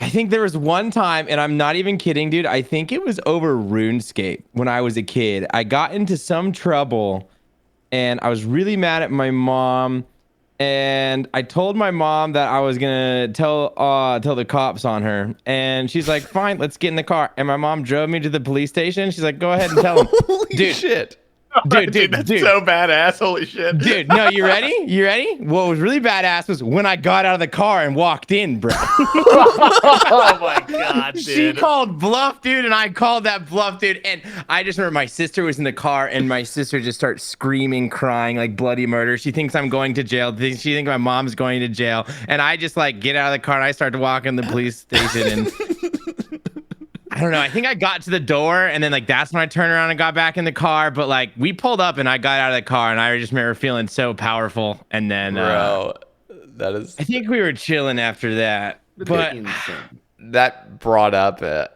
I think there was one time, and I'm not even kidding, dude. I think it was over RuneScape when I was a kid. I got into some trouble and I was really mad at my mom. And I told my mom that I was gonna tell the cops on her, and she's like, "Fine, let's get in the car." And my mom drove me to the police station. She's like, "Go ahead and tell them." Holy Dude. shit. Dude, That's so badass. Holy shit. dude. No, you ready? You ready? What was really badass was when I got out of the car and walked in, bro. Oh my god, dude. She called bluff, dude, and I called that bluff, dude. And I just remember my sister was in the car, and my sister just starts screaming, crying, like bloody murder. She thinks I'm going to jail. She thinks my mom's going to jail. And I just like get out of the car and I start to walk in the police station. And I don't know. I think I got to the door, and then like that's when I turned around and got back in the car. But like we pulled up, and I got out of the car, and I just remember feeling so powerful. And then, Bro, that is. I think we were chilling after that. But Insane. That brought up the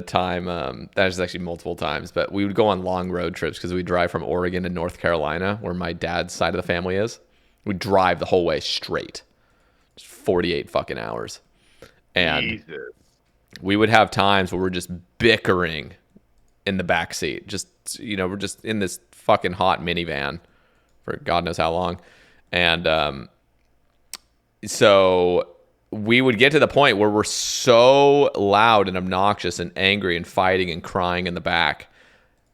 time that was actually multiple times, but we would go on long road trips because we drive from Oregon to North Carolina, where my dad's side of the family is. We drive the whole way straight, just 48 fucking hours, and Jesus. we would have times where we're just bickering in the back seat. Just, you know, we're just in this fucking hot minivan for God knows how long. And so we would get to the point where we're so loud and obnoxious and angry and fighting and crying in the back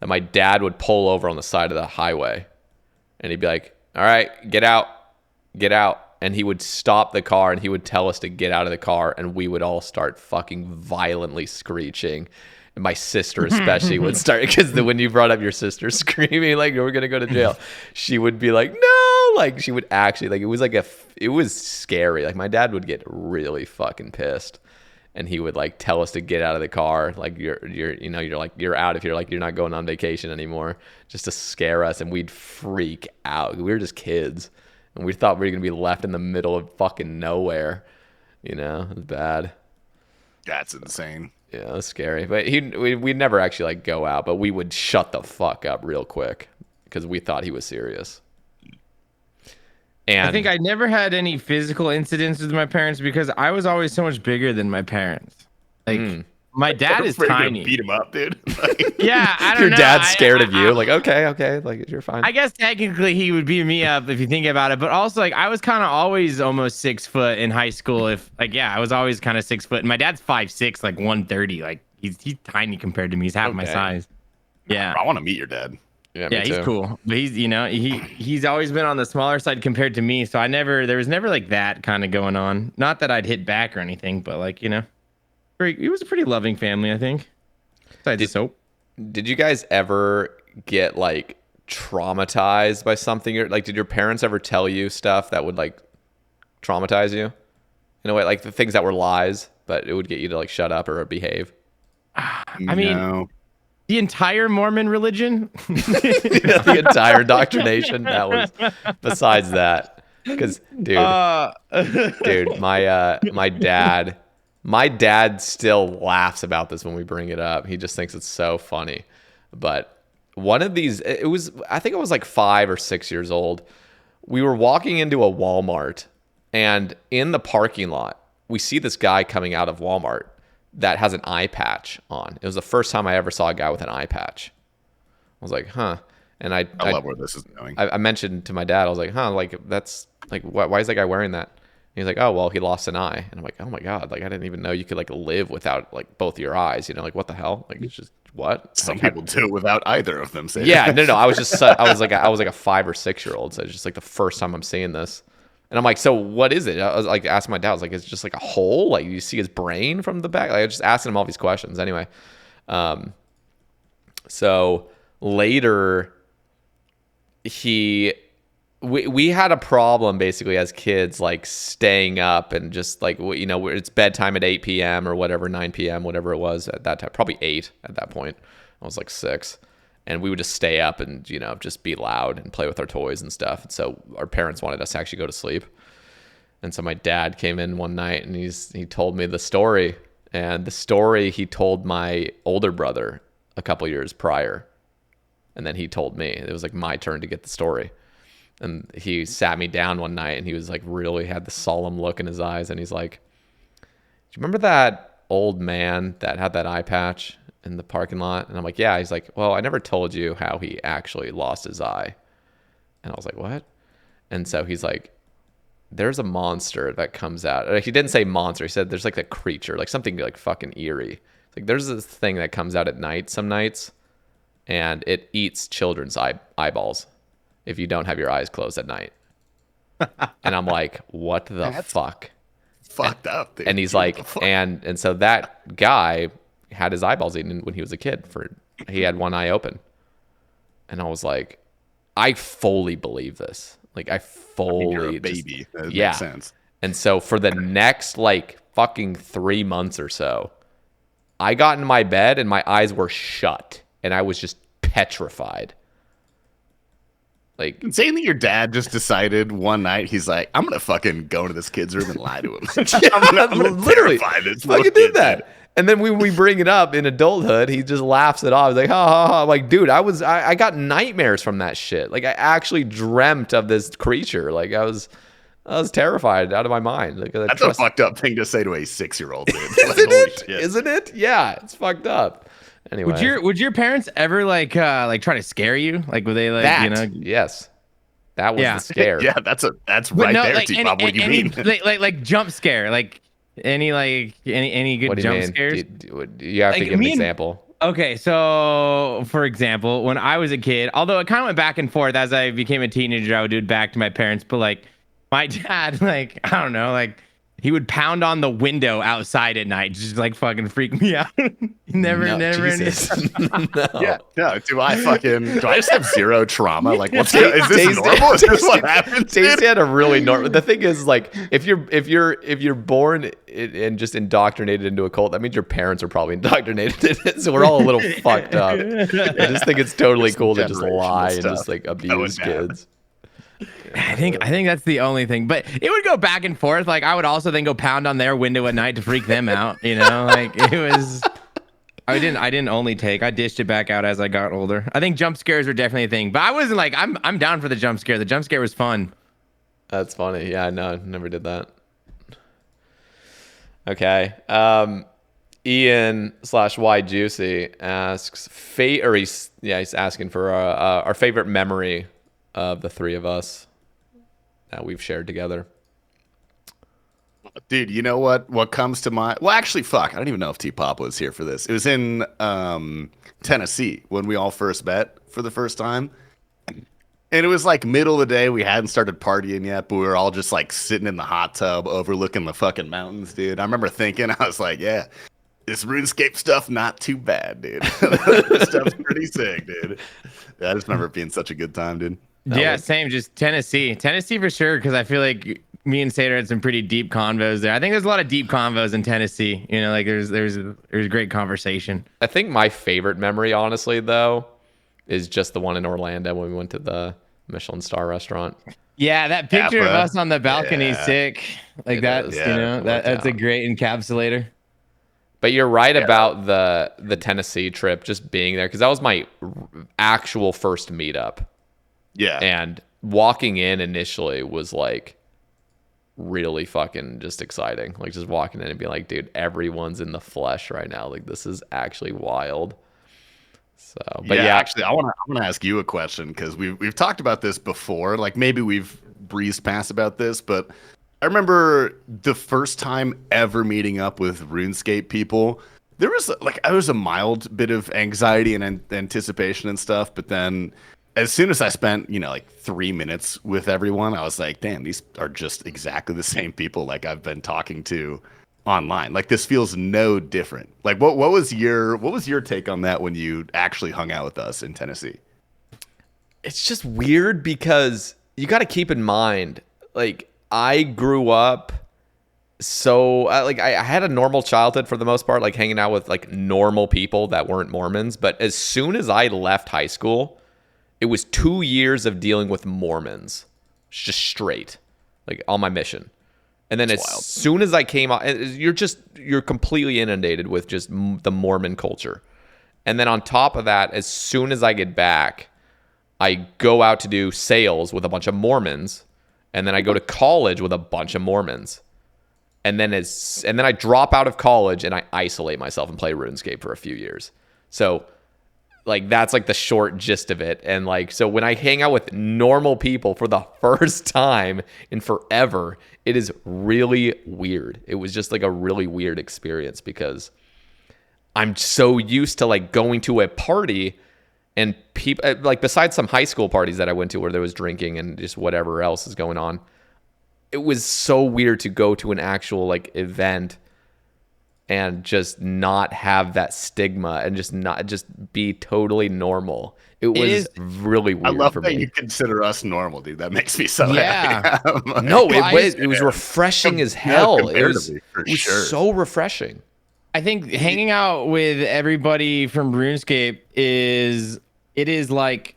that my dad would pull over on the side of the highway. And he'd be like, "All right, get out, get out." And he would stop the car and he would tell us to get out of the car, and we would all start fucking violently screeching. And my sister especially would start, because when you brought up your sister screaming like we're gonna go to jail, she would be like, "No!" Like she would actually, like, it was scary. Like my dad would get really fucking pissed, and he would like tell us to get out of the car, like you're like you're out if you're like you're not going on vacation anymore, just to scare us, and we'd freak out. We were just kids. And we thought we were going to be left in the middle of fucking nowhere. You know, it was bad. That's insane. Yeah, it was scary. But we'd never actually like go out, but we would shut the fuck up real quick because we thought he was serious. And I think I never had any physical incidents with my parents because I was always so much bigger than my parents. Like my dad is Afraid to tiny. Beat him up, dude. Like, Yeah, I don't your know. dad's scared of you. Like, okay, like you're fine. I guess technically he would beat me up if you think about it, but also like I was kind of always almost 6 foot in high school. If like, yeah, I was always kind of 6 foot. And my dad's 5'6", like 130. Like he's tiny compared to me. He's half my size. Yeah. I want to meet your dad. Yeah, Yeah, me he's too. cool. But he's always been on the smaller side compared to me. So there was never like that kind of going on. Not that I'd hit back or anything, but like, you know, it was a pretty loving family, I think. Besides the soap. Did you guys ever get like traumatized by something? Or like, did your parents ever tell you stuff that would like traumatize you in a way, like the things that were lies, but it would get you to like shut up or behave? I mean, No. the entire Mormon religion. The entire indoctrination. That was besides that, because dude, my dad still laughs about this when we bring it up. He just thinks it's so funny. But one of these, I think I was like 5 or 6 years old. We were walking into a Walmart, and in the parking lot, we see this guy coming out of Walmart that has an eye patch on. It was the first time I ever saw a guy with an eye patch. I was like, huh. And I love where this is going. I mentioned to my dad, I was like, huh, like that's like, why is that guy wearing that? And he's like, oh, well, he lost an eye. And I'm like, oh my God, like I didn't even know you could like live without like both your eyes, you know, like what the hell? Like it's just what? Some people do without either of them. Say Yeah, no. I was just, I was like a 5 or 6 year old. So it's just like the first time I'm seeing this. And I'm like, so what is it? I was like asking my dad, I was like, it's just like a hole? Like you see his brain from the back? Like I just asking him all these questions. Anyway. So later we had a problem basically as kids, like staying up and just like, you know, it's bedtime at 8 p.m. or whatever, 9 p.m., whatever it was at that time, probably 8 at that point. I was like 6. And we would just stay up and, you know, just be loud and play with our toys and stuff. And so our parents wanted us to actually go to sleep. And so my dad came in one night and he told me the story And the story he told my older brother a couple years prior. And then he told me. It was like my turn to get the story. And he sat me down one night and he was like really had the solemn look in his eyes. And he's like, do you remember that old man that had that eye patch in the parking lot? And I'm like, yeah. He's like, well, I never told you how he actually lost his eye. And I was like, what? And so he's like, there's a monster that comes out. Like, he didn't say monster. He said there's like a creature, like something like fucking eerie. Like there's this thing that comes out at night some nights and it eats children's eyeballs if you don't have your eyes closed at night. And I'm like, what the fuck? Fucked up, dude. And he's like, and so that guy had his eyeballs eaten when he was a kid. He had one eye open. And I was like, I fully believe this. Like I fully you're a baby. That yeah. makes sense. And so for the next like fucking 3 months or so, I got in my bed and my eyes were shut and I was just petrified. Like saying that your dad just decided one night, he's like, I'm gonna fucking go into this kid's room and lie to him. I'm gonna literally terrify this fucking did that. Dude. And then when we bring it up in adulthood, he just laughs it off. He's like, ha ha ha. I'm like, dude, I got nightmares from that shit. Like I actually dreamt of this creature. Like I was terrified out of my mind. Like, that's a fucked up thing to say to a 6-year-old, dude. Isn't it? Shit. Isn't it? Yeah, it's fucked up. Anyway, would your parents ever like try to scare you? Like would they like that, you know? Yes, that was the scare. Yeah, that's right there, like, Tpapa. What do you mean? Like jump scare, like any good jump scares? You have to give an example. Okay, so for example, when I was a kid, although it kind of went back and forth as I became a teenager, I would do it back to my parents, but like my dad, like I don't know, like he would pound on the window outside at night, just like fucking freak me out. never. No. Yeah, no. Do I just have zero trauma? Like, is this normal? Is this what happens? Tasty had a really normal. The thing is, like, if you're born and just indoctrinated into a cult, that means your parents are probably indoctrinated in it. So we're all a little fucked up. I just think it's totally cool to just lie and just like abuse kids. I think that's the only thing, but it would go back and forth. Like I would also then go pound on their window at night to freak them out. You know, like it was. I didn't only take. I dished it back out as I got older. I think jump scares were definitely a thing, but I wasn't like I'm down for the jump scare. The jump scare was fun. That's funny. Yeah, no, never did that. Okay. Ian/Y Juicy asks he's asking for our favorite memory of the three of us that we've shared together. Dude, you know what comes to mind? Well, actually, fuck, I don't even know if Tpapa was here for this. It was in Tennessee when we all first met for the first time. And it was like middle of the day. We hadn't started partying yet, but we were all just like sitting in the hot tub overlooking the fucking mountains, dude. I remember thinking, I was like, yeah, this RuneScape stuff, not too bad, dude. This stuff's pretty sick, dude. Yeah, I just remember it being such a good time, dude. Same. Just Tennessee for sure. Because I feel like me and Sater had some pretty deep convos there. I think there's a lot of deep convos in Tennessee. You know, like there's great conversation. I think my favorite memory, honestly, though, is just the one in Orlando when we went to the Michelin star restaurant. Yeah, that picture of us on the balcony, sick. Like that. Is. You know, that's a great encapsulator. But you're right about the Tennessee trip, just being there, because that was my actual first meetup. Yeah. And walking in initially was like really fucking just exciting. Like just walking in and being like, dude, everyone's in the flesh right now. Like this is actually wild. So, but yeah. Actually, I want to ask you a question because we've talked about this before. Like maybe we've breezed past about this, but I remember the first time ever meeting up with RuneScape people. There was a mild bit of anxiety and anticipation and stuff, but then as soon as I spent, like 3 minutes with everyone, I was like, damn, these are just exactly the same people like I've been talking to online. Like this feels no different. Like what was your take on that when you actually hung out with us in Tennessee? It's just weird because you got to keep in mind, like I grew up I had a normal childhood for the most part, like hanging out with like normal people that weren't Mormons. But as soon as I left high school, it was 2 years of dealing with Mormons, just straight, like on my mission. And then That's as wild. soon as I came out, you're completely inundated with just the Mormon culture. And then on top of that, as soon as I get back, I go out to do sales with a bunch of Mormons, and then I go to college with a bunch of Mormons. And then I drop out of college and I isolate myself and play RuneScape for a few years. So like that's like the short gist of it. And like so when I hang out with normal people for the first time in forever, it is really weird. It was just like a really weird experience because I'm so used to like going to a party and people like besides some high school parties that I went to where there was drinking and just whatever else is going on. It was so weird to go to an actual like event and just not have that stigma and just be totally normal. It was really weird. I love for that me. you consider us normal, dude. That makes me so Yeah. happy. No, it was refreshing as hell. It was so refreshing. I think hanging out with everybody from RuneScape is like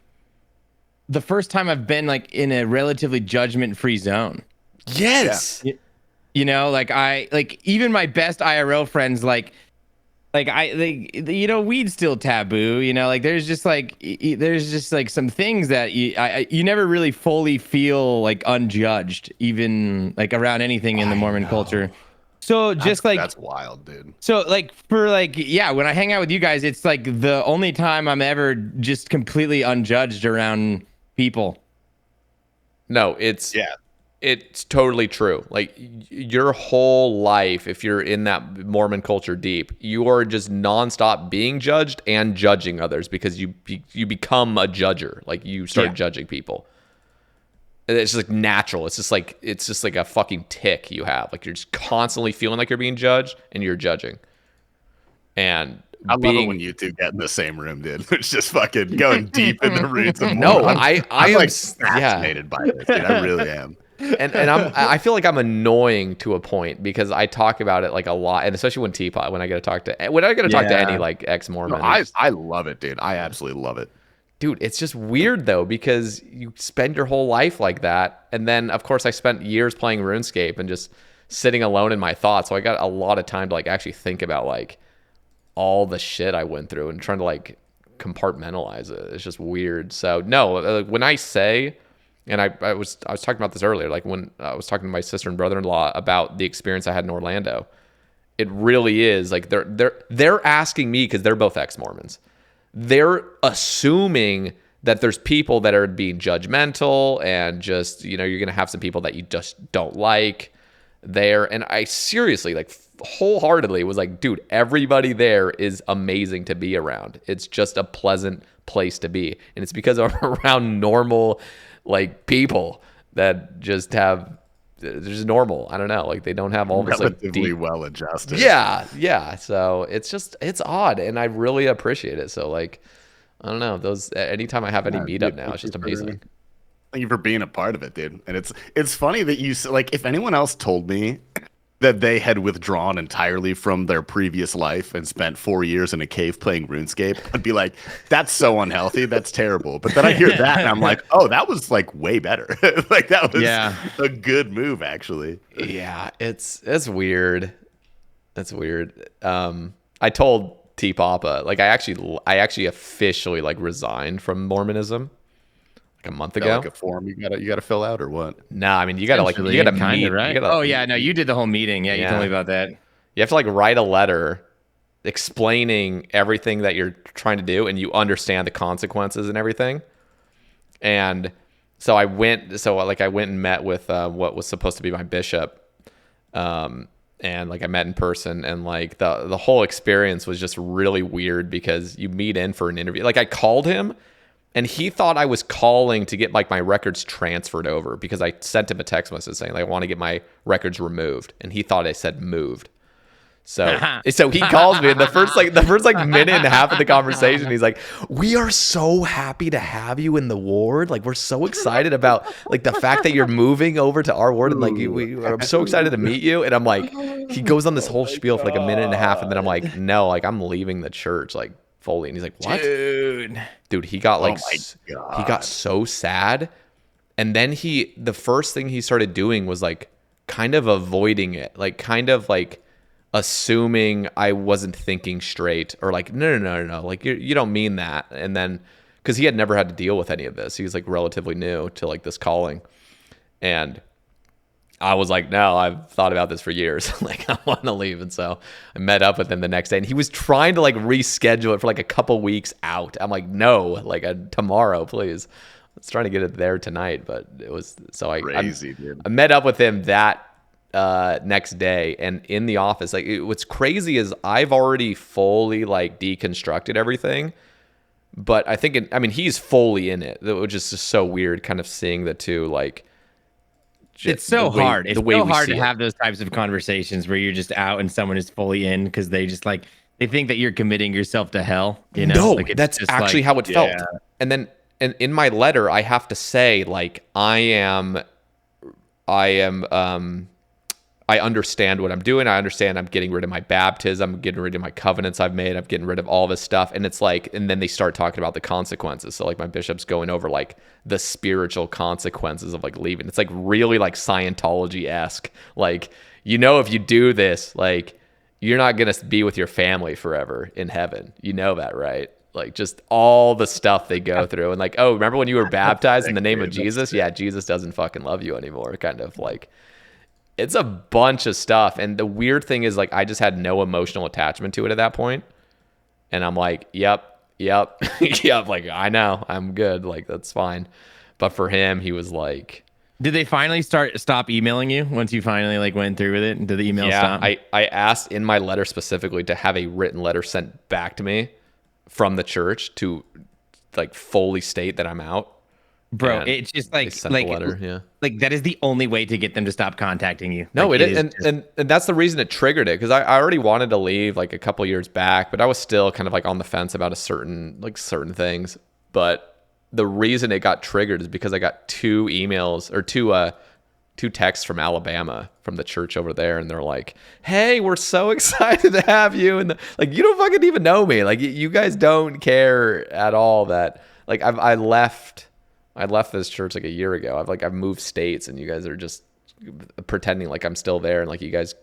the first time I've been like in a relatively judgment-free zone. Yes. Yeah. You know, like even my best IRL friends, weed's still taboo, you know, like there's just like some things that you never really fully feel like unjudged, even like around anything in the Mormon culture. So that's wild, dude. So like when I hang out with you guys, it's like the only time I'm ever just completely unjudged around people. No, it's totally true. Like your whole life, if you're in that Mormon culture deep, you are just nonstop being judged and judging others because you become a judger. Like you start judging people. It's just like natural. It's just like a fucking tick you have. Like you're just constantly feeling like you're being judged and you're judging. And I love it when you two get in the same room, dude. It's just fucking going deep in the roots of No, I'm am like fascinated by this, dude. I really am. And I feel like I'm annoying to a point because I talk about it like a lot, and especially when I get to talk to any like ex-Mormon. No, I love it, dude. I absolutely love it. Dude, it's just weird though because you spend your whole life like that, and then of course I spent years playing RuneScape and just sitting alone in my thoughts, so I got a lot of time to like actually think about like all the shit I went through and trying to like compartmentalize it. It's just weird. So no, when I say, and I was talking about this earlier, like when I was talking to my sister and brother-in-law about the experience I had in Orlando, it really is like they're asking me because they're both ex-Mormons. They're assuming that there's people that are being judgmental and just, you know, you're going to have some people that you just don't like there. And I seriously, like wholeheartedly was like, dude, everybody there is amazing to be around. It's just a pleasant place to be. And it's because I'm around normal, like people that just have, they're just normal. I don't know. Like they don't have all this like relatively well adjusted. Yeah. So it's odd, and I really appreciate it. So like, I don't know. Those anytime I have any meetup now, it's just amazing. Thank you for being a part of it, dude. And it's funny that you like if anyone else told me that they had withdrawn entirely from their previous life and spent 4 years in a cave playing RuneScape, I'd be like, that's so unhealthy. That's terrible. But then I hear that and I'm like, oh, that was like way better. Like that was a good move, actually. Yeah, it's weird. That's weird. I told Tpapa, like I actually officially like resigned from Mormonism like a month ago. Like a form you gotta fill out or what? Nah, I mean you gotta meet, right? You did the whole meeting. Yeah, you told me about that. You have to like write a letter explaining everything that you're trying to do, and you understand the consequences and everything. And so I went and met with what was supposed to be my bishop, and like I met in person, and like the whole experience was just really weird because you meet in for an interview. Like I called him, and he thought I was calling to get like my records transferred over because I sent him a text message saying like, I want to get my records removed, and he thought I said moved. So he calls me, and the first minute and a half of the conversation, he's like, "We are so happy to have you in the ward. Like, we're so excited about like the fact that you're moving over to our ward, and like I'm so excited to meet you." And I'm like, he goes on this whole spiel for like a minute and a half, and then I'm like, "No, like I'm leaving the church, like fully." And he's like, "What, dude?" He got like, he got so sad, and then the first thing he started doing was like kind of avoiding it, like kind of like assuming I wasn't thinking straight, or like no, like you don't mean that. And then because he had never had to deal with any of this, he was like relatively new to like this calling, and I was like, no, I've thought about this for years. Like, I want to leave. And so I met up with him the next day, and he was trying to like reschedule it for like a couple weeks out. I'm like, no, like tomorrow, please. I was trying to get it there tonight, but it was so Crazy, dude. I met up with him that next day, and in the office, like what's crazy is I've already fully like deconstructed everything, but I think he's fully in it, which is just so weird, kind of seeing the two like. It's so hard. It's so hard to have those types of conversations where you're just out and someone is fully in, because they just like they think that you're committing yourself to hell. You know, no, like, that's actually how it felt. And then in my letter, I have to say like I understand what I'm doing. I understand I'm getting rid of my baptism. I'm getting rid of my covenants I've made. I'm getting rid of all this stuff. And it's like, and then they start talking about the consequences. So like my bishop's going over like the spiritual consequences of like leaving. It's like really like Scientology-esque. Like, if you do this, like you're not going to be with your family forever in heaven. You know that, right? Like just all the stuff they go through. And like, oh, remember when you were baptized in the name of Jesus? Yeah, Jesus doesn't fucking love you anymore. Kind of like, it's a bunch of stuff. And the weird thing is like I just had no emotional attachment to it at that point. And I'm like, yep, yep. Like I know, I'm good. Like that's fine. But for him, he was like, did they finally stop emailing you once you finally like went through with it? Did the email stop? I asked in my letter specifically to have a written letter sent back to me from the church to like fully state that I'm out. Bro, it's just like letter, yeah. Like that is the only way to get them to stop contacting you. No, like, it is, and that's the reason it triggered it, because I already wanted to leave like a couple years back, but I was still kind of like on the fence about certain things. But the reason it got triggered is because I got two emails or two texts from Alabama from the church over there, and they're like, "Hey, we're so excited to have you," and like you don't fucking even know me, like you guys don't care at all that like I left this church like a year ago. I've moved states, and you guys are just pretending like I'm still there, and like you guys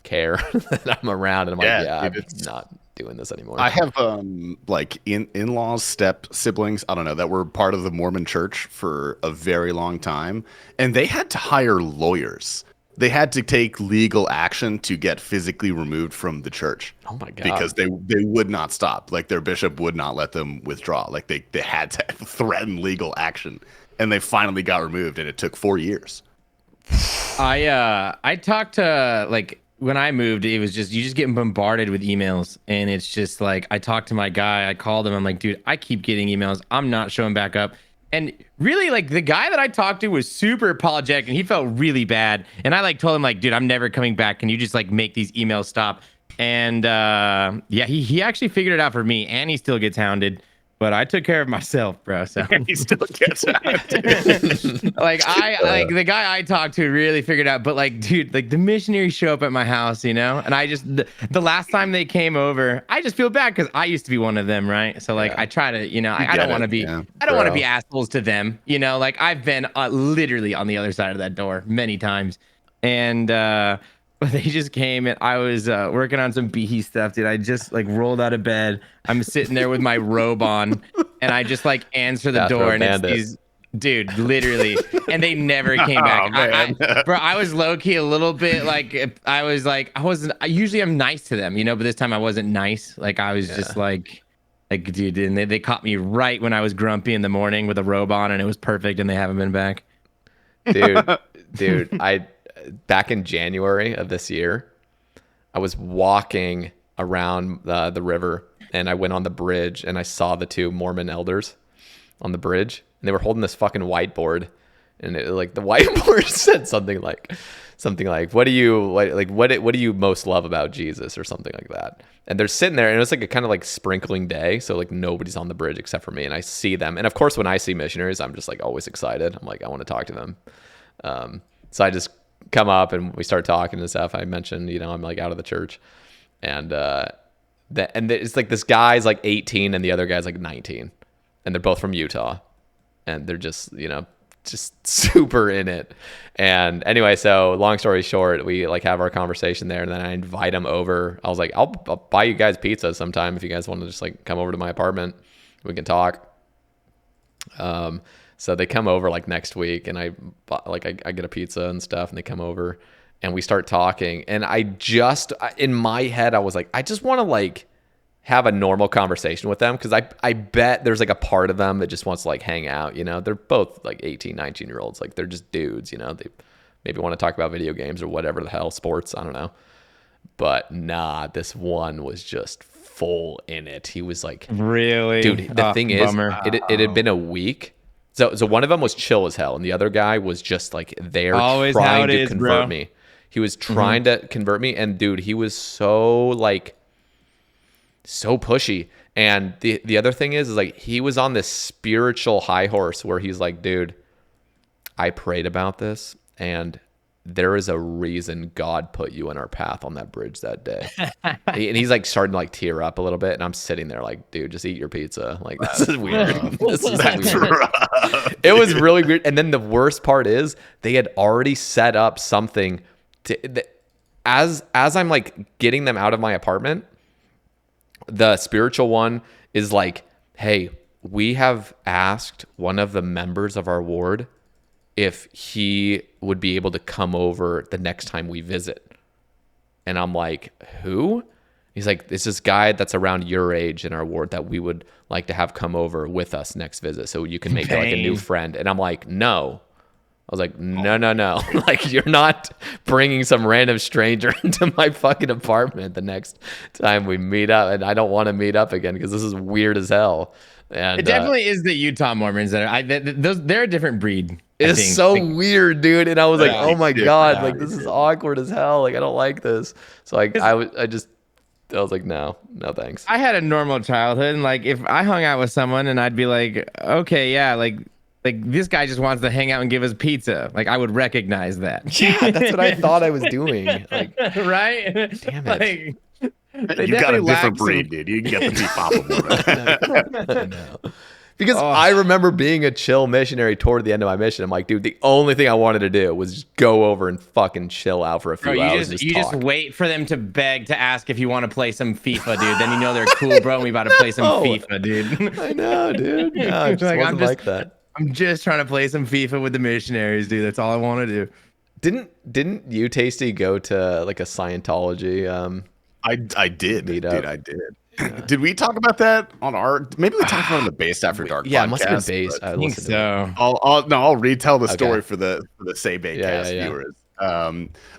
care that I'm around. And I'm I'm not doing this anymore. I have like in-laws, step siblings, I don't know, that were part of the Mormon church for a very long time, and they had to hire lawyers. They had to take legal action to get physically removed from the church. Oh my God. Because they would not stop. Like their bishop would not let them withdraw. Like they had to threaten legal action. And they finally got removed, and it took 4 years. I talked to like when I moved, it was just you just getting bombarded with emails, and it's just like I talked to my guy, I called him, I'm like, dude, I keep getting emails. I'm not showing back up. And really, like, the guy that I talked to was super apologetic, and he felt really bad. And I, like, told him, like, dude, I'm never coming back. Can you just, like, make these emails stop? And, yeah, he actually figured it out for me, and he still gets hounded. But I took care of myself, bro. So he still gets hounded. like, the guy I talked to really figured out. But, like, dude, like, the missionaries show up at my house, you know? And I just, the last time they came over, I just feel bad because I used to be one of them, right? So, like, I try to, I don't want to be, I don't want to be assholes to them, Like, I've been literally on the other side of that door many times. And, but they just came, and I was working on some BE stuff, dude. I just like rolled out of bed. I'm sitting there with my robe on, and I just like answer the door, and it's these, dude, literally, and they never came back. Bro, I was low key a little bit like usually I'm nice to them, but this time I wasn't nice. Like I was just like, dude, and they caught me right when I was grumpy in the morning with a robe on, and it was perfect, and they haven't been back. Dude, back in January of this year, I was walking around the river, and I went on the bridge, and I saw the two Mormon elders on the bridge, and they were holding this fucking whiteboard, and the whiteboard said something like, what do you most love about Jesus, or something like that. And they're sitting there, and it was like a kind of like sprinkling day, so like nobody's on the bridge except for me, and I see them, and of course when I see missionaries, I'm just like always excited. I'm like, I want to talk to them. So I just come up, and we start talking and stuff. I mentioned, I'm like out of the church, and it's like this guy's like 18 and the other guy's like 19, and they're both from Utah, and they're just just super in it. And anyway, so long story short, we like have our conversation there, and then I invite him over. I was like, I'll buy you guys pizza sometime if you guys want to just like come over to my apartment. We can talk. So they come over like next week, and I get a pizza and stuff, and they come over and we start talking. And in my head, I was like, I just want to like have a normal conversation with them, because I bet there's like a part of them that just wants to like hang out. You know, they're both like 18, 19-year-olds. Like they're just dudes, you know, they maybe want to talk about video games or whatever the hell, sports, I don't know. But nah, this one was just full in it. He was like, really, dude, the thing is, it had been a week. So one of them was chill as hell, and the other guy was just like there trying to convert me. He was trying to convert me, and dude, he was so pushy. And the other thing is like he was on this spiritual high horse where he's like, dude, I prayed about this, and there is a reason God put you in our path on that bridge that day. And he's like starting to like tear up a little bit, and I'm sitting there like, dude, just eat your pizza. Like, this is weird. This is weird. Rough. It was really weird. And then the worst part is they had already set up something as I'm like getting them out of my apartment. The spiritual one is like, hey, we have asked one of the members of our ward if he would be able to come over the next time we visit. And I'm like, who? He's like, it's this guy that's around your age in our ward that we would like to have come over with us next visit, so you can make like a new friend. And I'm like, no. I was like, no. Like, you're not bringing some random stranger into my fucking apartment the next time we meet up. And I don't want to meet up again because this is weird as hell. And it definitely is the Utah Mormons that are. They're a different breed. It's so weird, dude. And I was like, oh my God, like this is awkward as hell. Like I don't like this. So like I was like, no thanks. I had a normal childhood, and like if I hung out with someone and I'd be like, okay, yeah, like this guy just wants to hang out and give us pizza. Like I would recognize that. Yeah, that's what I thought I was doing. Like, right? Damn it. Like, you got a different breed, dude. You can get the Tpapa one. No. Because I remember being a chill missionary toward the end of my mission. I'm like, dude, the only thing I wanted to do was just go over and fucking chill out for a few hours. You just wait for them to beg to ask if you want to play some FIFA, dude. Then you know they're cool, bro. And we about to play some FIFA, dude. I know, dude. No, it just wasn't like that. I'm just trying to play some FIFA with the missionaries, dude. That's all I want to do. Didn't you, Tasty, go to like a Scientology? I did. Meetup? Dude, I did. Yeah. Did we talk about that on our? Maybe we talked about it on the Based After Dark. Yeah, podcast, it must have been Based. I think so. I'll retell the story for the Sae Bae cast yeah. viewers.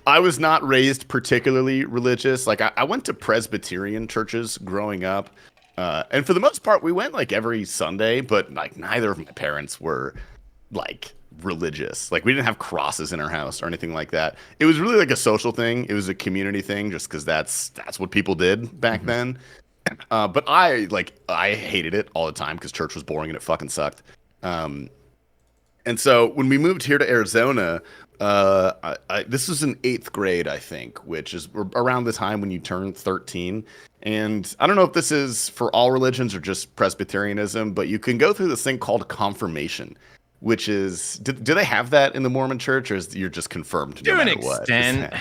I was not raised particularly religious. Like I went to Presbyterian churches growing up, and for the most part, we went like every Sunday. But like neither of my parents were like religious. Like we didn't have crosses in our house or anything like that. It was really like a social thing. It was a community thing, just because that's what people did back then. But I hated it all the time because church was boring and it fucking sucked. And so when we moved here to Arizona, this was in 8th grade, I think, which is around the time when you turn 13. And I don't know if this is for all religions or just Presbyterianism, but you can go through this thing called confirmation, which is, do they have that in the Mormon church, or is you're just confirmed to an extent?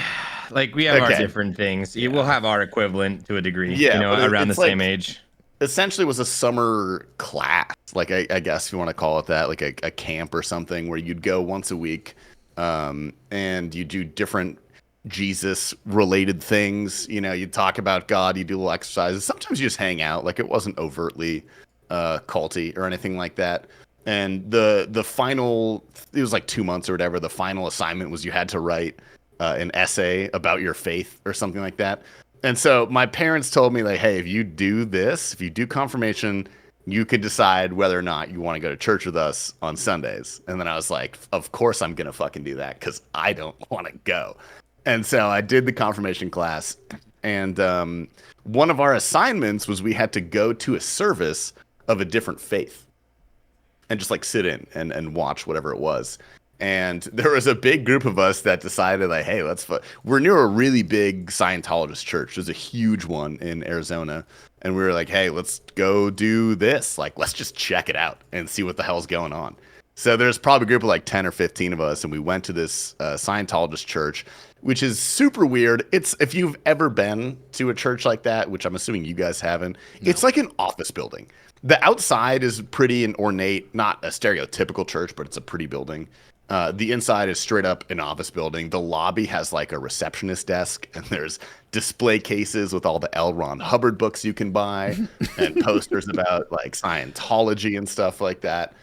Like we have our different things. Yeah. We'll have our equivalent to a degree. Yeah, around the same age. Essentially, was a summer class, like I guess if you want to call it that, like a camp or something, where you'd go once a week, and you do different Jesus-related things. You know, you talk about God, you do little exercises. Sometimes you just hang out. Like it wasn't overtly culty or anything like that. And the final, it was like 2 months or whatever. The final assignment was you had to write an essay about your faith or something like that. And so my parents told me, like, hey, if you do this, if you do confirmation, you can decide whether or not you want to go to church with us on Sundays. And then I was like, of course I'm going to fucking do that because I don't want to go. And so I did the confirmation class. And one of our assignments was we had to go to a service of a different faith and just like sit in and watch whatever it was. And there was a big group of us that decided, like, hey, we're near a really big Scientologist church. There's a huge one in Arizona. And we were like, hey, let's go do this. Like, let's just check it out and see what the hell's going on. So there's probably a group of like 10 or 15 of us, and we went to this Scientologist church, which is super weird. It's, if you've ever been to a church like that, which I'm assuming you guys haven't, it's like an office building. The outside is pretty and ornate, not a stereotypical church, but it's a pretty building. The inside is straight up an office building. The lobby has like a receptionist desk, and there's display cases with all the L. Ron Hubbard books you can buy and posters about like Scientology and stuff like that.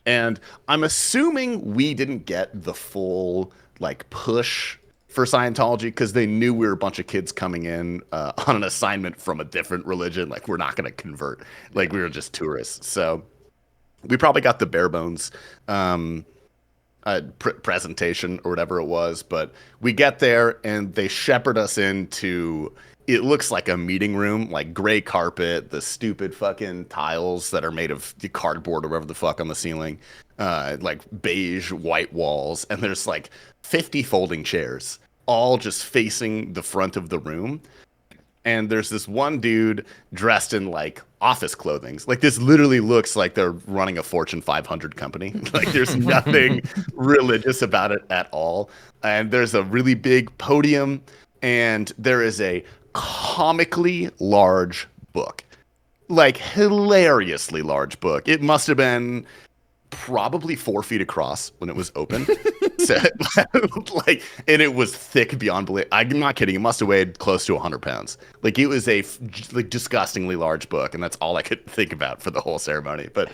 And I'm assuming we didn't get the full like push for Scientology because they knew we were a bunch of kids coming in on an assignment from a different religion. Like, we're not going to convert. Like, we were just tourists. So we probably got the bare bones presentation or whatever it was. But we get there and they shepherd us into, it looks like a meeting room, like gray carpet, the stupid fucking tiles that are made of the cardboard or whatever the fuck on the ceiling, like beige white walls. And there's like 50 folding chairs, all just facing the front of the room. And there's this one dude dressed in like office clothing. Like, this literally looks like they're running a Fortune 500 company. Like, there's nothing religious about it at all. And there's a really big podium, and there is a comically large book, like hilariously large book. It must have been probably 4 feet across when it was open. So, like, and it was thick beyond belief. I'm not kidding. It must have weighed close to 100 pounds. Like, it was a like disgustingly large book, and that's all I could think about for the whole ceremony. But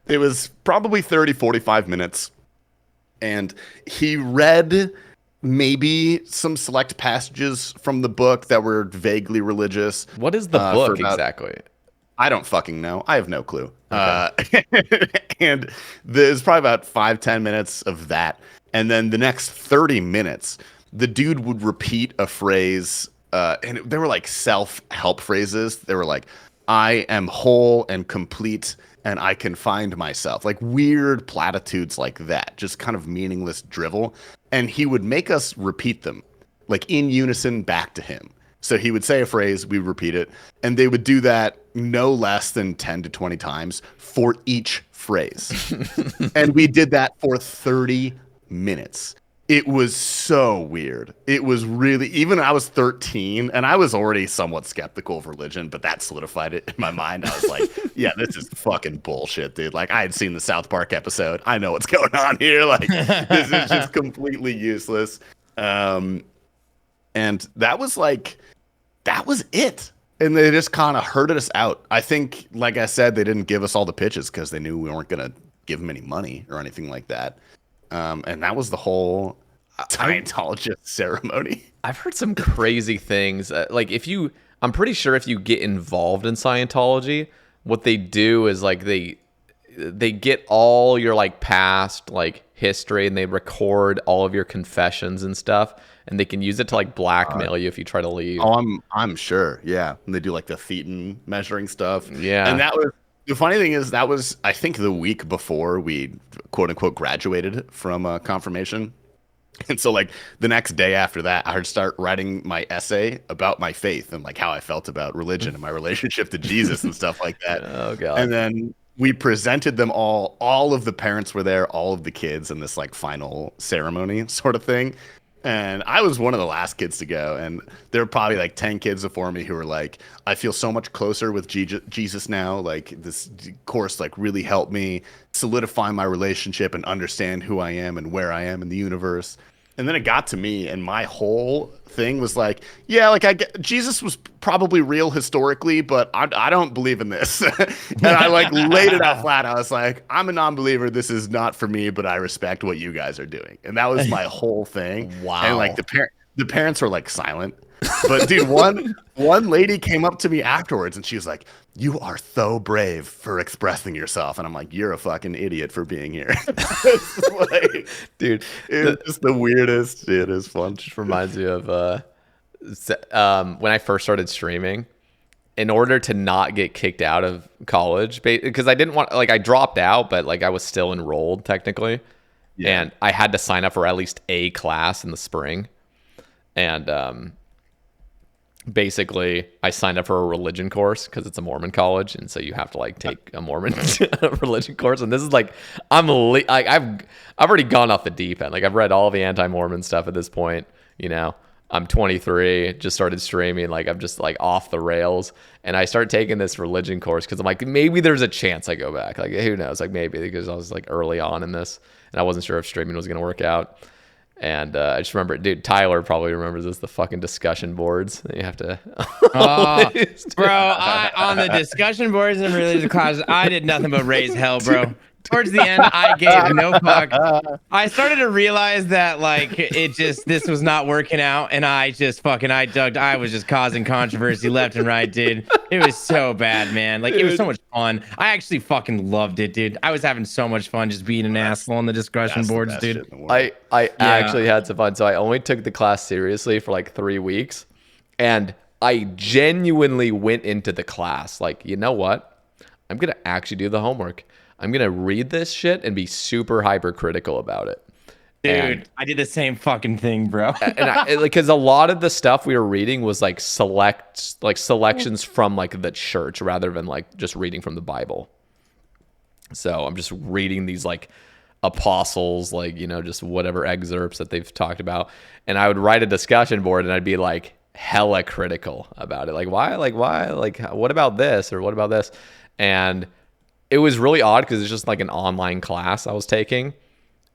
it was probably 30, 45 minutes, and he read maybe some select passages from the book that were vaguely religious. What is the book exactly? I don't fucking know. I have no clue. Okay. And there's probably about 5-10 minutes of that. And then the next 30 minutes, the dude would repeat a phrase. And they were like self-help phrases. They were like, I am whole and complete, and I can find myself. Like, weird platitudes like that. Just kind of meaningless drivel. And he would make us repeat them, like in unison back to him. So he would say a phrase, we would repeat it, and they would do that no less than 10 to 20 times for each phrase. And we did that for 30 minutes. It was so weird. It was really, even I was 13, and I was already somewhat skeptical of religion, but that solidified it in my mind. I was like, yeah, this is fucking bullshit, dude. Like, I had seen the South Park episode. I know what's going on here. Like, this is just completely useless. And that was like, that was it. And they just kind of herded us out. I think, like I said, they didn't give us all the pitches because they knew we weren't going to give them any money or anything like that. And that was the whole Scientologist ceremony. I've heard some crazy things. Like, I'm pretty sure if you get involved in Scientology, what they do is like they get all your like past like history, and they record all of your confessions and stuff, and they can use it to like blackmail you if you try to leave. Oh, I'm sure. Yeah. And they do like the Thetan measuring stuff. Yeah. And that was, the funny thing is, that was, I think, the week before we quote unquote graduated from confirmation. And so like the next day after that, I had to start writing my essay about my faith and like how I felt about religion and my relationship to Jesus and stuff like that. Oh God. And then we presented them all of the parents were there, all of the kids in this like final ceremony sort of thing. And I was one of the last kids to go. And there were probably like 10 kids before me who were like, I feel so much closer with Jesus now. Like, this course like really helped me solidify my relationship and understand who I am and where I am in the universe. And then it got to me, and my whole thing was like, yeah, like Jesus was probably real historically, but I don't believe in this. And I like laid it out flat. I was like, I'm a non-believer. This is not for me, but I respect what you guys are doing. And that was my whole thing. Wow. And like the parents were like silent. But dude, one lady came up to me afterwards, and she was like, you are so brave for expressing yourself. And I'm like, you're a fucking idiot for being here. Like, dude, it's just the weirdest. It is fun. Just reminds me of when I first started streaming. In order to not get kicked out of college, because I didn't want, like, I dropped out, but like I was still enrolled technically. Yeah. And I had to sign up for at least a class in the spring. And basically I signed up for a religion course because it's a Mormon college, and so you have to like take a Mormon religion course. And this is like I've already gone off the deep end. Like I've read all the anti-Mormon stuff at this point. You know, I'm 23, just started streaming. Like I'm just like off the rails, and I start taking this religion course because I'm like maybe there's a chance I go back. Like who knows? Like maybe because I was like early on in this, and I wasn't sure if streaming was gonna work out. And I just remember, dude, Tyler probably remembers this, the fucking discussion boards that you have to. Bro, on the discussion boards and religious classes, I did nothing but raise hell, bro. Towards the end, I gave no fuck. I started to realize that like this was not working out, and I was just causing controversy left and right, dude. It was so bad, man. Like it was so much fun. I actually fucking loved it, dude. I was having so much fun just being an asshole on the discussion boards, dude. I actually had some fun. So I only took the class seriously for like 3 weeks, and I genuinely went into the class like, you know what? I'm gonna actually do the homework. I'm going to read this shit and be super hypercritical about it. Dude, I did the same fucking thing, bro. And because a lot of the stuff we were reading was like selections from like the church rather than like just reading from the Bible. So I'm just reading these like apostles, like, you know, just whatever excerpts that they've talked about. And I would write a discussion board and I'd be like hella critical about it. Like, why? Like, what about this? Or what about this? And it was really odd because it's just like an online class I was taking,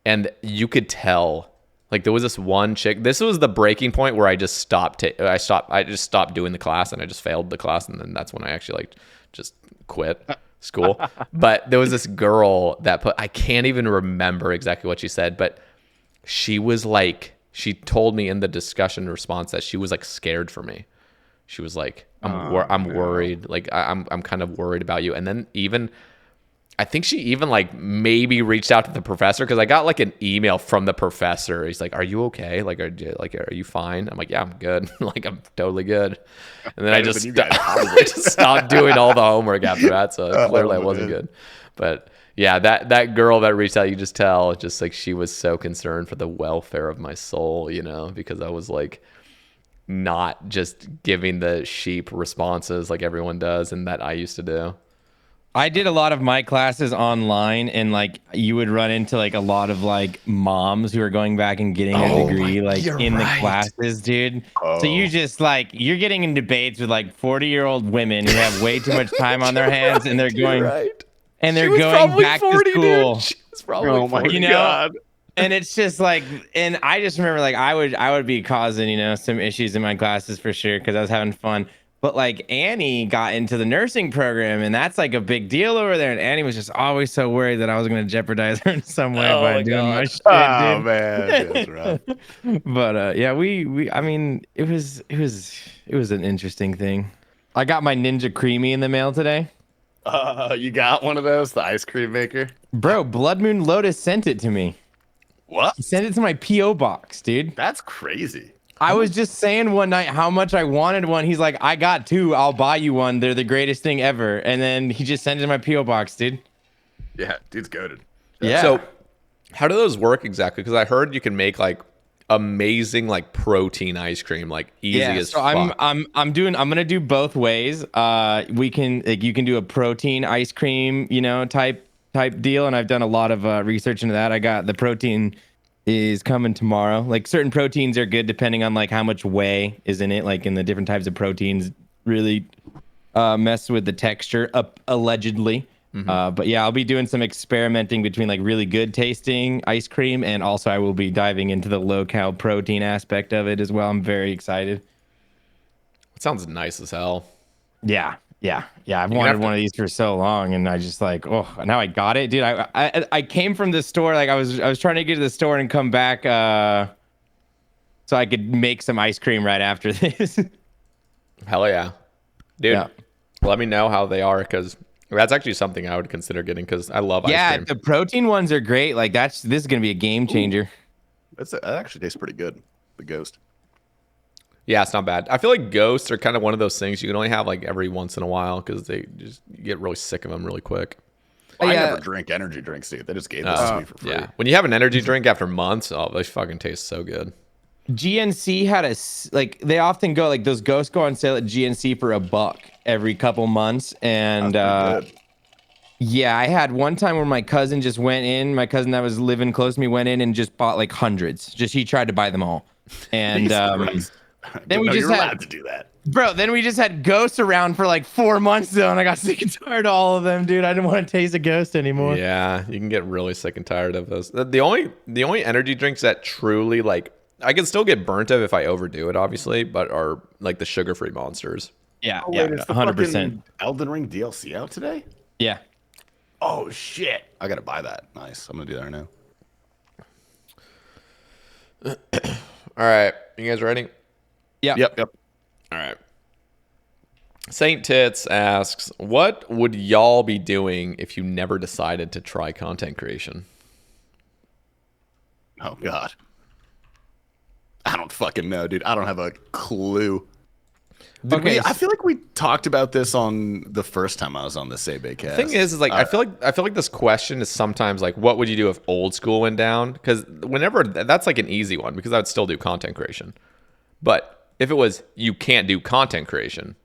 and you could tell like there was this one chick. This was the breaking point where I just stopped. I just stopped doing the class, and I just failed the class, and then that's when I actually like just quit school. But there was this girl that I can't even remember exactly what she said, but she was like, she told me in the discussion response that she was like scared for me. She was like, I'm worried. Like I'm kind of worried about you. And then I think she even like maybe reached out to the professor because I got like an email from the professor. He's like, "Are you okay? Like, are you fine?" I'm like, "Yeah, I'm good. Like, I'm totally good." And then I just stopped doing all the homework after that. So clearly I wasn't good. But yeah, that girl that reached out, you just tell, just like she was so concerned for the welfare of my soul, you know, because I was like not just giving the sheep responses like everyone does and that I used to do. I did a lot of my classes online, and like you would run into like a lot of like moms who are going back and getting a degree like in the classes, dude. So you just like you're getting in debates with like 40-year-old women who have way too much time on their hands, and they're going and they're going back 40, to school. Dude. She was probably 40. You know? God. And it's just like, and I just remember like I would be causing, you know, some issues in my classes for sure because I was having fun. But like Annie got into the nursing program, and that's like a big deal over there. And Annie was just always so worried that I was going to jeopardize her in some way by doing my shit. Oh dude. man, that's rough. But yeah, I mean, it was an interesting thing. I got my Ninja Creamy in the mail today. You got one of those, the ice cream maker? Bro, Blood Moon Lotus sent it to me. What? He sent it to my P.O. box, dude. That's crazy. I was just saying one night how much I wanted one. He's like, I got two. I'll buy you one. They're the greatest thing ever. And then he just sent it to my P.O. box, dude. Yeah, dude's goated. Yeah. So how do those work exactly? Because I heard you can make like amazing like protein ice cream, like easy as so fuck. I'm gonna do both ways. We can like you can do a protein ice cream, you know, type deal. And I've done a lot of research into that. I got the protein is coming tomorrow. Like certain proteins are good depending on like how much whey is in it, like in the different types of proteins really mess with the texture allegedly. But yeah, I'll be doing some experimenting between like really good tasting ice cream, and also I will be diving into the low cal protein aspect of it as well. I'm very excited. It sounds nice as hell. Yeah. I've wanted one of these for so long, and I just like, oh, now I got it, dude. I came from the store, like I was trying to get to the store and come back, so I could make some ice cream right after this. Hell yeah, dude. Yeah. Let me know how they are, because that's actually something I would consider getting, because I love ice cream. Yeah, the protein ones are great. Like this is gonna be a game changer. That actually tastes pretty good. The Ghost. Yeah, it's not bad. I feel like ghosts are kind of one of those things you can only have like every once in a while because you get really sick of them really quick. I never drink energy drinks, dude. They just gave this to me for free. Yeah, when you have an energy drink after months, oh, they fucking taste so good. GNC had like they often go like those ghosts go on sale at GNC for $1 every couple months, and That's pretty good. yeah, I had one time where my cousin just went in. My cousin that was living close to me went in and just bought like hundreds. Just he tried to buy them all, and Jesus Christ. then we No, just you're had allowed to do that. bro. Then we just had ghosts around for like 4 months though, and I got sick and tired of all of them, dude. I didn't want to taste a ghost anymore. Yeah, you can get really sick and tired of those. The only energy drinks that truly like I can still get burnt of if I overdo it, obviously, but are like the sugar-free monsters. Yeah, Oh, yeah, wait, is the 100%. fucking Elden Ring DLC out today? Yeah. Oh shit! I gotta buy that. Nice. I'm gonna do that right now. All right, you guys ready? Yeah. Yep. All right. Saint Tits asks, "What would y'all be doing if you never decided to try content creation?" Oh god. I don't fucking know, dude. I don't have a clue. I feel like we talked about this on the first time I was on the Sae Bae cast. The thing is like I feel like this question is sometimes like, what would you do if old school went down? Because whenever that's like an easy one because I would still do content creation. But if it was you can't do content creation,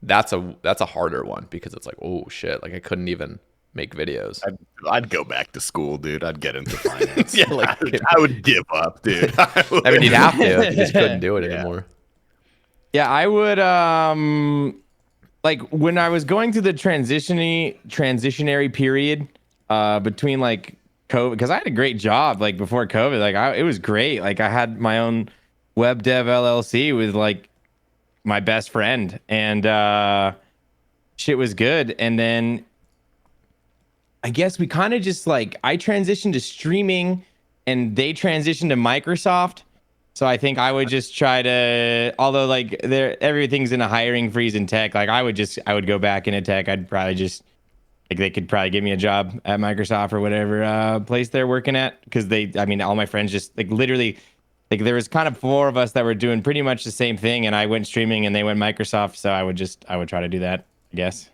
that's a harder one because it's like, oh shit, like I couldn't even make videos. I'd go back to school, dude. I'd get into finance. Yeah, like I would give up, dude. I mean, you'd have to. You just couldn't do it anymore. Yeah, I would like when I was going through the transitionary period between like COVID, because I had a great job like before COVID. Like it was great. Like I had my own web dev LLC with like my best friend, and shit was good. And then I guess we kind of just like I transitioned to streaming and they transitioned to Microsoft. So I think I would just try to, although like everything's in a hiring freeze in tech, like I would go back into tech. I'd probably just like they could probably give me a job at Microsoft or whatever place they're working at, because all my friends just like literally like there was kind of 4 of us that were doing pretty much the same thing, and I went streaming and they went Microsoft. So I would try to do that, I guess.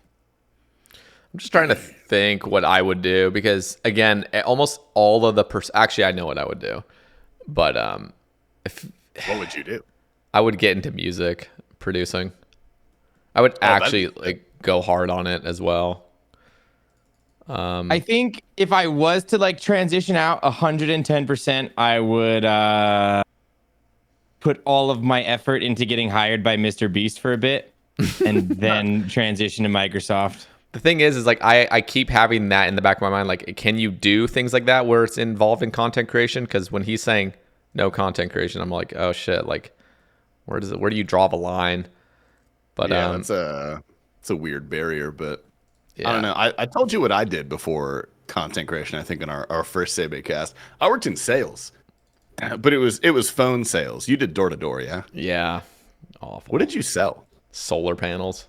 I'm just trying to think what I would do because again, almost all of the actually I know what I would do, but What would you do? I would get into music producing. I would actually like go hard on it as well. I think if I was to like transition out 110%, I would put all of my effort into getting hired by Mr. Beast for a bit and then transition to Microsoft. The thing is like I keep having that in the back of my mind. Like, can you do things like that where it's involved in content creation? Because when he's saying no content creation, I'm like, oh shit, like where do you draw the line? But yeah, it's a weird barrier, but yeah. I don't know. I told you what I did before content creation, I think in our first Sae Bae cast. I worked in sales. But it was phone sales. You did door to door, yeah? Yeah. Awful. What did you sell? Solar panels.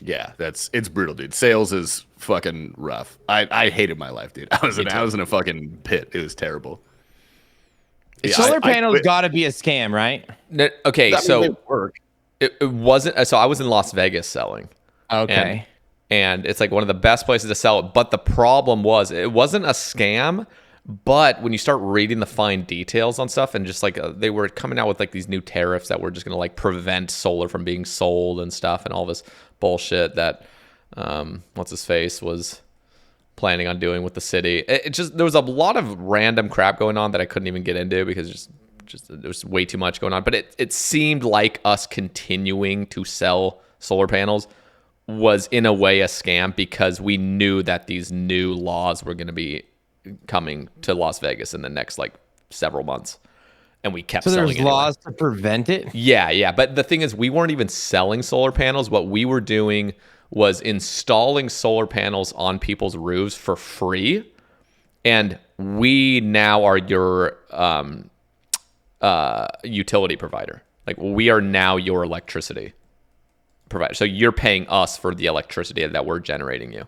Yeah, it's brutal, dude. Sales is fucking rough. I hated my life, dude. I was in a fucking pit. It was terrible. Solar panels got to be a scam, right? No, okay, so work. It wasn't. So I was in Las Vegas selling. Okay. And it's like one of the best places to sell it. But the problem was it wasn't a scam. But when you start reading the fine details on stuff and just like they were coming out with like these new tariffs that were just going to like prevent solar from being sold and stuff and all this bullshit that what's his face was planning on doing with the city. It just there was a lot of random crap going on that I couldn't even get into because just there was way too much going on. But it seemed like us continuing to sell solar panels was in a way a scam because we knew that these new laws were going to be coming to Las Vegas in the next like several months, and we kept selling. So there's laws to prevent it. Yeah. But the thing is, we weren't even selling solar panels. What we were doing was installing solar panels on people's roofs for free, and we now are your utility provider. Like we are now your electricity provider. So you're paying us for the electricity that we're generating you.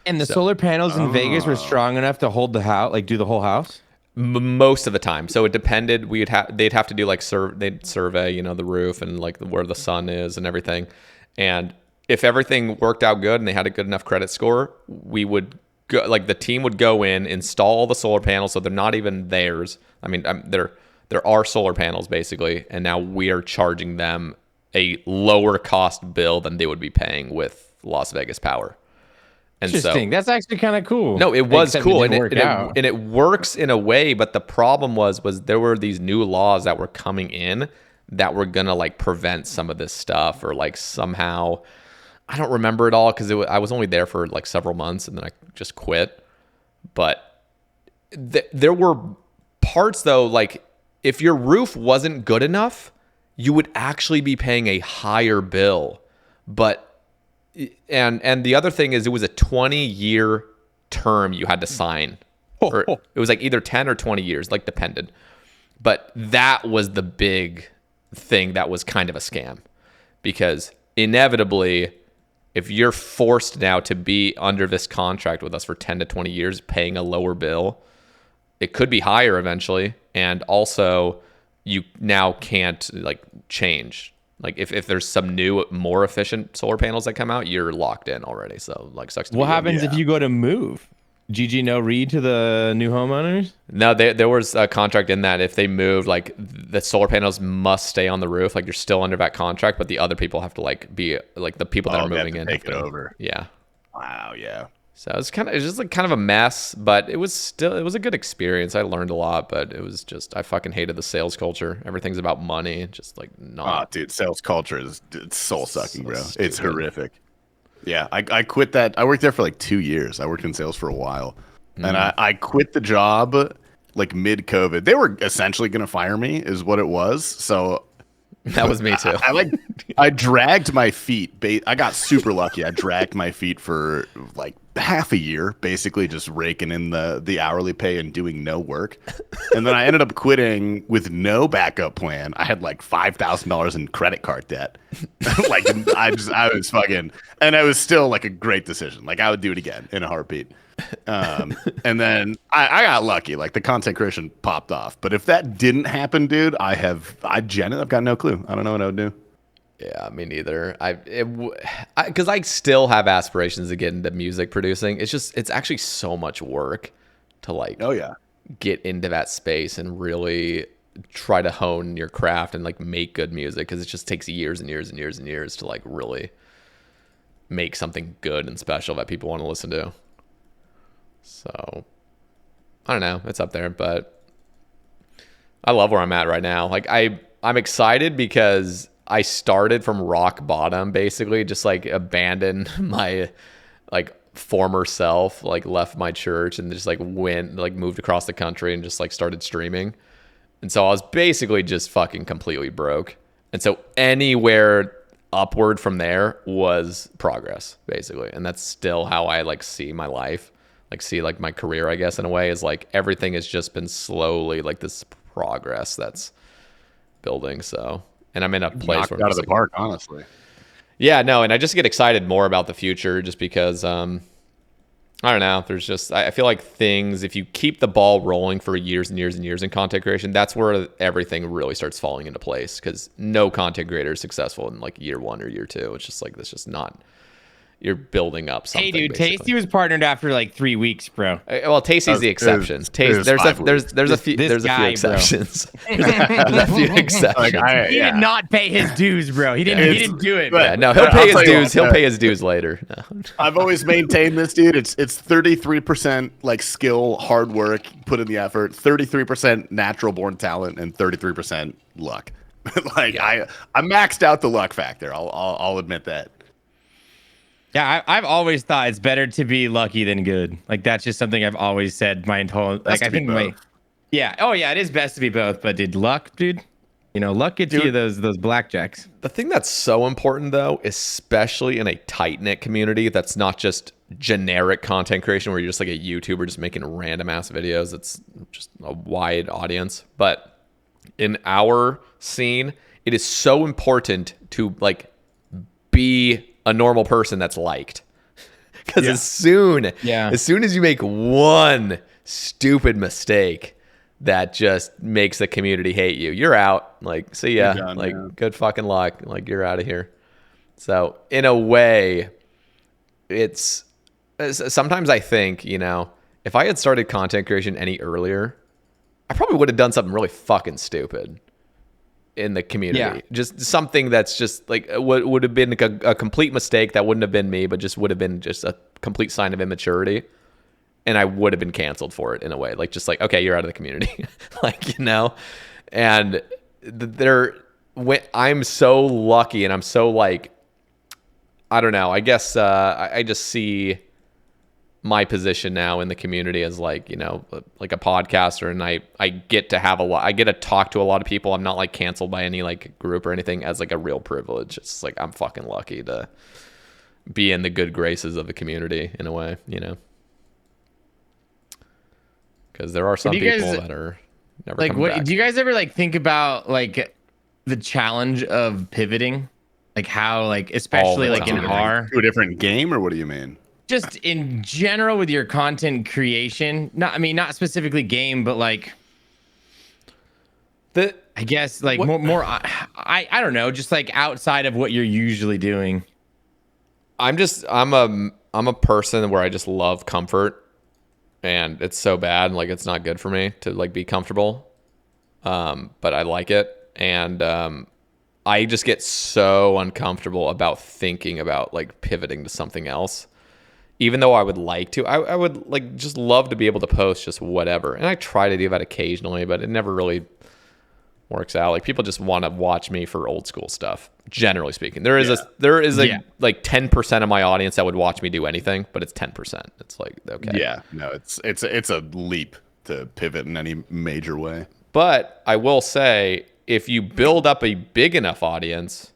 And the solar panels in Vegas were strong enough to hold the house, like do the whole house? Most of the time. So it depended. They'd have to do like they'd survey, the roof and like where the sun is and everything. And if everything worked out good and they had a good enough credit score, we would go, like the team would go in, install the solar panels so they're not even theirs. I mean, there are solar panels basically, and now we are charging them a lower cost bill than they would be paying with Las Vegas power. And Interesting. That's actually kind of cool. No, it was Except cool, it didn't work out. and it works in a way. But the problem was there were these new laws that were coming in that were gonna like prevent some of this stuff, or like somehow, I don't remember it all because I was only there for like several months and then I just quit. But there were parts though, like if your roof wasn't good enough, you would actually be paying a higher bill. But and the other thing is, it was a 20-year term you had to sign. Or it was like either 10 or 20 years, like depended. But that was the big thing that was kind of a scam, because inevitably, if you're forced now to be under this contract with us for 10 to 20 years, paying a lower bill, it could be higher eventually. And also, you now can't like change. Like if there's some new, more efficient solar panels that come out, you're locked in already. So like, sucks to What be you. happens if you go to move? GG no read to the new homeowners? No, there was a contract in that if they moved, like the solar panels must stay on the roof. Like you're still under that contract, but the other people have to like be like the people that are moving in. Take it over. Yeah. Wow. Yeah. So it's just like kind of a mess, but it was a good experience. I learned a lot, but it was just, I fucking hated the sales culture. Everything's about money. Just like not. Oh, dude, sales culture is soul sucking, bro. Stupid. It's horrific. Yeah, I quit that. I worked there for like 2 years. I worked in sales for a while, and I quit the job like mid COVID. They were essentially going to fire me, is what it was. So that was me too. I dragged my feet. I got super lucky. I dragged my feet for like half a year, basically just raking in the hourly pay and doing no work. And then I ended up quitting with no backup plan. I had like $5,000 in credit card debt. Like I was fucking, and it was still like a great decision. Like I would do it again in a heartbeat. And then I got lucky. Like the content creation popped off. But if that didn't happen, dude, I've got no clue. I don't know what I would do. Yeah, me neither. Because I still have aspirations to get into music producing. It's actually so much work to like, oh yeah, get into that space and really try to hone your craft and like make good music, because it just takes years and years and years and years to like really make something good and special that people want to listen to. So I don't know, it's up there, but I love where I'm at right now. Like I'm excited because I started from rock bottom, basically, just like abandoned my like former self, like left my church and just like moved across the country and just like started streaming. And so I was basically just fucking completely broke. And so anywhere upward from there was progress, basically. And that's still how I like see my life, like see like my career, I guess, in a way, is like everything has just been slowly like this progress that's building. So, and I'm in a place where I'm out of the like, park, honestly. Yeah, no, and I just get excited more about the future just because I don't know, there's just I feel like things, if you keep the ball rolling for years and years and years in content creation, that's where everything really starts falling into place, because no content creator is successful in like year 1 or year 2. It's just like, that's just not, you're building up something. Hey, dude, basically. Tasty was partnered after like 3 weeks, bro. Well, Tasty's the exception. There's a few exceptions. There's a few exceptions. Like, he did not pay his dues, bro. He didn't do it. Yeah, no, he'll pay his dues. He'll pay his dues later. No. I've always maintained this, dude. It's 33% like skill, hard work, put in the effort, 33% natural born talent, and 33% luck. Like I maxed out the luck factor. I'll admit that. Yeah, I've always thought it's better to be lucky than good. Like that's just something I've always said my entire like I think my it is best to be both, but dude, luck, dude. You know, luck gets you those blackjacks. The thing that's so important though, especially in a tight-knit community that's not just generic content creation where you're just like a YouTuber just making random ass videos, it's just a wide audience. But in our scene, it is so important to like be a normal person that's liked, because as soon as you make one stupid mistake that just makes the community hate you, you're out. Like, see ya. Done, like, good fucking luck. Like, you're out of here. So in a way, it's sometimes I think, you know, if I had started content creation any earlier, I probably would have done something really fucking stupid in the community. Yeah. Just something that's just like would have been a complete mistake that wouldn't have been me, but just would have been just a complete sign of immaturity. And I would have been canceled for it in a way. Like, just like, okay, you're out of the community. Like, you know? And I'm so lucky and I'm so like, I don't know. I guess I just see my position now in the community as like, you know, like a podcaster, and I get to have I get to talk to a lot of people. I'm not like canceled by any like group or anything, as like a real privilege. It's like I'm fucking lucky to be in the good graces of the community in a way, you know, because there are some people that are never like, coming back. do you guys ever like think about like the challenge of pivoting, like how like especially like in R to a different game, or what do you mean? Just in general with your content creation? Not specifically game, but like I guess like more I don't know, just like outside of what you're usually doing. I'm a person where I just love comfort, and it's so bad, like it's not good for me to like be comfortable. But I like it, and I just get so uncomfortable about thinking about like pivoting to something else. Even though I would like to, I would like just love to be able to post just whatever. And I try to do that occasionally, but it never really works out. Like, people just want to watch me for old school stuff, generally speaking. There is like 10% of my audience that would watch me do anything, but it's 10%. It's like, okay. Yeah, no, it's a leap to pivot in any major way. But I will say, if you build up a big enough audience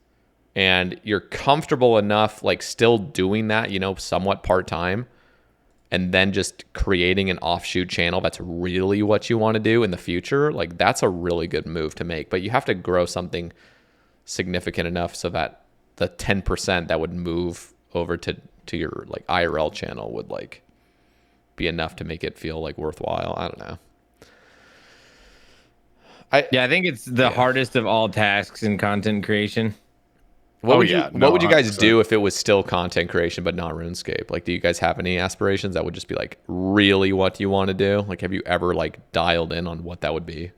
and you're comfortable enough, like still doing that, you know, somewhat part-time, and then just creating an offshoot channel that's really what you want to do in the future, like that's a really good move to make. But you have to grow something significant enough so that the 10% that would move over to your like IRL channel would like be enough to make it feel like worthwhile. I don't know. I think it's the hardest of all tasks in content creation. What would you guys do if it was still content creation but not RuneScape? Like, do you guys have any aspirations that would just be like really what you want to do? Like, have you ever like dialed in on what that would be?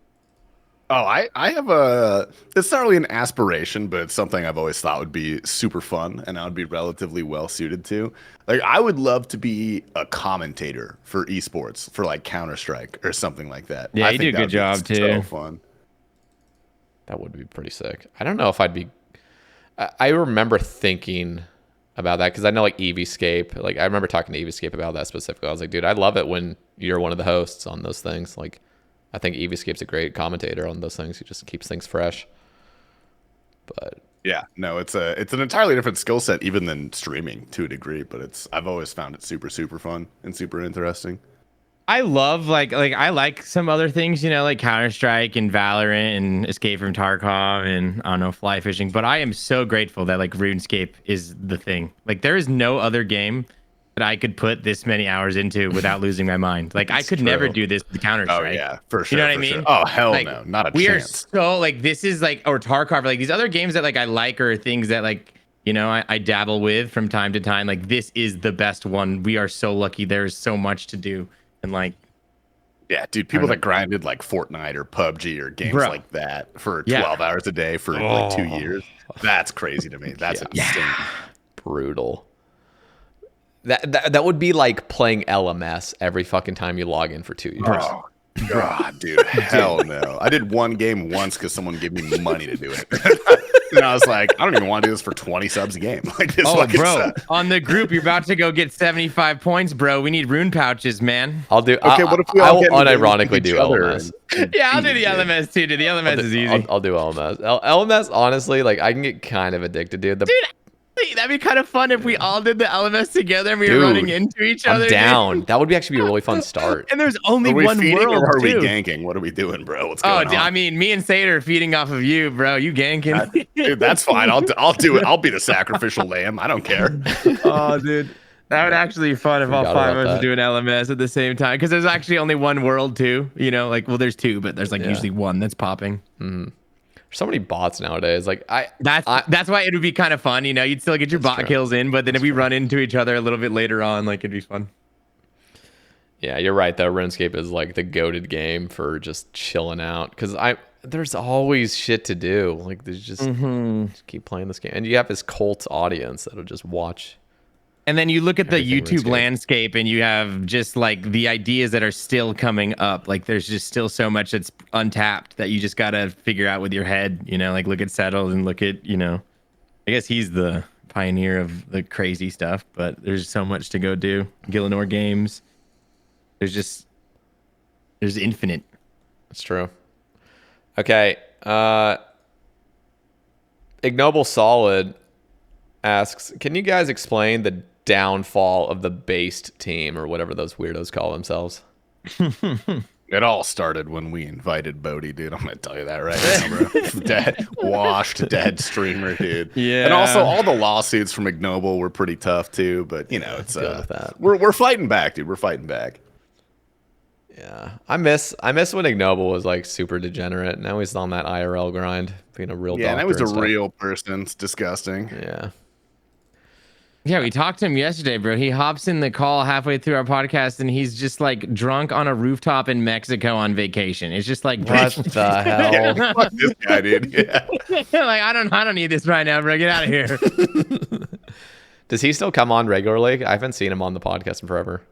Oh, I have it's not really an aspiration, but it's something I've always thought would be super fun and I would be relatively well suited to. Like, I would love to be a commentator for esports, for like Counter-Strike or something like that. Yeah, I you do a good job too. So fun. That would be pretty sick. I don't know if I'd be. I remember thinking about that because I know like Eevescape. Like, I remember talking to Eevescape about that specifically. I was like, dude, I love it when you're one of the hosts on those things. Like, I think Eevescape's a great commentator on those things. He just keeps things fresh. But yeah, no, it's an entirely different skill set even than streaming to a degree. But I've always found it super fun and super interesting. I love I like some other things, you know, like Counter-Strike and Valorant and Escape from Tarkov and I don't know, fly fishing. But I am so grateful that like RuneScape is the thing. Like, there is no other game that I could put this many hours into without losing my mind. Like, I could never do this with Counter-Strike. Oh yeah, for sure. You know what I mean? Sure. Oh hell like, no, not a we chance. are so like, this is like, or Tarkov, or like these other games that like I like, or things that like, you know, I dabble with from time to time. Like, this is the best one. We are so lucky. There's so much to do. And like, yeah, dude, people that grinded like Fortnite or PUBG or games like that for 12 hours a day for like 2 years. That's crazy to me. That's insane. Brutal. That would be like playing LMS every fucking time you log in for 2 years. Oh, God, dude. Hell no. I did one game once because someone gave me money to do it. And I was like, I don't even want to do this for 20 subs a game. Like, this bro, on the group, you're about to go get 75 points, bro. We need rune pouches, man. I'll do. Okay, what if we all get unironically do LMS? Yeah, I'll do the LMS too. Dude, the LMS is easy. I'll do LMS. LMS, honestly, like I can get kind of addicted, dude. That'd be kind of fun if we all did the LMS together and we were running into each other. I'm down. That would actually be a really fun start. And there's only one world. Or are we ganking? What are we doing, bro? What's going on? I mean, me and Sae are feeding off of you, bro. You ganking? Dude, that's fine. I'll do it. I'll be the sacrificial lamb. I don't care. Oh, dude. That would actually be fun if all five of us do an LMS at the same time. Because there's actually only one world, too. You know, like, well, there's two, but there's like usually one that's popping. Mm-hmm. There's so many bots nowadays. Like that's why it would be kind of fun. You know, you'd still get your bot kills in, but then if we run into each other a little bit later on, like, it'd be fun. Yeah, you're right though. RuneScape is like the goated game for just chilling out because there's always shit to do. Like there's just keep playing this game, and you have this cult audience that'll just watch. And then you look at the Everything YouTube RuneScape. landscape and you have just like the ideas that are still coming up. Like there's just still so much that's untapped that you just got to figure out with your head, you know, like look at Settled and look at, you know, I guess he's the pioneer of the crazy stuff, but there's so much to go do. Gillinor Games. There's infinite. That's true. Okay. Ignoble Solid asks, can you guys explain the downfall of the based team or whatever those weirdos call themselves? It all started when we invited Bodhi, dude. I'm gonna tell you that right now, bro. Washed dead streamer, dude. Yeah. And also, all the lawsuits from Ignoble were pretty tough too. But you know, it's deal with that. we're fighting back, dude. We're fighting back. Yeah. I miss when Ignoble was like super degenerate. Now he's on that IRL grind, being a real Yeah, doctor. and that was a and stuff. real person. It's disgusting. Yeah. Yeah, we talked to him yesterday, bro. He hops in the call halfway through our podcast and he's just like drunk on a rooftop in Mexico on vacation. It's just like, What the hell? Yeah, fuck this guy, dude. Yeah. like I don't need this right now, bro. Get out of here. Does he still come on regularly? I haven't seen him on the podcast in forever.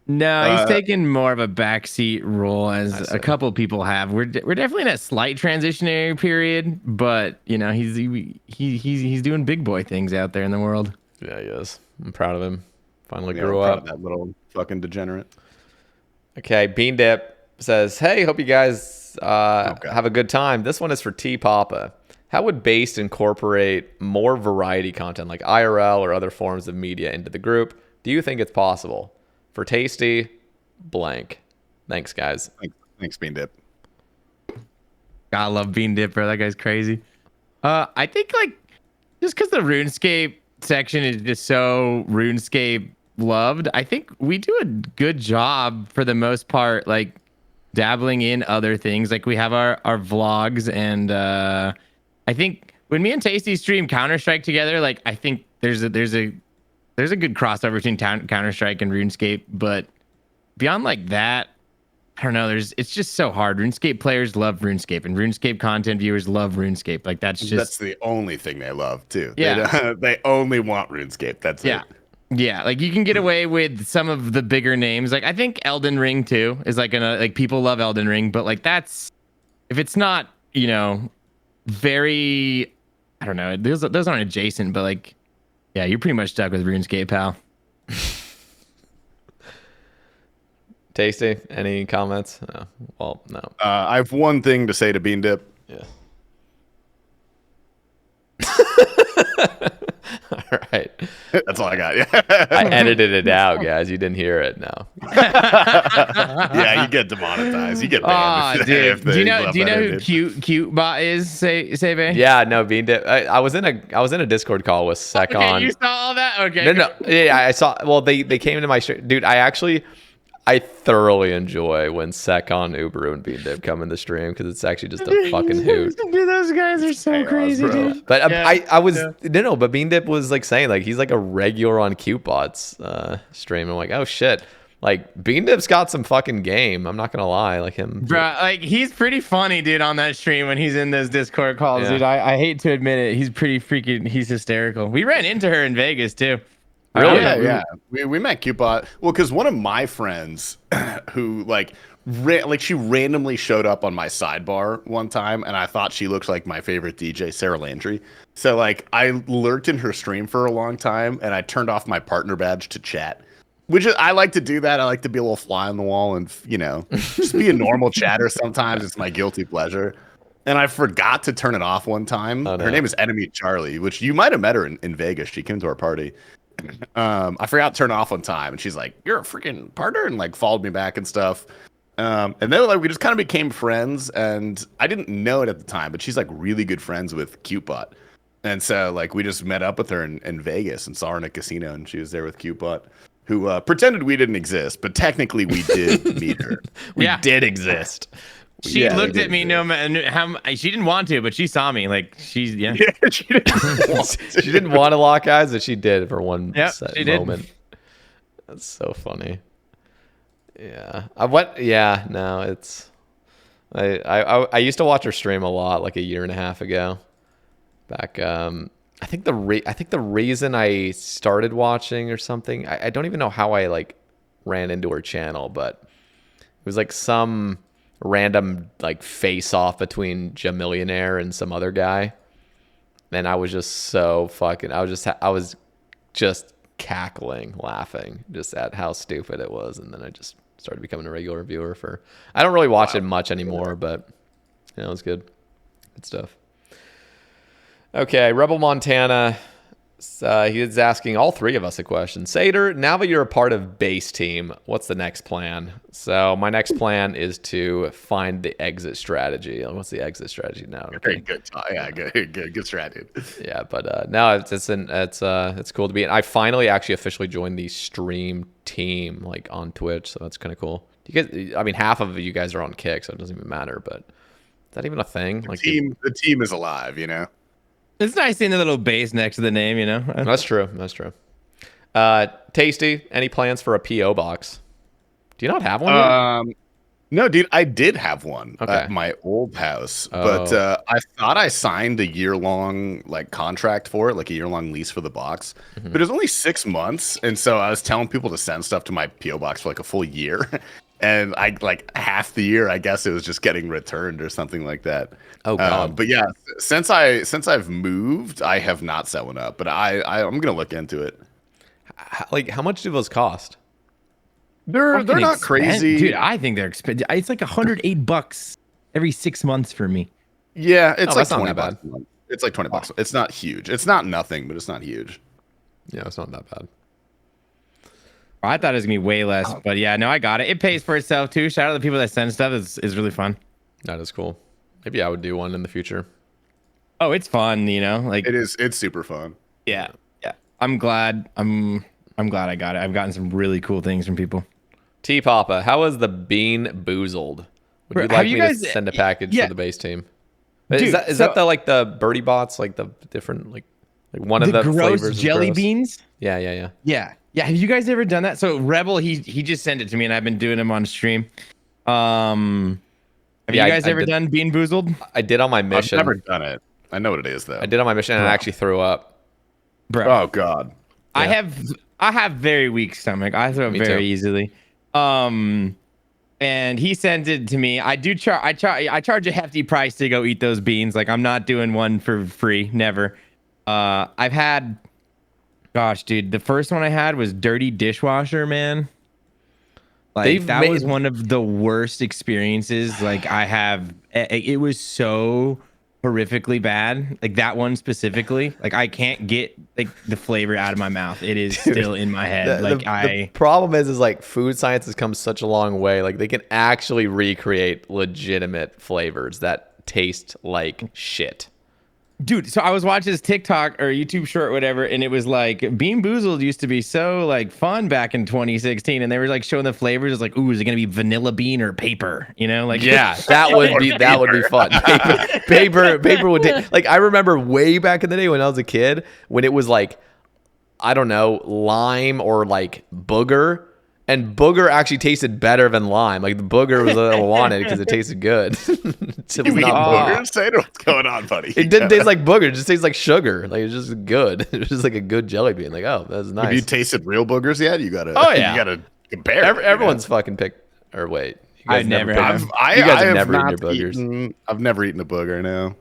No, he's taken more of a backseat role I as see. a couple people have. We're definitely in a slight transitionary period, but you know he's doing big boy things out there in the world. Yeah, he is. I'm proud of him. Finally Yeah, grew I'm proud up. of that little fucking degenerate. Okay, Bean Dip says, hey, hope you guys have a good time. This one is for Tpapa. How would Based incorporate more variety content like IRL or other forms of media into the group? Do you think it's possible? For Tasty, blank. Thanks, guys. Thanks, Bean Dip. I love Bean Dip, bro. That guy's crazy. I think like just because the RuneScape section is just so RuneScape loved, I think we do a good job for the most part, like dabbling in other things. Like we have our vlogs, and I think when me and Tasty stream Counter-Strike together, like I think there's a good crossover between Counter-Strike and RuneScape, but beyond like that, I don't know. It's just so hard. RuneScape players love RuneScape, and RuneScape content viewers love RuneScape. Like that's The only thing they love too. Yeah. They only want RuneScape. That's yeah. it. Yeah, like you can get away with some of the bigger names. Like I think Elden Ring too is like people love Elden Ring, but like that's if it's not, you know, very, I don't know, those aren't adjacent, but like yeah, you're pretty much stuck with RuneScape, pal. Tasty, any comments? Well, no. I have one thing to say to Bean Dip. Yeah. All right. That's all I got. Yeah. I edited it out, guys. You didn't hear it. No. Yeah, you get demonetized. You get banned. Oh, dude. Do you know who dude. cute bot is? Sae Bae? Yeah, no, Bean Dip. I was in a Discord call with Secon. Okay, you saw all that? Okay. No. Yeah, I saw. Well, they came into my stream. Dude, I thoroughly enjoy when Secon, Uberu, and Bean Dip come in the stream because it's actually just a fucking hoot. Dude, those guys are so crazy, bro. dude. But Yeah, I was no, but Bean Dip was like saying like he's like a regular on CuteBot's stream. I'm like, oh shit, like Bean Dip's got some fucking game. I'm not gonna lie, like him, Bro, like he's pretty funny, dude, on that stream when he's in those Discord calls, Yeah. dude. I hate to admit it, he's pretty freaking. He's hysterical. We ran into her in Vegas too. Really? Yeah. We met Cupid. Well, because one of my friends who she randomly showed up on my sidebar one time, and I thought she looked like my favorite DJ, Sarah Landry. So like I lurked in her stream for a long time, and I turned off my partner badge to chat. Which I like to do that. I like to be a little fly on the wall and, you know, just be a normal chatter sometimes. It's my guilty pleasure. And I forgot to turn it off one time. Oh, no. Her name is Enemy Charlie, which you might have met her in Vegas. She came to our party. I forgot to turn it off one time, and she's like, "You're a freaking partner," and like followed me back and stuff. And then like we just kind of became friends, and I didn't know it at the time, but she's like really good friends with CuteBot. And so like we just met up with her in Vegas and saw her in a casino, and she was there with CuteBot, who pretended we didn't exist, but technically we did meet her. we Yeah. did exist. She Yeah, looked we at did, me dude. no matter how she didn't want to, but she saw me. Like she's Yeah, she didn't. She didn't want to lock eyes, but she did for one Yep, she did. moment. That's so funny. Yeah. No, it's I used to watch her stream a lot like a year and a half ago. Back I think the reason I started watching or something, I don't even know how I like ran into her channel, but it was like some random like face off between Jamillionaire and some other guy. And I was just so fucking I was just cackling, laughing just at how stupid it was, and then I just started becoming a regular viewer for I don't really watch it much anymore, but you know, it's good stuff. Okay, Rebel Montana, he is asking all three of us a question. Sater, now that you're a part of base team, what's the next plan? So my next plan is to find the exit strategy. What's the exit strategy now? Okay. Good. Yeah, good strategy. Yeah, but no, it's cool to be. I finally actually officially joined the stream team like on Twitch, so that's kind of cool. You guys, I mean, half of you guys are on Kick, so it doesn't even matter. But is that even a thing? The team is alive, you know. It's nice seeing the little base next to the name, you know. That's true. Tasty, any plans for a PO box? Do you not have one yet? No, dude, I did have one at my old house, but I thought I signed a year-long like contract for it, like a year-long lease for the box. But it was only 6 months, and so I was telling people to send stuff to my PO box for like a full year, and I like half the year, I guess it was just getting returned or something like that. Oh god! But yeah, since I've moved, I have not set one up, but I'm gonna look into it. Like, how much do those cost? They're not crazy, dude. I think they're expensive. It's like $108 every 6 months for me. Yeah, it's like that's not 20 that bucks. It's like $20. It's not huge. It's not nothing, but it's not huge. Yeah, it's not that bad. I thought it was gonna be way less, but yeah, no, I got it. It pays for itself too. Shout out to the people that send stuff. It's really fun. That is cool. Maybe I would do one in the future. Oh, it's fun, you know. Like it's super fun. Yeah. I'm glad I got it. I've gotten some really cool things from people. Tpapa, how is the bean boozled? Would you like me to send a package for the base team? Dude, is that the like the birdie bots, like the different like one of the gross flavors jelly beans? Yeah. Have you guys ever done that? So Rebel, he just sent it to me, and I've been doing them on stream. Have you guys ever done Bean Boozled? I did on my mission. I've never done it. I know what it is though. I did on my mission and I actually threw up. Bro. Oh god. Yeah. I have very weak stomach. I throw up very easily. And he sent it to me. I charge a hefty price to go eat those beans. Like I'm not doing one for free. Never. I've had, gosh, dude, the first one I had was dirty dishwasher, man. Like that was one of the worst experiences like I have. It was so horrifically bad. Like that one specifically. Like I can't get like the flavor out of my mouth. It is still in my head. The problem is like food science has come such a long way. Like they can actually recreate legitimate flavors that taste like shit. Dude, so I was watching this TikTok or YouTube short, whatever, and it was like Bean Boozled used to be so like fun back in 2016, and they were like showing the flavors. It's like, ooh, is it gonna be vanilla bean or paper? You know, like yeah, that would be fun. Paper would take. Like I remember way back in the day when I was a kid, when it was like, I don't know, lime or like booger. And booger actually tasted better than lime. Like the booger was what I wanted because it tasted good. It was not booger. Say what's going on, buddy. It didn't taste like booger. It just tastes like sugar. Like it's just good. It was just like a good jelly bean. Like, oh, that's nice. Have you tasted real boogers yet? You gotta. Oh yeah. You gotta compare. Everyone's fucking picked. Or wait, you guys never. You guys have never eaten your boogers. I've never eaten a booger. No.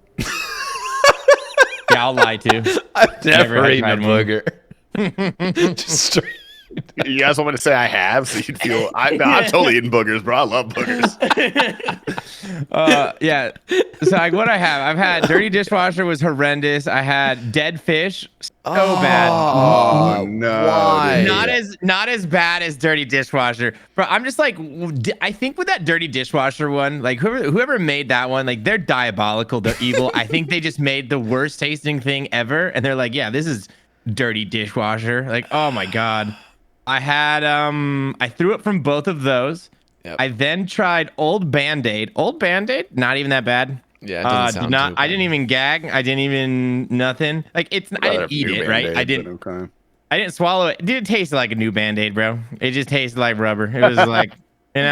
Yeah, I'll lie too. I've never eaten a booger. Just straight. You guys want me to say I have, so you'd feel I'm totally eating boogers, bro. I love boogers. Yeah. So like what I've had dirty dishwasher was horrendous. I had dead fish, so bad. Oh no! Why? Not as bad as dirty dishwasher, but I'm just like, I think with that dirty dishwasher one, like whoever made that one, like they're diabolical, they're evil. I think they just made the worst tasting thing ever, and they're like, yeah, this is dirty dishwasher. Like, oh my god. I had I threw up from both of those. Yep. I then tried Old Band-Aid. Old Band-Aid, not even that bad. Yeah, it doesn't sound too bad. I didn't even gag. I didn't even nothing. Like I didn't eat it, right? I didn't swallow it. It didn't taste like a new Band-Aid, bro. It just tasted like rubber. It was like you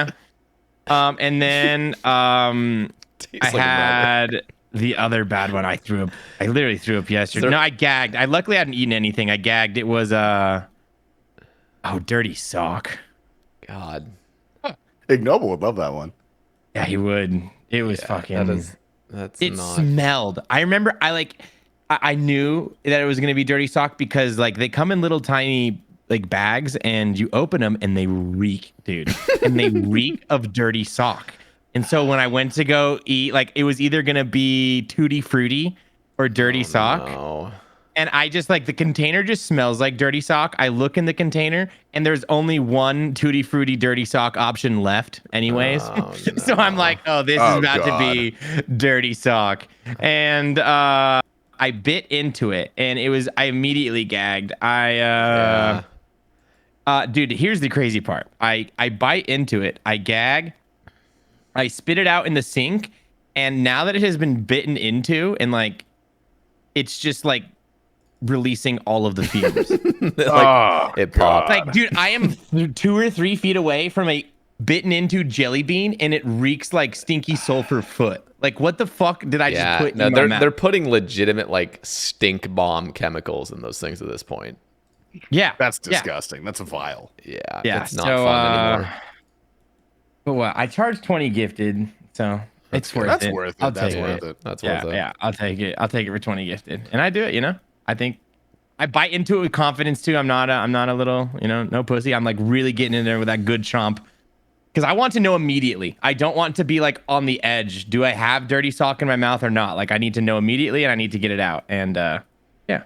know. And then I Tastes like a murder. had the other bad one. I threw up. I literally threw up yesterday. there- No, I gagged. I luckily hadn't eaten anything. I gagged. It was dirty sock. God. Ignoble would love that one. Yeah, he would. It was fucking. That's It not. smelled. I remember. I knew that it was gonna be dirty sock because like they come in little tiny like bags and you open them and they reek, dude, and they reek of dirty sock. And so when I went to go eat, like it was either gonna be tutti frutti or dirty sock. No. And I just like the container just smells like dirty sock. I look in the container and there's only one tutti frutti dirty sock option left, anyways. Oh, So I'm like, oh, this is about to be dirty sock. And I bit into it and I immediately gagged. Dude, here's the crazy part. I bite into it, I gag, I spit it out in the sink, and now that it has been bitten into and like it's just like releasing all of the fumes. It popped. Like, dude, I am 2 or 3 feet away from a bitten into jelly bean, and it reeks like stinky sulfur foot. Like, what the fuck did I just put in my mouth? They're putting legitimate like stink bomb chemicals in those things at this point. Yeah, That's disgusting. That's vile. Yeah, yeah. it's not fun anymore. But what? I charged 20 gifted, so it's worth That's it. worth it. I'll That's take worth it. it. That's Yeah, worth it. yeah. I'll take it. I'll take it for 20 gifted, and I do it. You know, I think I bite into it with confidence too. I'm not a little, no pussy. I'm like really getting in there with that good chomp. Because I want to know immediately. I don't want to be like on the edge. Do I have dirty sock in my mouth or not? Like I need to know immediately and I need to get it out. And yeah.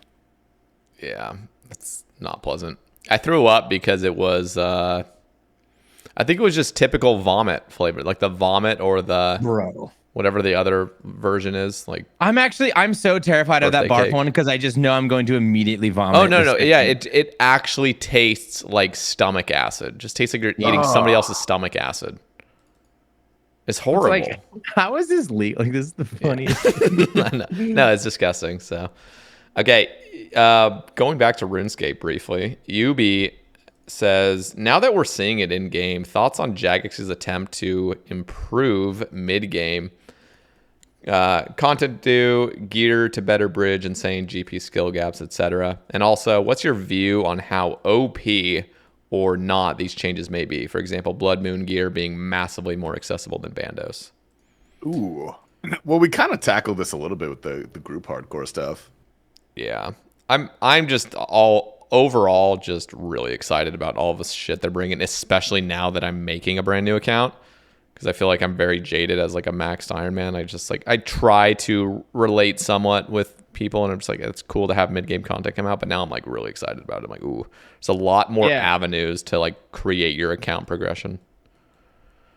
Yeah, it's not pleasant. I threw up because it was, I think it was just typical vomit flavor, like the vomit or the Bro. whatever the other version is. Like I'm so terrified of that Birthday barf cake. one because I just know I'm going to immediately vomit. oh no, yeah, it actually tastes like stomach acid. Just tastes like you're eating somebody else's stomach acid. It's horrible. It's like, how is this legal? Like this is the funniest. no, it's disgusting. So, okay, going back to RuneScape briefly, Yubi says, now that we're seeing it in game, thoughts on Jagex's attempt to improve mid game content do, gear to better bridge insane GP skill gaps, etc. And also, what's your view on how OP or not these changes may be? For example, Blood Moon gear being massively more accessible than Bandos. Ooh. Well, we kind of tackled this a little bit with the group hardcore stuff. Yeah, I'm just overall just really excited about all of this shit they're bringing, especially now that I'm making a brand new account, because I feel like I'm very jaded as like a maxed Iron Man. I just like I try to relate somewhat with people, and I'm just like, it's cool to have mid game content come out, but now I'm like really excited about it. I'm like, ooh, there's a lot more avenues to like create your account progression.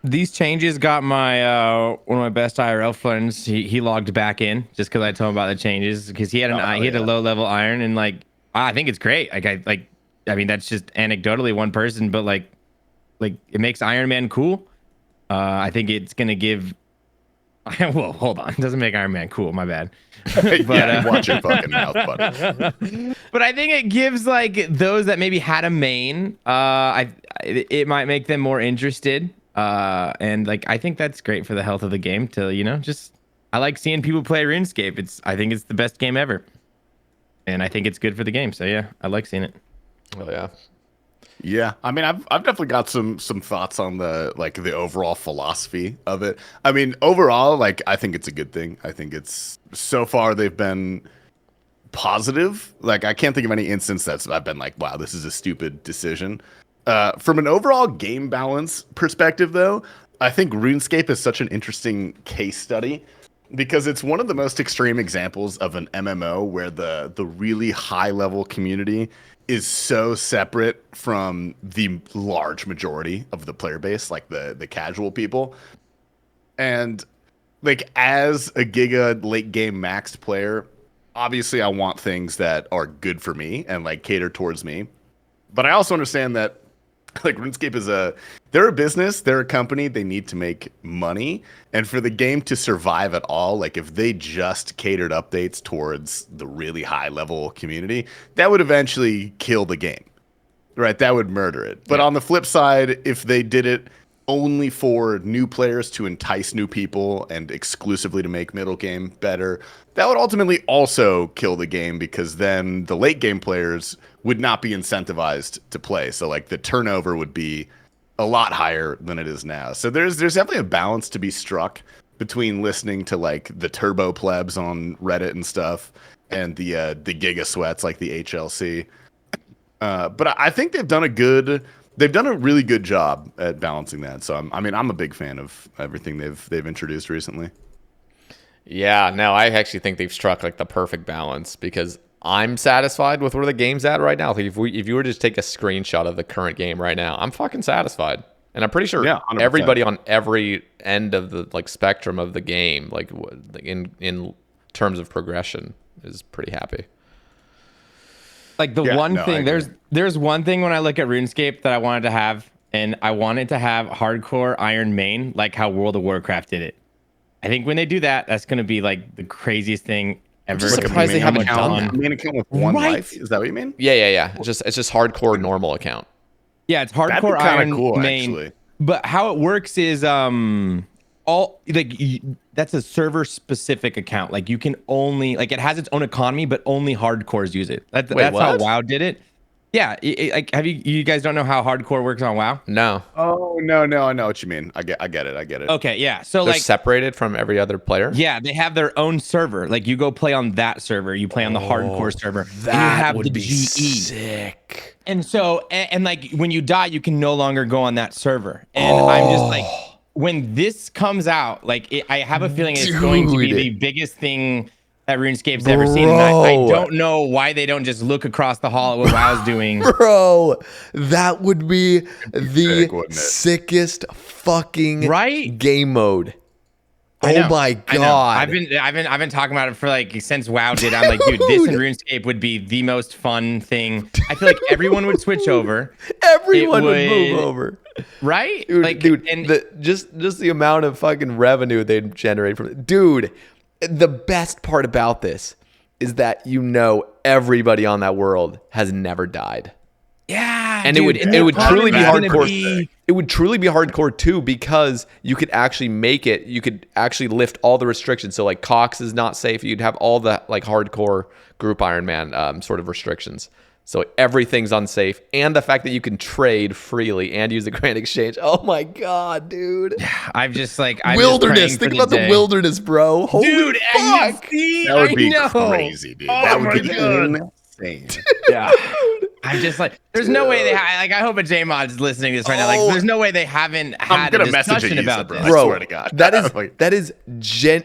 These changes got my one of my best IRL friends. He logged back in just because I told him about the changes because he had he had a low level iron, and like I think it's great. I mean that's just anecdotally one person, but like it makes Iron Man cool. I think it's gonna give. Well, hold on, it doesn't make Iron Man cool. My bad. But, watch your fucking mouth, buddy. But I think it gives like those that maybe had a main. It might make them more interested. And like I think that's great for the health of the game to just I like seeing people play RuneScape. I think it's the best game ever, and I think it's good for the game. So yeah, I like seeing it. Oh yeah. Yeah, I mean, I've definitely got some thoughts on the overall philosophy of it. I mean, overall, like I think it's a good thing. I think it's so far they've been positive. Like I can't think of any instance I've been like, wow, this is a stupid decision. From an overall game balance perspective, though, I think RuneScape is such an interesting case study because it's one of the most extreme examples of an MMO where the really high level community is so separate from the large majority of the player base, like the casual people. And like as a Giga late game maxed player, obviously I want things that are good for me and like cater towards me. But I also understand that like RuneScape they're a business, they're a company, they need to make money. And for the game to survive at all, like if they just catered updates towards the really high level community, that would eventually kill the game, right? That would murder it. But on the flip side, if they did it only for new players to entice new people and exclusively to make middle game better, that would ultimately also kill the game, because then the late game players would not be incentivized to play. So like the turnover would be a lot higher than it is now. So there's definitely a balance to be struck between listening to like the turbo plebs on Reddit and stuff and the giga sweats like the HLC. But I think they've done a really good job at balancing that. So I'm a big fan of everything they've introduced recently. Yeah, no, I actually think they've struck like the perfect balance, because I'm satisfied with where the game's at right now. Like if you were to just take a screenshot of the current game right now, I'm fucking satisfied. And I'm pretty sure everybody on every end of the like spectrum of the game, like in terms of progression, is pretty happy. Like there's one thing when I look at RuneScape that I wanted to have, and I wanted to have hardcore Iron Main, like how World of Warcraft did it. I think when they do that, that's going to be like the craziest thing ever. I'm surprised they haven't done that. Main account with one life? Is that what you mean? Yeah. It's just hardcore normal account. Yeah, it's hardcore Iron cool, Main. Actually. But how it works is that's a server specific account. Like you can only like it has its own economy, but only hardcores use it. That's how WoW did it. Yeah, like you guys don't know how hardcore works on WoW? No. Oh no, I know what you mean. I get it. Okay, yeah. So they're like separated from every other player. Yeah, they have their own server. Like you go play on that server, you play on the hardcore server. That and you have would the be GE. sick. And so and like when you die, you can no longer go on that server. And I'm just like, when this comes out, like I have a feeling it's going to be the biggest thing that RuneScape's ever seen. And I don't know why they don't just look across the hall at what WoW's doing. Bro, that would be the sick, sickest fucking right game mode. Oh my god! I've been talking about it for like since WoW did. I'm like, dude, this and RuneScape would be the most fun thing. I feel like everyone would switch over. Everyone would move over, right? Dude, like, and just the amount of fucking revenue they'd generate from it. Dude, the best part about this is that everybody on that world has never died. Yeah, and dude, it would truly be hardcore. It would truly be hardcore too, because you could actually make it. You could actually lift all the restrictions. So like Cox is not safe. You'd have all the like hardcore group Iron Man sort of restrictions. So everything's unsafe, and the fact that you can trade freely and use the Grand Exchange. Oh my god, dude! I'm just wilderness. Think about the wilderness, bro. Holy dude, fuck! That would be crazy, dude. That would be insane. Yeah. I'm just like, there's no way they I hope a JMod is listening to this right now. Like, there's no way they haven't had a discussion about this. Bro, I swear to God. That is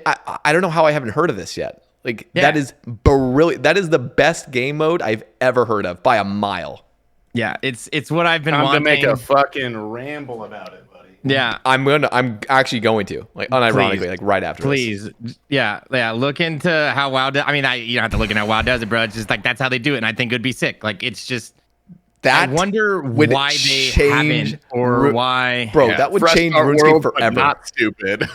I don't know how I haven't heard of this yet. Like, that is brilliant. That is the best game mode I've ever heard of by a mile. Yeah, it's what I've been wanting. To make a fucking ramble about it, buddy. Yeah, I'm actually going to, like, unironically, like right after this. Yeah, look into how WoW does. I mean, you don't have to look into how WoW does it, bro. It's just like that's how they do it, and I think it would be sick. Like, it's just that. I wonder why they haven't, or why, bro. That would change RuneScape forever. Not stupid.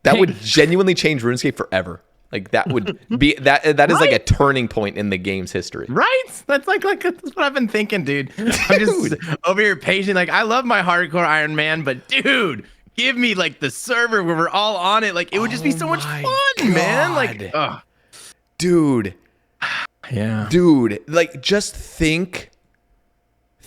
That would genuinely change RuneScape forever. Like, that would be that is like a turning point in the game's history. Right? That's like that's what I've been thinking, dude. I'm just over here patient. Like, I love my hardcore Iron Man, but dude, give me like the server where we're all on it. Like, it would just be so much fun, man. Like, dude. Yeah. Dude, like, just think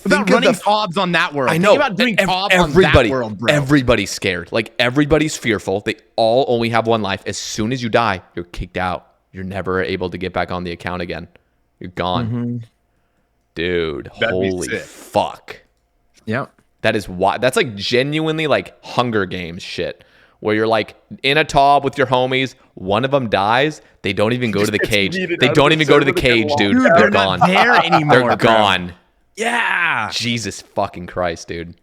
about running TOBs on that world. I know. Think about doing TOBs on that world, bro. Everybody's scared. Like, everybody's fearful. They all only have one life. As soon as you die, you're kicked out. You're never able to get back on the account again. You're gone. Mm-hmm. Dude, holy fuck. Yep. That is why. That's like genuinely like Hunger Games shit, where you're like in a TOB with your homies. One of them dies. They don't even go to the cage. They don't even go to the cage, dude. They're gone. Not there anymore. They're gone. Yeah. Jesus fucking Christ, dude.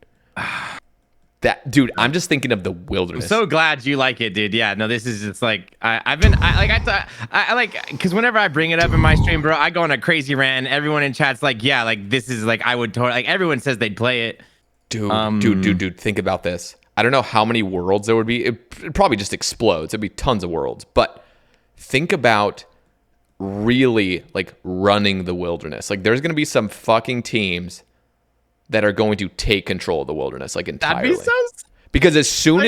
Dude, I'm just thinking of the wilderness. I'm so glad you like it, dude. Yeah, no, this is just like I like because whenever I bring it up in my stream, bro, I go on a crazy rant. Everyone in chat's like, yeah, like this is like I would totally like. Everyone says they'd play it. Dude, think about this. I don't know how many worlds there would be. It probably just explodes. It'd be tons of worlds. But think about really like running the wilderness. Like, there's gonna be some fucking teams that are going to take control of the wilderness like entirely. That'd be so. Because as soon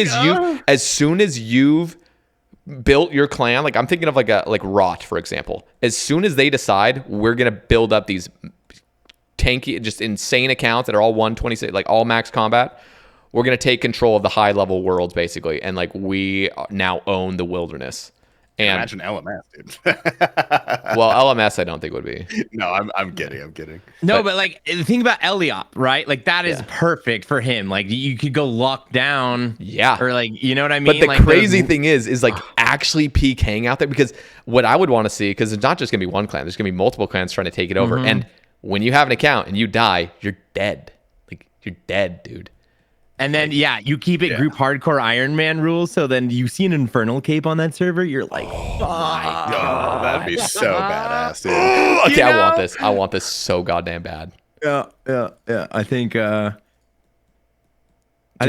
as you've built your clan, like I'm thinking of like Rot, for example. As soon as they decide we're gonna build up these tanky, just insane accounts that are all 126, like all max combat, we're gonna take control of the high level worlds basically, and like we now own the wilderness. And imagine LMS, dude. well, LMS I don't think would be. No, I'm kidding. No, but like the thing about Eliop, right? Like that is perfect for him. Like you could go lock down, or like you know what I mean. But the like crazy thing is like actually peak hang out there, because what I would want to see, because it's not just gonna be one clan, there's gonna be multiple clans trying to take it over, and when you have an account and you die, you're dead. Like you're dead, dude. And then you keep it group hardcore Iron Man rules. So then you see an Infernal Cape on that server, you're like, oh my god, that'd be so badass, dude. Okay, I want this so goddamn bad. Yeah. I think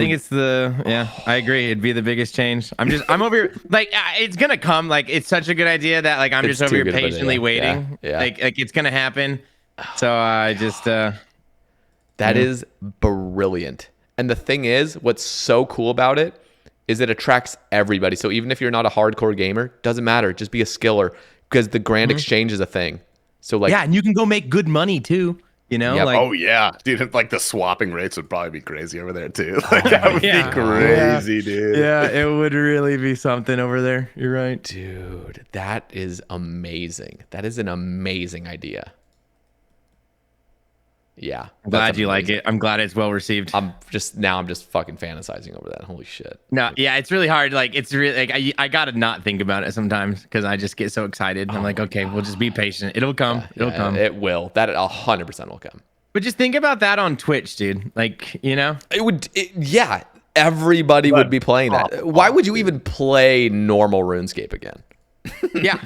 it's I agree. It'd be the biggest change. I'm over here, like, it's gonna come. Like, it's such a good idea that like I'm just over here patiently waiting. Yeah. Like it's gonna happen. So I just that is brilliant. And the thing is, what's so cool about it is it attracts everybody. So even if you're not a hardcore gamer, doesn't matter. Just be a skiller, because the grand exchange is a thing. So like, and you can go make good money too. You know, Yep. like Oh yeah, dude. Like the swapping rates would probably be crazy over there too. Like that would be crazy, dude. Yeah, it would really be something over there. You're right, dude. That is amazing. That is an amazing idea. Yeah, I'm glad you like it. I'm glad it's well received. I'm just fucking fantasizing over that. Holy shit. No, yeah, it's really hard. Like it's really like I gotta not think about it sometimes, because I just get so excited. I'm like, okay, we'll just be patient. It'll come. It'll come. It will. That 100% will come. But just think about that on Twitch, dude. Like, you know, everybody would be playing that. Why would you even play normal RuneScape again? Yeah.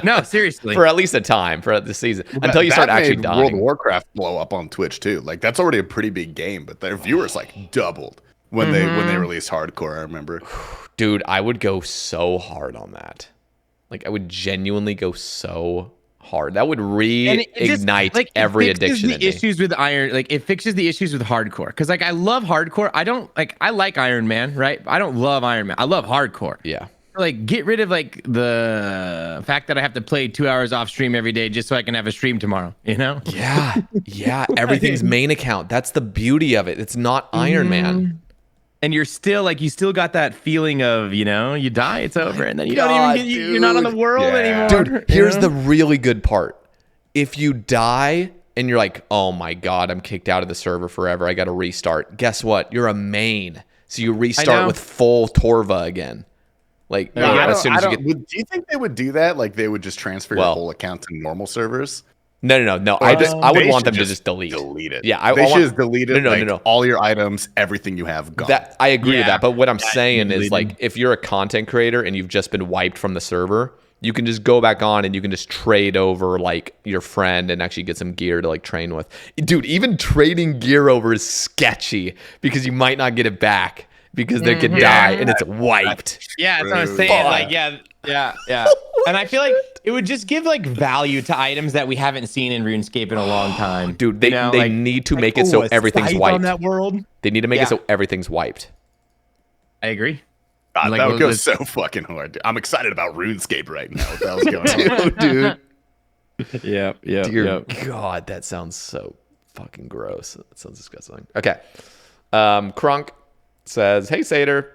No, seriously. For at least a time, for the season, until you start actually dying. World of Warcraft blow up on Twitch too. Like that's already a pretty big game, but their viewers like doubled when they released hardcore. I remember. Dude, I would go so hard on that. Like I would genuinely go so hard. That would reignite like, every addiction. The issues with Iron, like it fixes the issues with hardcore. Because like I love hardcore. I like Iron Man, right? I don't love Iron Man. I love hardcore. Yeah. Like get rid of like the fact that I have to play 2 hours off stream every day just so I can have a stream tomorrow, you know? Yeah. Everything's main account. That's the beauty of it. It's not Iron Man. And you're still like, you still got that feeling of, you know, you die, it's over, and then you don't even you're not on the world anymore. Dude, here's the really good part. If you die and you're like, oh my god, I'm kicked out of the server forever, I gotta restart. Guess what? You're a main. So you restart with full Torva again. Like, as soon as you get. Do you think they would do that? Like, they would just transfer your whole account to normal servers? No. I would want them to just delete it. Yeah, they should just delete it. No. All your items, everything you have gone. That I agree with that. But what I'm saying is, like, if you're a content creator and you've just been wiped from the server, you can just go back on and you can just trade over like your friend and actually get some gear to like train with. Dude, even trading gear over is sketchy because you might not get it back. Because they could die and it's wiped. Yeah, that's what I'm saying. Like, yeah. And I feel like it would just give like value to items that we haven't seen in RuneScape in a long time. Dude, they need to make it so everything's wiped. On that world. They need to make it so everything's wiped. I agree. God, that would go so fucking hard. Dude. I'm excited about RuneScape right now. What the hell's going on? Dude. Yeah. Dear God, that sounds so fucking gross. That sounds disgusting. Okay. Crunk says, hey Sater,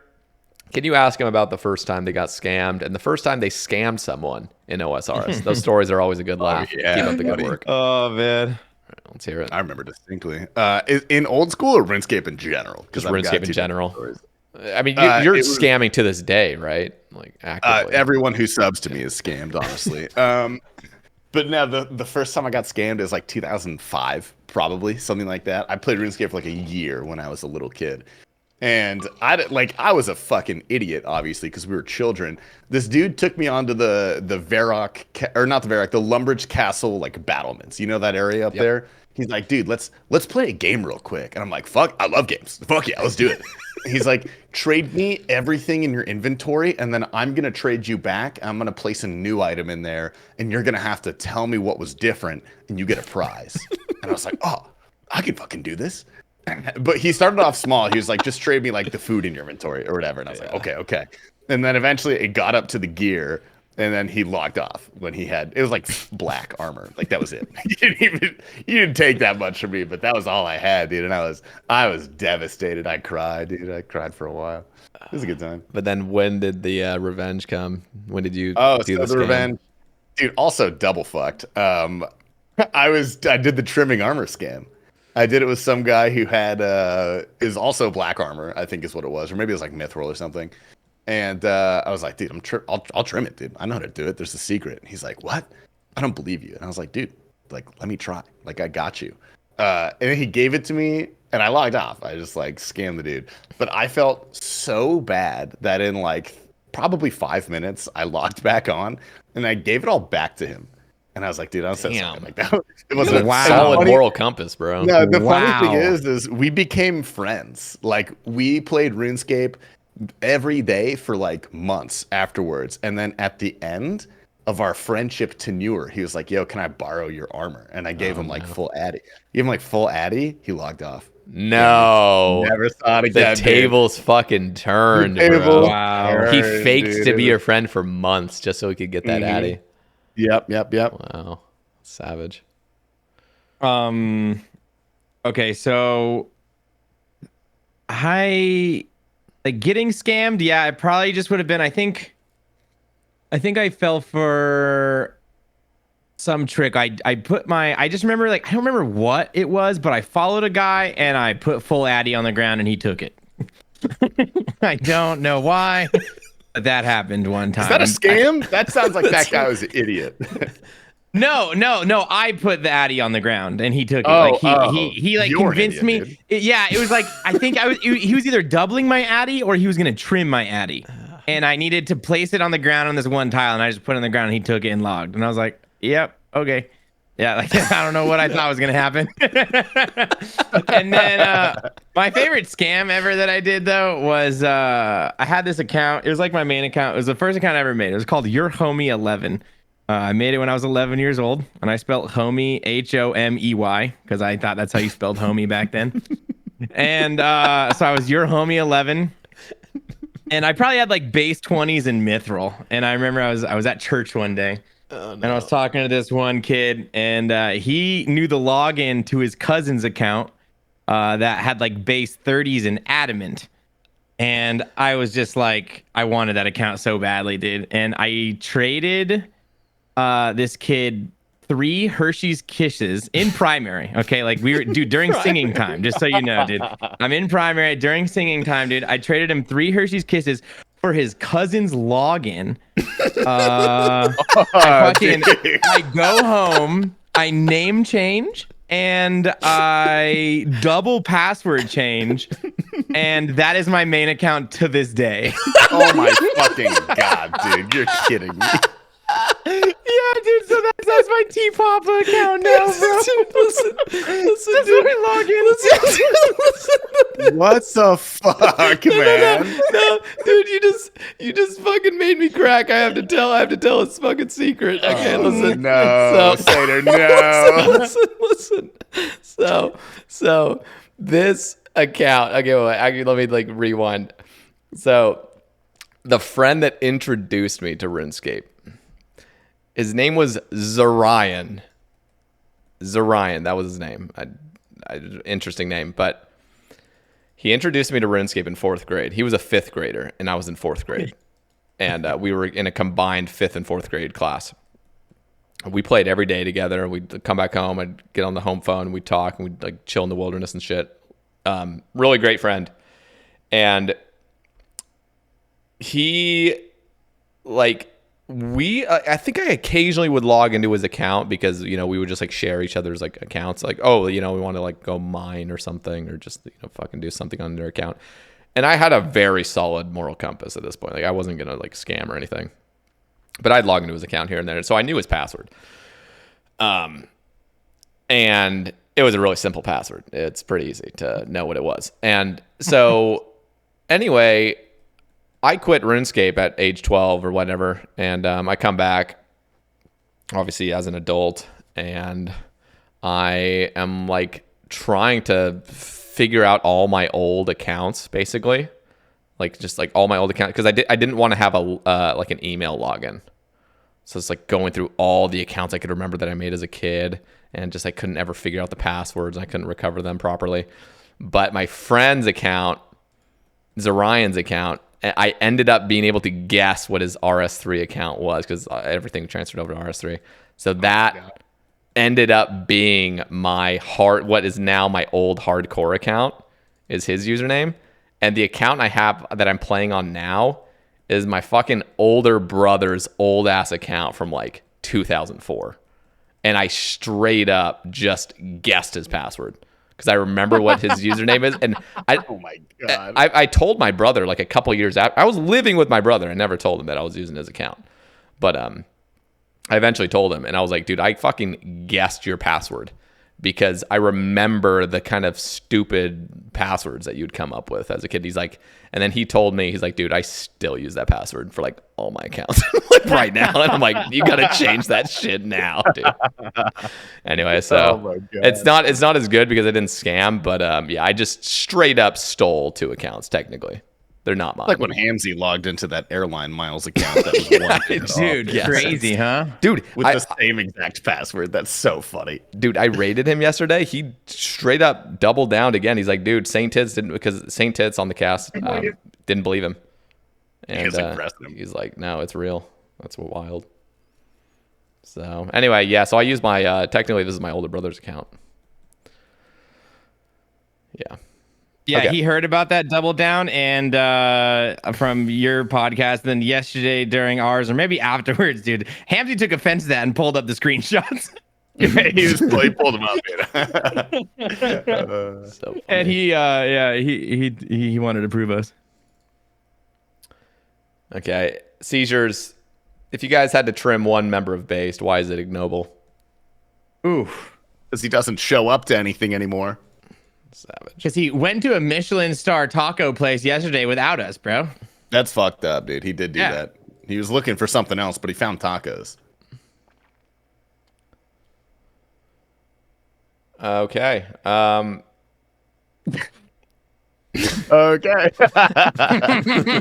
can you ask him about the first time they got scammed and the first time they scammed someone in OSRS? Those stories are always a good laugh. Keep up the good work. Oh man, right, let's hear it. I remember distinctly. In old school or RuneScape in general? Just RuneScape in general. I mean, you're scamming to this day, right? Like actively. Everyone who subs to me is scammed, honestly. But now the first time I got scammed is like 2005, probably something like that. I played RuneScape for like a year when I was a little kid. And I was a fucking idiot, obviously, because we were children. This dude took me onto the Lumbridge Castle like battlements. You know that area up there? He's like, dude, let's play a game real quick. And I'm like, fuck, I love games. Fuck yeah, let's do it. He's like, trade me everything in your inventory, and then I'm gonna trade you back. I'm gonna place a new item in there, and you're gonna have to tell me what was different, and you get a prize. And I was like, oh, I can fucking do this. But he started off small. He was like, just trade me like the food in your inventory or whatever. And I was like, okay. And then eventually it got up to the gear, and then he logged off when it was like black armor. Like that was it. He didn't take that much from me, but that was all I had, dude. And I was devastated. I cried, dude. I cried for a while. It was a good time. But then when did the revenge come? When did you do so the revenge? Dude, also double fucked. I did the trimming armor scam. I did it with some guy who had is also black armor, I think is what it was, or maybe it was like mithril or something. And I was like, dude, I'll trim it, dude. I know how to do it. There's a secret. And he's like, what? I don't believe you. And I was like, dude, like, let me try. Like, I got you. And then he gave it to me, and I logged off. I just like scammed the dude. But I felt so bad that in like probably 5 minutes, I logged back on, and I gave it all back to him. And I was like, dude, I'm so sorry. Like that. It was a solid moral compass, bro. No, the funny thing is we became friends. Like we played RuneScape every day for like months afterwards, and then at the end of our friendship tenure, he was like, yo, can I borrow your armor? And I gave him like full addy. Gave him like full addy. He logged off. No, never saw it again. The tables fucking turned, bro. Wow. He faked to be your friend for months just so he could get that addy. Yep. Wow, savage. Okay, so like getting scammed, yeah, it probably just would have been, I think I fell for some trick. I just remember, like, I don't remember what it was, but I followed a guy and I put full addy on the ground and he took it. I don't know why, but that happened one time. Is that a scam? That sounds like that guy was an idiot. No. I put the addy on the ground and he took it. He like convinced me. It was like, I think he was either doubling my addy or he was going to trim my addy. And I needed to place it on the ground on this one tile, and I just put it on the ground and he took it and logged. And I was like, yep, okay. Yeah, like I don't know what I thought was going to happen. And then my favorite scam ever that I did, though, was I had this account. It was like my main account. It was the first account I ever made. It was called Your Homie 11. I made it when I was 11 years old, and I spelled homie Homey because I thought that's how you spelled homie back then. And so I was Your Homie 11. And I probably had like base 20s and mithril. And I remember I was at church one day. Oh, no. And I was talking to this one kid, and he knew the login to his cousin's account that had like base 30s and adamant. And I was just like, I wanted that account so badly, dude. And I traded this kid 3 Hershey's Kisses in primary. Okay, like we were, dude, during singing time, just so you know, dude. I'm in primary during singing time, dude. I traded him 3 Hershey's Kisses for his cousin's login. I go home, I name change, and I double password change, and that is my main account to this day. Oh my fucking god, dude, you're kidding me. Yeah, dude, so that's my Tpapa account now, bro. Dude, listen, that's dude. My login. What the fuck, man? No, dude, you just fucking made me crack. I have to tell it's fucking secret. I can't listen. No, Sater, no. Listen. So this account. Okay, wait, let me like rewind. So the friend that introduced me to RuneScape, his name was Zarian. That was his name. Interesting name. But he introduced me to RuneScape in 4th grade. He was a 5th grader, and I was in 4th grade. And we were in a combined 5th and 4th grade class. We played every day together. We'd come back home. I'd get on the home phone. We'd talk. And we'd like chill in the wilderness and shit. Really great friend. And he, like... I think I occasionally would log into his account because, you know, we would just like share each other's like accounts, like, oh, you know, we want to like go mine or something, or just, you know, fucking do something on their account. And I had a very solid moral compass at this point. Like I wasn't going to like scam or anything, but I'd log into his account here and there. So I knew his password. And it was a really simple password. It's pretty easy to know what it was. And so anyway, I quit RuneScape at age 12 or whatever, and I come back, obviously, as an adult, and I am, like, trying to figure out all my old accounts, basically, like just like all my old accounts, because I didn't want to have a like an email login. So it's like going through all the accounts I could remember that I made as a kid, and just I couldn't ever figure out the passwords. And I couldn't recover them properly. But my friend's account, Zarian's account, I ended up being able to guess what his RS3 account was because everything transferred over to RS3. So that ended up being what is now my old hardcore account is his username. And the account I have that I'm playing on now is my fucking older brother's old ass account from like 2004. And I straight up just guessed his password because I remember what his username is. And Oh my God. I told my brother like a couple years after. I was living with my brother. I never told him that I was using his account. But I eventually told him, and I was like, dude, I fucking guessed your password because I remember the kind of stupid passwords that you'd come up with as a kid. He's like, and then he told me, he's like, dude, I still use that password for like all my accounts like right now. And I'm like, you got to change that shit now, dude. Anyway, so it's not as good because I didn't scam, but yeah, I just straight up stole 2 accounts technically. They're not mine. Like when Hamzy logged into that airline miles account that was dude, crazy, huh? Dude, with the same exact password. That's so funny. Dude, I rated him yesterday. He straight up doubled down again. He's like, dude, Saint Tits didn't, because Saint Tits on the cast didn't believe him. And he's like, no, it's real. That's wild. So anyway, yeah. So I use my technically this is my older brother's account. Yeah. Yeah, okay. He heard about that double down and from your podcast. Then yesterday during ours, or maybe afterwards, dude, Hamzy took offense to that and pulled up the screenshots. he pulled them up, dude. So and he wanted to prove us. Okay, seizures. If you guys had to trim one member of Based, why is it ignoble? Oof. Because he doesn't show up to anything anymore. Savage. Because he went to a Michelin star taco place yesterday without us, bro. That's fucked up, dude. He did do that. He was looking for something else, but he found tacos. Okay. Okay.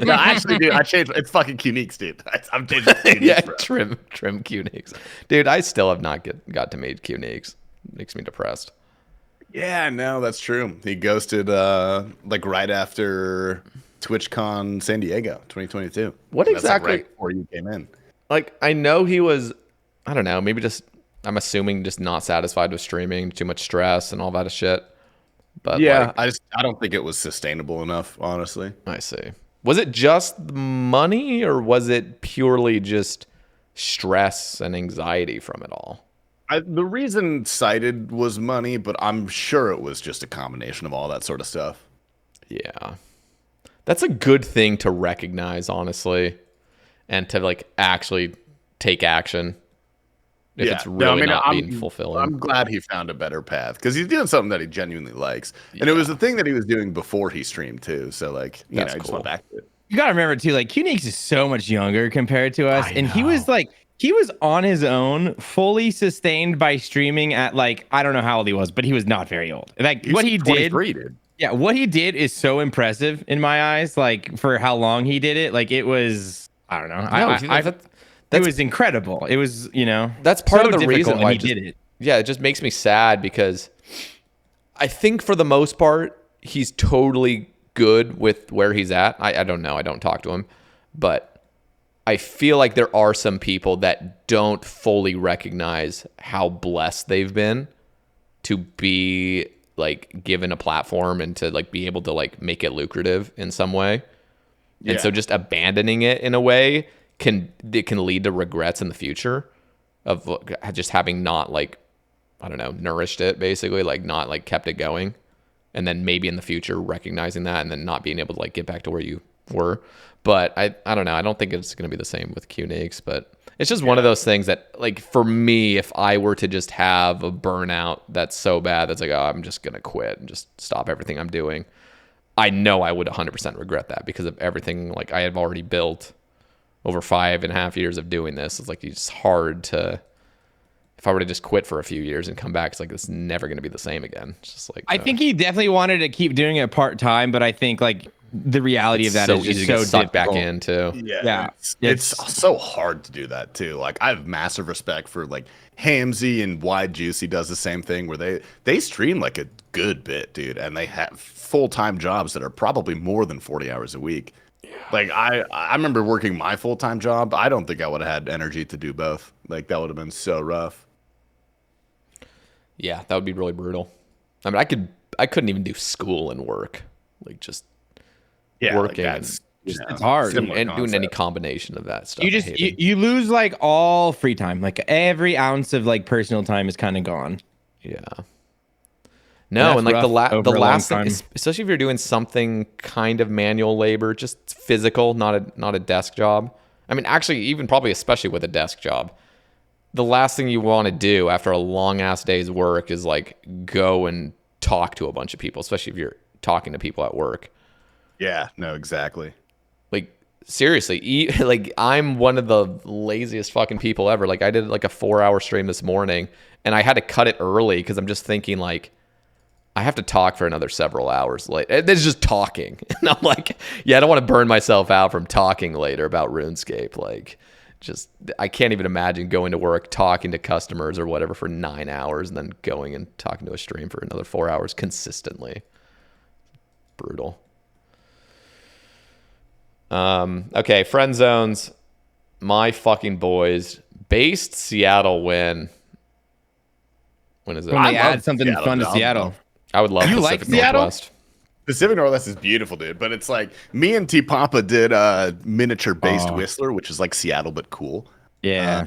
No, actually, dude, I changed. It's fucking Qniques, dude. I'm changing Qniques, Yeah, bro. trim Qniques. Dude, I still have not got to make Qniques. Makes me depressed. Yeah, no, that's true. He ghosted like right after TwitchCon San Diego 2022. What That's exactly? like right before you came in. Like, I know he was, I don't know, maybe just, I'm assuming just not satisfied with streaming, too much stress and all that shit. But Yeah, like, I don't think it was sustainable enough, honestly. I see. Was it just money or was it purely just stress and anxiety from it all? The reason cited was money, but I'm sure it was just a combination of all that sort of stuff. Yeah. That's a good thing to recognize, honestly, and to like actually take action if it's really not being fulfilling. I'm glad he found a better path because he's doing something that he genuinely likes. And it was the thing that he was doing before he streamed too. So like, you know, I just went back to it. You gotta remember too, like Qniques is so much younger compared to us. And he was like, he was on his own, fully sustained by streaming at like, I don't know how old he was, but he was not very old. Like what he did. Dude. Yeah, what he did is so impressive in my eyes. Like for how long he did it, like it was, I don't know. It was incredible. It was, you know, that's part so of the reason why he did it. Yeah, it just makes me sad because I think for the most part, he's totally good with where he's at. I don't know. I don't talk to him, but I feel like there are some people that don't fully recognize how blessed they've been to be like given a platform and to like be able to like make it lucrative in some way. Yeah. And so just abandoning it in a way can lead to regrets in the future of just having not like, I don't know, nourished it basically, like not like kept it going. And then maybe in the future recognizing that and then not being able to like get back to where you were. But I don't know. I don't think it's going to be the same with Qniques, but it's just one of those things that like for me, if I were to just have a burnout that's so bad, that's like, oh, I'm just going to quit and just stop everything I'm doing. I know I would 100% regret that because of everything like I have already built over 5.5 years of doing this. It's like, it's hard to if I were to just quit for a few years and come back, it's like it's never going to be the same again. It's just like I think he definitely wanted to keep doing it part time, but I think like the reality of that is just easy to so get sucked back difficult. into. Yeah. It's so hard to do that too. Like I have massive respect for like Hamzy and Wide Juicy does the same thing where they stream like a good bit, dude, and they have full-time jobs that are probably more than 40 hours a week. Like I remember working my full-time job. I don't think I would have had energy to do both. Like that would have been so rough. Yeah, that would be really brutal. I mean, I couldn't even do school and work. Like just working like and it's hard and doing any combination of that stuff. You lose like all free time. Like every ounce of like personal time is kind of gone. Yeah. No, and like the last thing, time. especially if you're doing something kind of manual labor, just physical, not a desk job. I mean, actually, even probably especially with a desk job, the last thing you want to do after a long ass day's work is like go and talk to a bunch of people, especially if you're talking to people at work. Yeah, no, exactly. Like seriously, like I'm one of the laziest fucking people ever. Like I did like a 4-hour stream this morning and I had to cut it early because I'm just thinking like I have to talk for another several hours. Like it's just talking. And I'm like, yeah, I don't want to burn myself out from talking later about RuneScape. Like just I can't even imagine going to work, talking to customers or whatever for 9 hours and then going and talking to a stream for another 4 hours consistently. Brutal. Okay, friend zones. My fucking boys. Based Seattle win. When is it? When they I love add something Seattle, fun to dude. Seattle. I would love You Pacific like Seattle? Northwest. Pacific Northwest is beautiful, dude. But it's like me and Tpapa did a miniature based Whistler, which is like Seattle but cool. Yeah,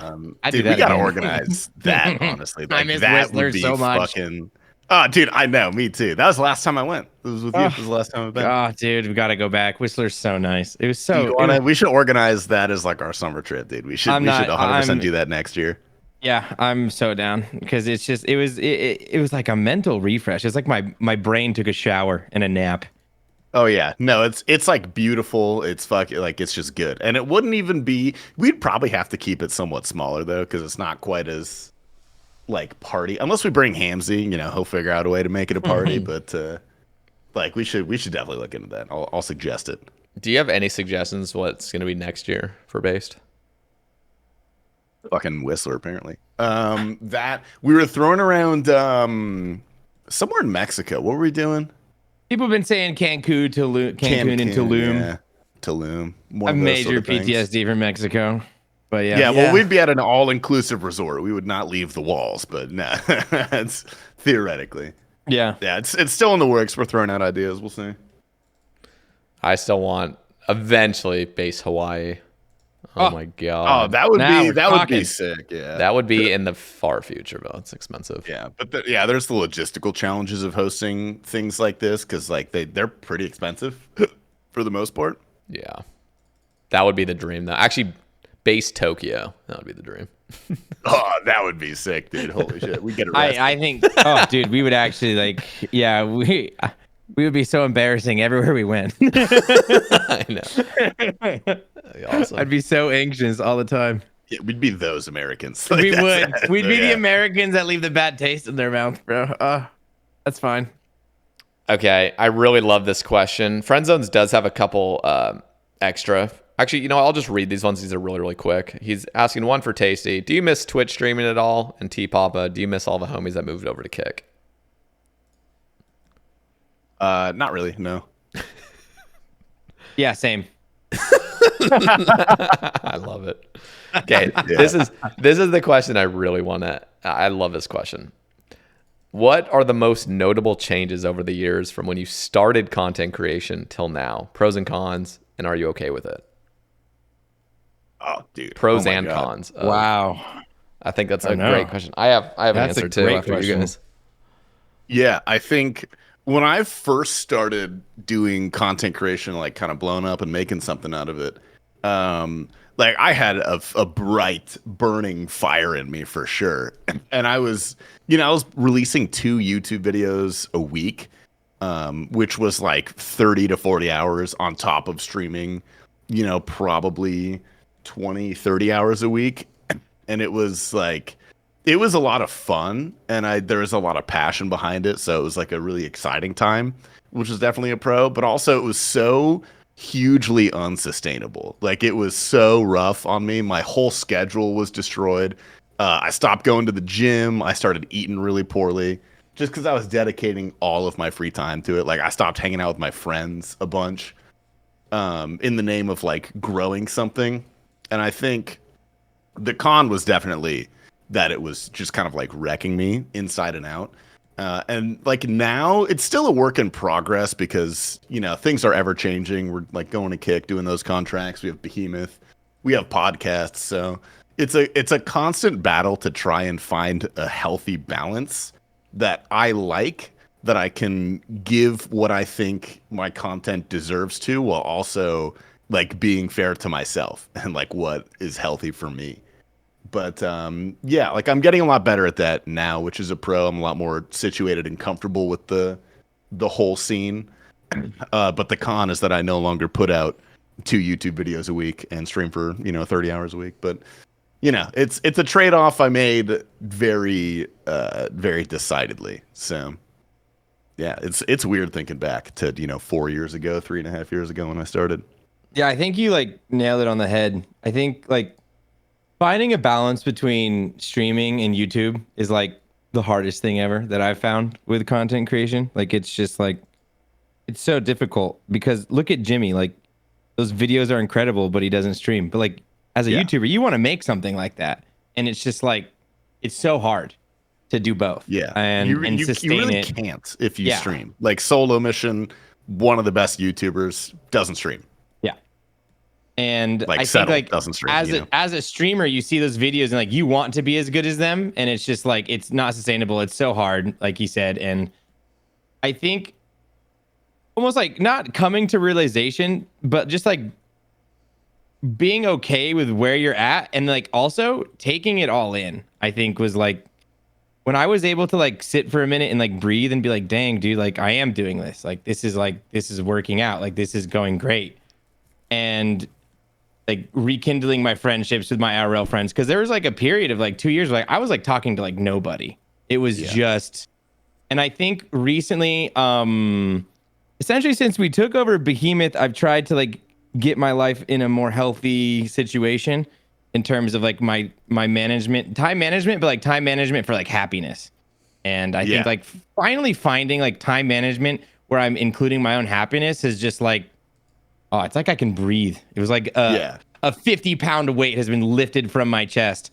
Dude, we gotta organize that. Honestly, I like, miss that Whistler would be so much. fucking. Oh, dude, I know. Me too. That was the last time I went. It was with you. It was the last time I've been. Oh, dude, we got to go back. Whistler's so nice. It was so. We should organize that as like our summer trip, dude. We should 100% do that next year. Yeah, I'm so down because it's just it was like a mental refresh. It's like my brain took a shower and a nap. Oh yeah, no, it's like beautiful. It's like it's just good, and it wouldn't even be. We'd probably have to keep it somewhat smaller though, because it's not quite as like party. Unless we bring Hamzy, you know, he'll figure out a way to make it a party. But like we should definitely look into that. I'll suggest it. Do you have any suggestions what's going to be next year for Based? Fucking Whistler, apparently. That we were throwing around somewhere in Mexico. What were we doing? People have been saying Cancun and Tulum. Yeah, Tulum. I have major PTSD from Mexico. But yeah. Well, we'd be at an all-inclusive resort. We would not leave the walls, but no, it's theoretically. Yeah. It's still in the works. We're throwing out ideas. We'll see. I still want eventually Base Hawaii. Oh my god. Oh, that would be sick. Yeah. That would be in the far future, but it's expensive. Yeah, but there's the logistical challenges of hosting things like this because like they're pretty expensive for the most part. Yeah. That would be the dream though. Actually, Base Tokyo. That would be the dream. Oh, that would be sick, dude. Holy shit. We get arrested. I think dude, we would actually like we would be so embarrassing everywhere we went. I know. Awesome. I'd be so anxious all the time. Yeah, we'd be those Americans. Like, We'd be the Americans that leave the bad taste in their mouth, bro. That's fine. Okay, I really love this question. Friend Zones does have a couple extra. Actually, you know, I'll just read these ones. These are really, really quick. He's asking one for Tasty. Do you miss Twitch streaming at all? And Tpapa, do you miss all the homies that moved over to Kick? Not really, no. Yeah, same. I love it. Okay, yeah. This is the question I really want to. I love this question. What are the most notable changes over the years from when you started content creation till now? Pros and cons, and are you okay with it? Oh, dude. Pros and cons. Wow. I think that's a great question. I have an answer too after question. You guys. Yeah, I think when I first started doing content creation, like kind of blowing up and making something out of it, like I had a bright burning fire in me for sure. And I was releasing 2 YouTube videos a week, which was like 30 to 40 hours on top of streaming, probably 20, 30 hours a week. And it was like, it was a lot of fun, and there was a lot of passion behind it, so it was like a really exciting time, which was definitely a pro. But also, it was so hugely unsustainable. Like, it was so rough on me. My whole schedule was destroyed. I stopped going to the gym. I started eating really poorly just because I was dedicating all of my free time to it. Like, I stopped hanging out with my friends a bunch in the name of like growing something. And I think the con was definitely that it was just kind of like wrecking me inside and out. And like now it's still a work in progress because, you know, things are ever changing. We're like going to Kick, doing those contracts. We have Behemoth, we have podcasts. So it's a constant battle to try and find a healthy balance that I like, that I can give what I think my content deserves to, while also like being fair to myself and like what is healthy for me. But yeah, like I'm getting a lot better at that now, which is a pro. I'm a lot more situated and comfortable with the whole scene. But the con is that I no longer put out 2 YouTube videos a week and stream for, you know, 30 hours a week. But you know, it's a trade-off I made very very decidedly. So yeah, it's weird thinking back to, you know, 4 years ago, 3.5 years ago when I started. Yeah, I think you like nailed it on the head. I think like finding a balance between streaming and YouTube is like the hardest thing ever that I've found with content creation. Like it's just like it's so difficult because look at Jimmy, like those videos are incredible, but he doesn't stream. But like as a YouTuber, you want to make something like that. And it's just like it's so hard to do both. Yeah. And sustain you really it. can't if you stream. Like Solo Mission, one of the best YouTubers, doesn't stream. Yeah. And Like I think like doesn't stream, as a streamer, you see those videos and like you want to be as good as them, and it's just like it's not sustainable. It's so hard, like he said. And I think almost like not coming to realization, but just like being okay with where you're at and like also taking it all in, I think was like when I was able to like sit for a minute and like breathe and be like, dang, dude, like I am doing this. Like this is working out. Like this is going great. And like rekindling my friendships with my IRL friends. Cause there was like a period of like 2 years where like I was like talking to like nobody. It was just, and I think recently, essentially since we took over Behemoth, I've tried to like get my life in a more healthy situation in terms of like my time management, but like time management for like happiness. And I think like finally finding like time management where I'm including my own happiness is just like, oh, it's like I can breathe. It was like a 50-pound weight has been lifted from my chest,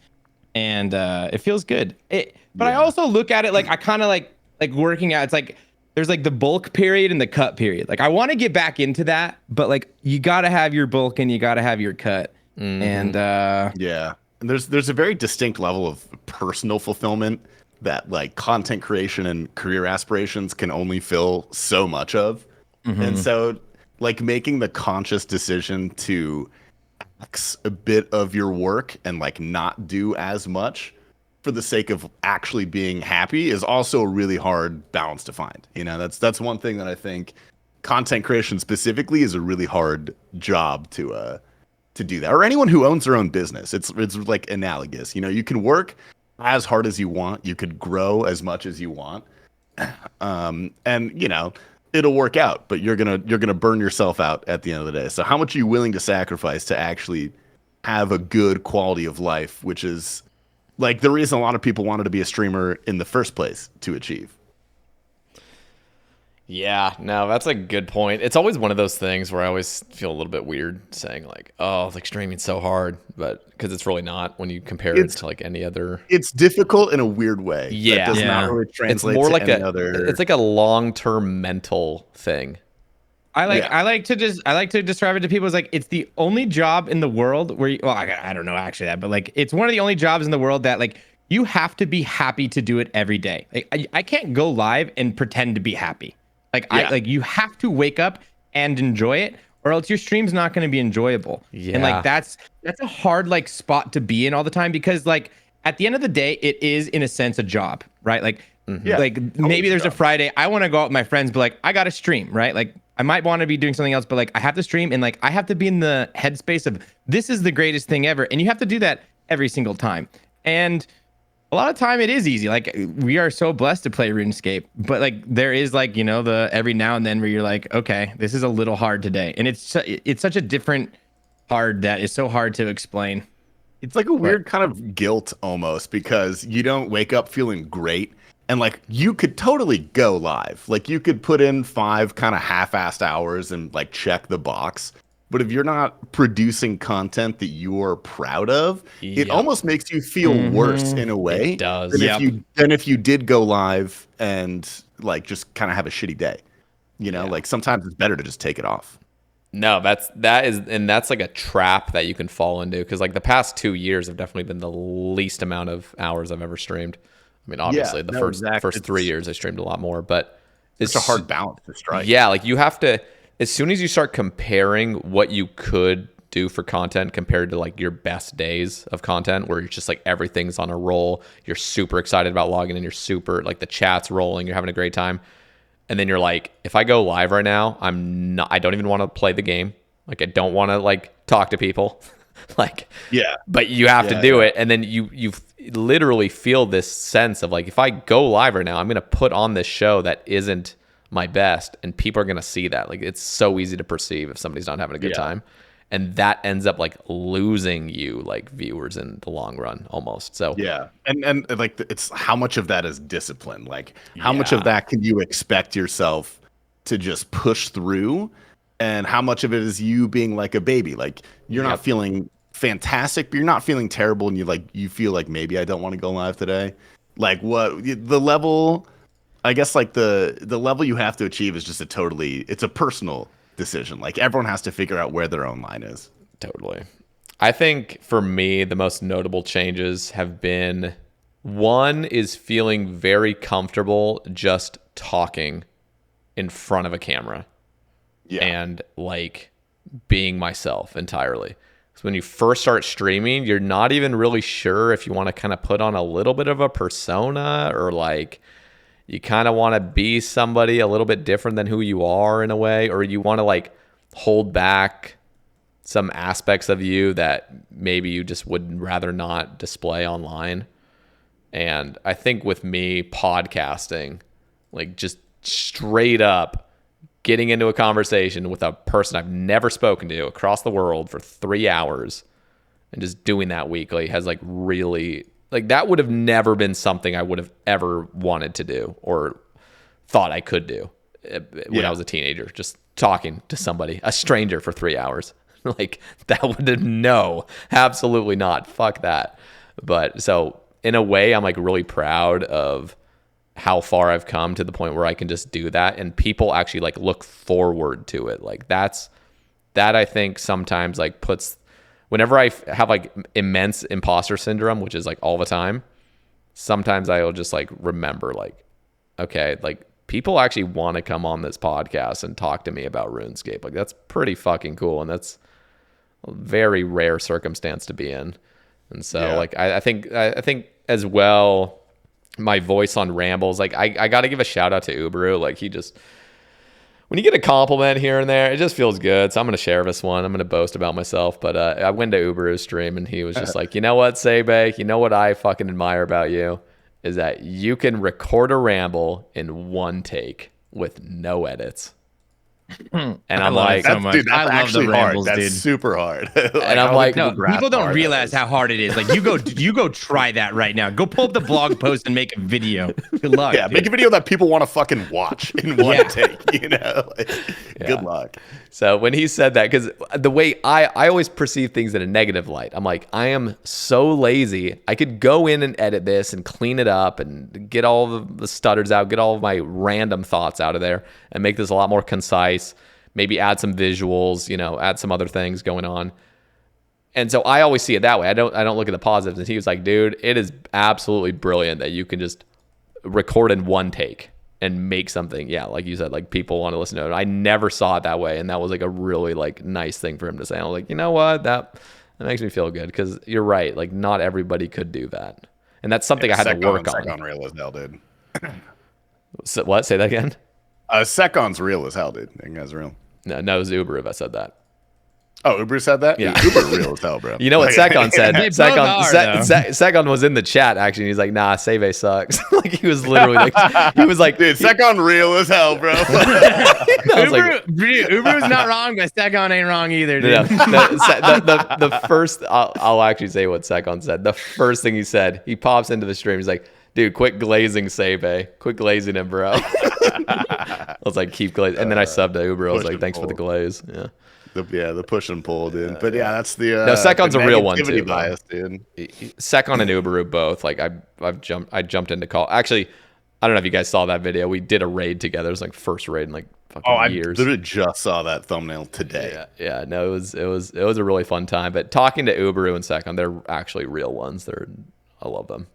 and it feels good. But I also look at it like I kind of like working out. It's like there's like the bulk period and the cut period. Like I want to get back into that, but like you got to have your bulk and you got to have your cut. And and there's a very distinct level of personal fulfillment that like content creation and career aspirations can only fill so much of. And so like making the conscious decision to axe a bit of your work and like not do as much for the sake of actually being happy is also a really hard balance to find. You know, that's one thing that I think content creation specifically is a really hard job to do that. Or anyone who owns their own business. It's like analogous. You know, you can work as hard as you want, you could grow as much as you want. And you know, it'll work out, but you're gonna burn yourself out at the end of the day. So how much are you willing to sacrifice to actually have a good quality of life, which is like the reason a lot of people wanted to be a streamer in the first place to achieve. Yeah, no, that's a good point. It's always one of those things where I always feel a little bit weird saying like, oh, like streaming's so hard, but because it's really not when you compare it to like any other. It's difficult in a weird way. Yeah, that does not really translate. It's more to like any other. It's like a long-term mental thing. I like to describe it to people as like it's the only job in the world where I don't know actually that, but like it's one of the only jobs in the world that like you have to be happy to do it every day. Like I can't go live and pretend to be happy. Like you have to wake up and enjoy it, or else your stream's not going to be enjoyable. And like that's a hard like spot to be in all the time, because like at the end of the day, it is in a sense a job, right? Like like maybe there's a Friday I want to go out with my friends, but like I got to stream, right? Like I might want to be doing something else, but like I have to stream, and like I have to be in the headspace of this is the greatest thing ever, and you have to do that every single time. And a lot of time it is easy. Like we are so blessed to play RuneScape, but like there is like, you know, the every now and then where you're like, okay, this is a little hard today. And it's such a different hard that is so hard to explain. It's like a weird kind of guilt almost because you don't wake up feeling great. And like you could totally go live. Like you could put in 5 kind of half-assed hours and like check the box. But if you're not producing content that you're proud of, it almost makes you feel worse in a way It does. than if you did go live and like just kind of have a shitty day. You know, like sometimes it's better to just take it off. No, that's like a trap that you can fall into because like the past 2 years have definitely been the least amount of hours I've ever streamed. I mean, obviously first 3 years I streamed a lot more, but it's a hard balance to strike. Yeah, like you have to, as soon as you start comparing what you could do for content compared to like your best days of content where you're just like everything's on a roll, you're super excited about logging in, you're super like the chat's rolling, you're having a great time. And then you're like, if I go live right now, I don't even want to play the game. Like I don't want to like talk to people. Like, but you have to do it. And then you literally feel this sense of like, if I go live right now, I'm going to put on this show that isn't my best and people are going to see that. Like it's so easy to perceive if somebody's not having a good time. And that ends up like losing you like viewers in the long run almost. So and like it's how much of that is discipline? Like how much of that can you expect yourself to just push through? And how much of it is you being like a baby? Like you're not feeling fantastic, but you're not feeling terrible, and you feel like maybe I don't want to go live today. Like what the level? I guess like the level you have to achieve is just it's a personal decision. Like everyone has to figure out where their own line is. Totally. I think for me, the most notable changes have been one is feeling very comfortable just talking in front of a camera and like being myself entirely. So when you first start streaming, you're not even really sure if you want to kind of put on a little bit of a persona or like you kind of want to be somebody a little bit different than who you are in a way, or you want to like hold back some aspects of you that maybe you just would rather not display online. And I think with me podcasting, like just straight up getting into a conversation with a person I've never spoken to across the world for 3 hours and just doing that weekly has like really... Like that would have never been something I would have ever wanted to do or thought I could do when I was a teenager, just talking to somebody, a stranger for 3 hours. Like that would have, no, absolutely not. Fuck that. But so in a way, I'm like really proud of how far I've come to the point where I can just do that. And people actually like look forward to it. Like that I think sometimes like puts... Whenever I have like immense imposter syndrome, which is like all the time, sometimes I'll just like remember like, okay, like people actually want to come on this podcast and talk to me about RuneScape. Like that's pretty fucking cool. And that's a very rare circumstance to be in. And so like, I think as well, my voice on rambles, like I got to give a shout out to Uberu. Like he just... When you get a compliment here and there, it just feels good. So I'm going to share this one. I'm going to boast about myself. But I went to Uberu's stream and he was just like, you know what, Sae Bae? You know what I fucking admire about you is that you can record a ramble in one take with no edits. And I'm like, so much. Dude, that's actually hard. That's super hard. Like, and I'm like, no, people don't realize how hard it is. Like you go try that right now. Go pull up the blog post and make a video. Good luck. Yeah, dude. Make a video that people want to fucking watch in one take. You know, like, good luck. So when he said that, because the way I always perceive things in a negative light, I'm like, I am so lazy. I could go in and edit this and clean it up and get all of the stutters out, get all of my random thoughts out of there and make this a lot more concise, maybe add some visuals, you know, add some other things going on. And so I always see it that way. I don't look at the positives. And he was like, dude, it is absolutely brilliant that you can just record in one take and make something, like you said, like people want to listen to it. I never saw it that way, and that was like a really like nice thing for him to say. I was like, you know what, that makes me feel good because you're right. Like not everybody could do that, and that's something I had to work on. Secon real as hell, dude. So, what? Say that again. Secon's real as hell, dude. That guy's real. No, it was Uber if I said that. Oh, Uber said that? Yeah. Uber real as hell, bro. You know what Sekon said? They both are, Sekon was in the chat actually. And he's like, "Nah, Sae Bae sucks." Like he was literally like, he was like, dude, Sekon real as hell, bro. Uber was not wrong, but Sekon ain't wrong either, dude. Yeah, the first, I'll actually say what Sekon said. The first thing he said, he pops into the stream. He's like, "Dude, quit glazing Sae Bae. Quit glazing him, bro." I was like, "Keep glazing." And then I subbed to Uber. I was like, "Thanks for the glaze." Yeah. The push and pull, dude. But yeah, that's the no. Sekon's a real one negativity too. Bias, dude. Sekon and Uberu both. Like I jumped into call. Actually, I don't know if you guys saw that video. We did a raid together. It was like first raid in like fucking years. I literally just saw that thumbnail today. Yeah. No, it was a really fun time. But talking to Uberu and Sekon, they're actually real ones. I love them.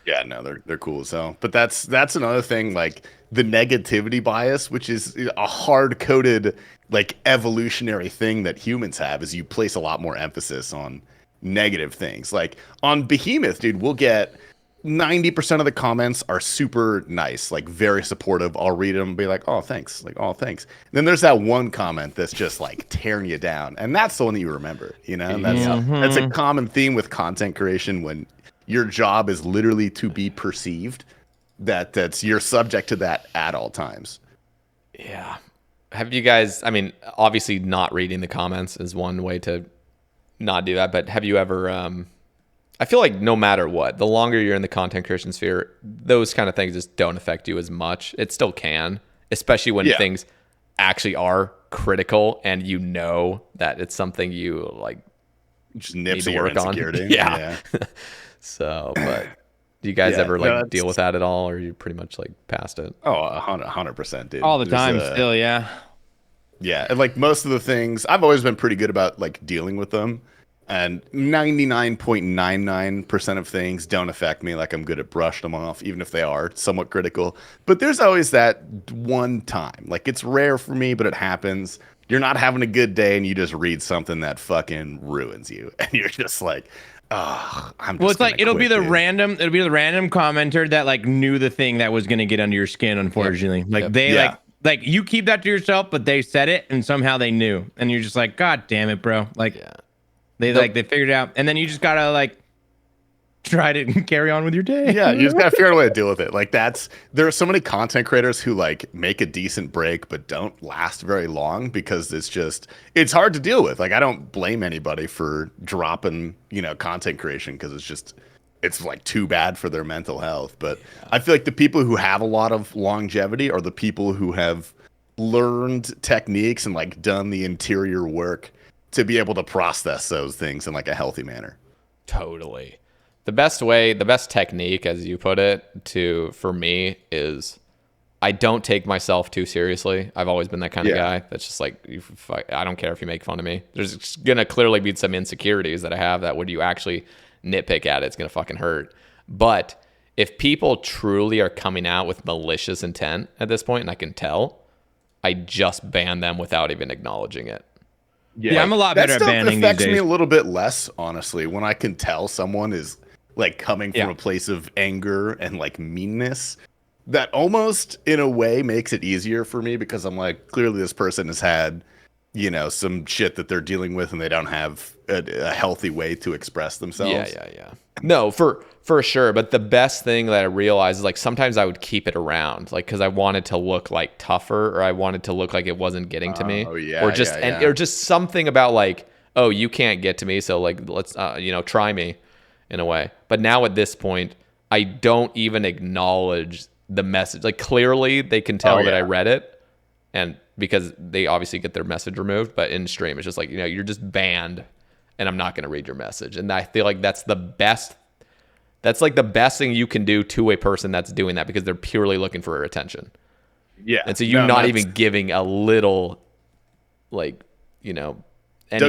Yeah, no, they're cool as hell. But that's another thing, like the negativity bias, which is a hard coded like evolutionary thing that humans have, is you place a lot more emphasis on negative things. Like on Behemoth, dude, we'll get 90% of the comments are super nice, like very supportive. I'll read them and be like, "Oh, thanks." Like, "Oh, thanks." And then there's that one comment that's just like tearing you down. And that's the one that you remember, you know? And that's a common theme with content creation when your job is literally to be perceived, that's you're subject to that at all times. Yeah. Have you guys, I mean, obviously not reading the comments is one way to not do that, but have you ever, I feel like no matter what, the longer you're in the content creation sphere, those kind of things just don't affect you as much. It still can, especially when things actually are critical and you know that it's something you like just nips need to work on. Yeah. So, but do you guys ever like deal with that at all, or are you pretty much like past it? Oh, 100%, dude. All the time, still, yeah. Yeah, and like most of the things, I've always been pretty good about like dealing with them, and 99.99% of things don't affect me. Like I'm good at brushing them off, even if they are somewhat critical. But there's always that one time, like it's rare for me, but it happens. You're not having a good day, and you just read something that fucking ruins you, and you're just like, oh, well, it's like it'll be the random commenter that like knew the thing that was gonna get under your skin, unfortunately. Like they like you keep that to yourself, but they said it and somehow they knew, and you're just like, God damn it, bro. Like they figured it out, and then you just gotta like try to carry on with your day. Yeah, you just gotta figure out a way to deal with it. Like there are so many content creators who like make a decent break but don't last very long because it's hard to deal with. Like I don't blame anybody for dropping, content creation because it's like too bad for their mental health. But I feel like the people who have a lot of longevity are the people who have learned techniques and like done the interior work to be able to process those things in like a healthy manner. Totally. The best technique, as you put it, for me is I don't take myself too seriously. I've always been that kind of guy. That's just like, I don't care if you make fun of me. There's going to clearly be some insecurities that I have that when you actually nitpick at it, it's going to fucking hurt. But if people truly are coming out with malicious intent at this point, and I can tell, I just ban them without even acknowledging it. Yeah, I'm a lot better at banning these days. That stuff affects me a little bit less, honestly, when I can tell someone is like coming from a place of anger and like meanness. That almost in a way makes it easier for me because I'm like, clearly this person has had, some shit that they're dealing with and they don't have a healthy way to express themselves. Yeah. No, for sure. But the best thing that I realized is like sometimes I would keep it around, like because I wanted to look like tougher or I wanted to look like it wasn't getting to me, or just something about like, oh, you can't get to me, so like let's try me in a way. But now at this point, I don't even acknowledge the message. Like clearly they can tell that I read it, and because they obviously get their message removed, but in stream it's just like, you're just banned and I'm not going to read your message. And I feel like that's like the best thing you can do to a person that's doing that because they're purely looking for attention. Yeah. And so you're not even giving a little like, don't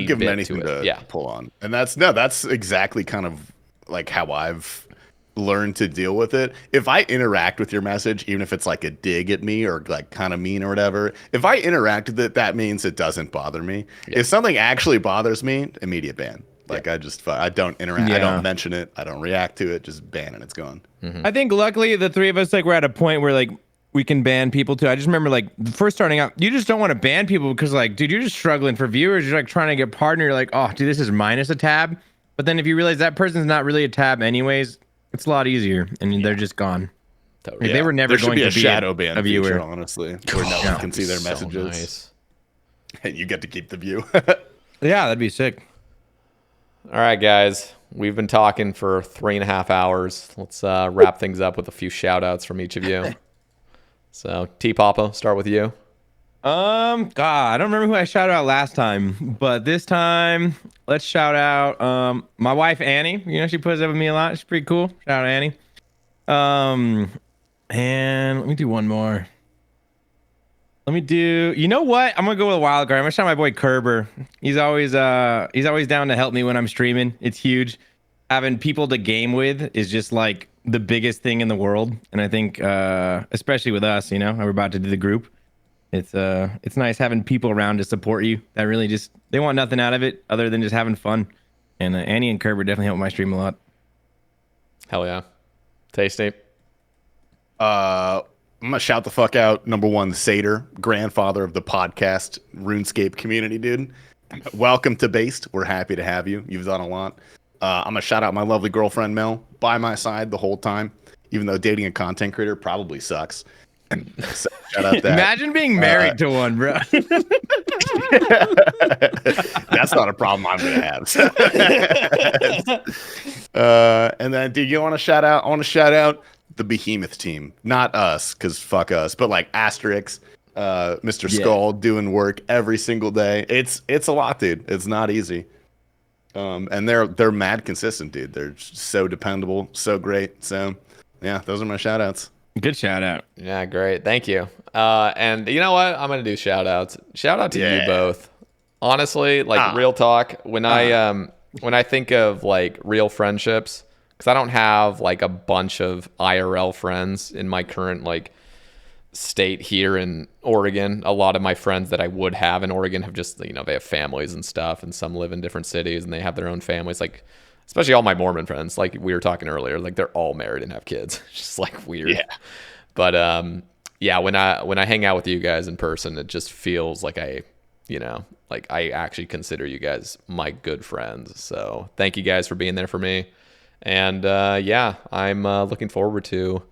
give them anything to pull on. And that's exactly kind of like how I've learned to deal with it. If I interact with your message, even if it's like a dig at me or like kind of mean or whatever, if I interact with it, that means it doesn't bother me. If something actually bothers me, immediate ban. Like I don't interact. I don't mention it. I don't react to it. Just ban and it's gone. I think luckily the three of us like we're at a point where like we can ban people too. I just remember like first starting out, you just don't want to ban people because like, dude, you're just struggling for viewers. You're like trying to get partner. You're like, oh, dude, this is minus a tab. But then if you realize that person's not really a tab anyways, it's a lot easier and they're just gone. Like, they were never there should going be to a be shadow ban a viewer. feature, honestly, where no one can see their messages. Nice. And you get to keep the view. Yeah, that'd be sick. All right, guys. We've been talking for 3.5 hours. Let's wrap things up with a few shout outs from each of you. So, Tpapa, start with you. God, I don't remember who I shouted out last time, but this time let's shout out my wife Annie. You know, she puts up with me a lot. She's pretty cool. Shout out Annie. And let me do one more. Let me do. You know what? I'm gonna go with a wild card. I'm gonna shout out my boy Kerber. He's always down to help me when I'm streaming. It's huge. Having people to game with is just like the biggest thing in the world, and I think especially with us, you know, we're about to do the group. It's nice having people around to support you that really just they want nothing out of it other than just having fun. And Annie and Kerber definitely help my stream a lot. Hell yeah. Tasty. I'm gonna shout the fuck out. Number one, Sater, grandfather of the podcast RuneScape community, dude. Welcome to Based. We're happy to have you. You've done a lot. I'm gonna shout out my lovely girlfriend Mel, by my side the whole time, even though dating a content creator probably sucks. So, shout out that. Imagine being married to one, bro. That's not a problem I'm gonna have. And then, dude, you want to shout out? I want to shout out the Behemoth team, not us, because fuck us, but like Asterix, Mr. Skull doing work every single day. It's a lot, dude. It's not easy. And they're mad consistent, dude. They're so dependable, so great. So yeah, those are my shout outs. Good shout out. Yeah, great. Thank you. And you know what? I'm gonna do shout outs. Shout out to you both. Honestly, like real talk, when I think of like real friendships, because I don't have like a bunch of IRL friends in my current like state here in Oregon. A lot of my friends that I would have in Oregon have just, you know, they have families and stuff, and some live in different cities and they have their own families. Like, especially all my Mormon friends, like we were talking earlier, like they're all married and have kids. It's just like weird. Yeah. But yeah, when I hang out with you guys in person, it just feels like I actually consider you guys my good friends. So thank you guys for being there for me. And yeah, I'm looking forward to,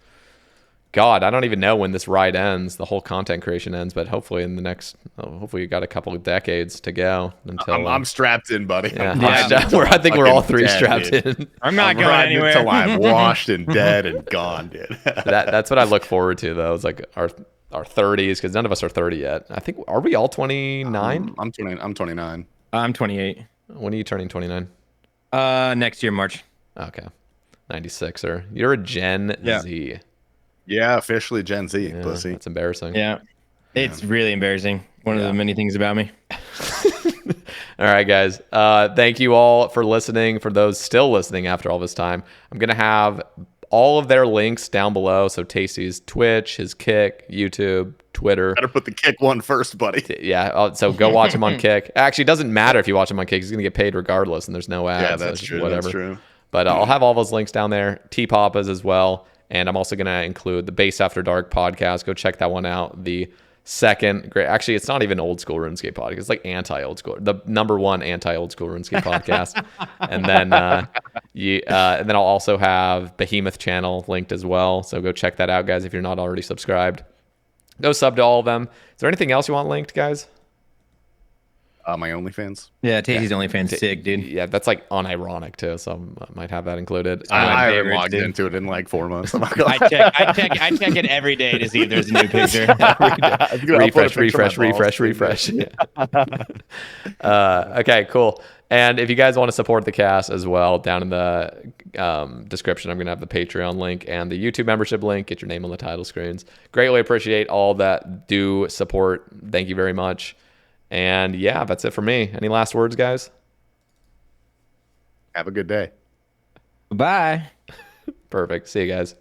God, I don't even know when this ride ends, the whole content creation ends, but hopefully in the next, hopefully you got a couple of decades to go until I'm strapped in, buddy. Yeah, I think we're all three strapped in. I'm not going anywhere until I'm washed and dead and gone, dude. That's what I look forward to, though. It's like our 30s, because none of us are 30 yet. I think, are we all 29? I'm 29. I'm 28. When are you turning 29? Next year, March. Okay. 96er. You're a Gen Z. Yeah, officially Gen Z, pussy. That's embarrassing. Yeah. It's really embarrassing. One of the many things about me. All right, guys. Thank you all for listening. For those still listening after all this time, I'm going to have all of their links down below. So Tasty's Twitch, his Kick, YouTube, Twitter. Better put the Kick one first, buddy. Yeah. So go watch him on Kick. Actually, it doesn't matter if you watch him on Kick. He's going to get paid regardless, and there's no ads. Yeah, that's true. Whatever. That's true. But I'll have all those links down there. Tpapa's as well. And I'm also going to include the Based After Dark podcast. Go check that one out. The second great, actually, it's not even old school RuneScape podcast. It's like anti-old school, the number one anti-old school RuneScape podcast. And then and then I'll also have Behemoth channel linked as well. So go check that out, guys, if you're not already subscribed. Go sub to all of them. Is there anything else you want linked, guys? My OnlyFans. Yeah, Tasty's OnlyFans sick, dude. Yeah, that's like unironic too, so I might have that included. I haven't logged into it in like 4 months. I check it every day to see if there's a new picture. refresh. Okay, cool. And if you guys want to support the cast as well, down in the description, I'm going to have the Patreon link and the YouTube membership link. Get your name on the title screens. Greatly appreciate all that do support. Thank you very much. And yeah, that's it for me. Any last words, guys? Have a good day. Bye. Perfect. See you guys.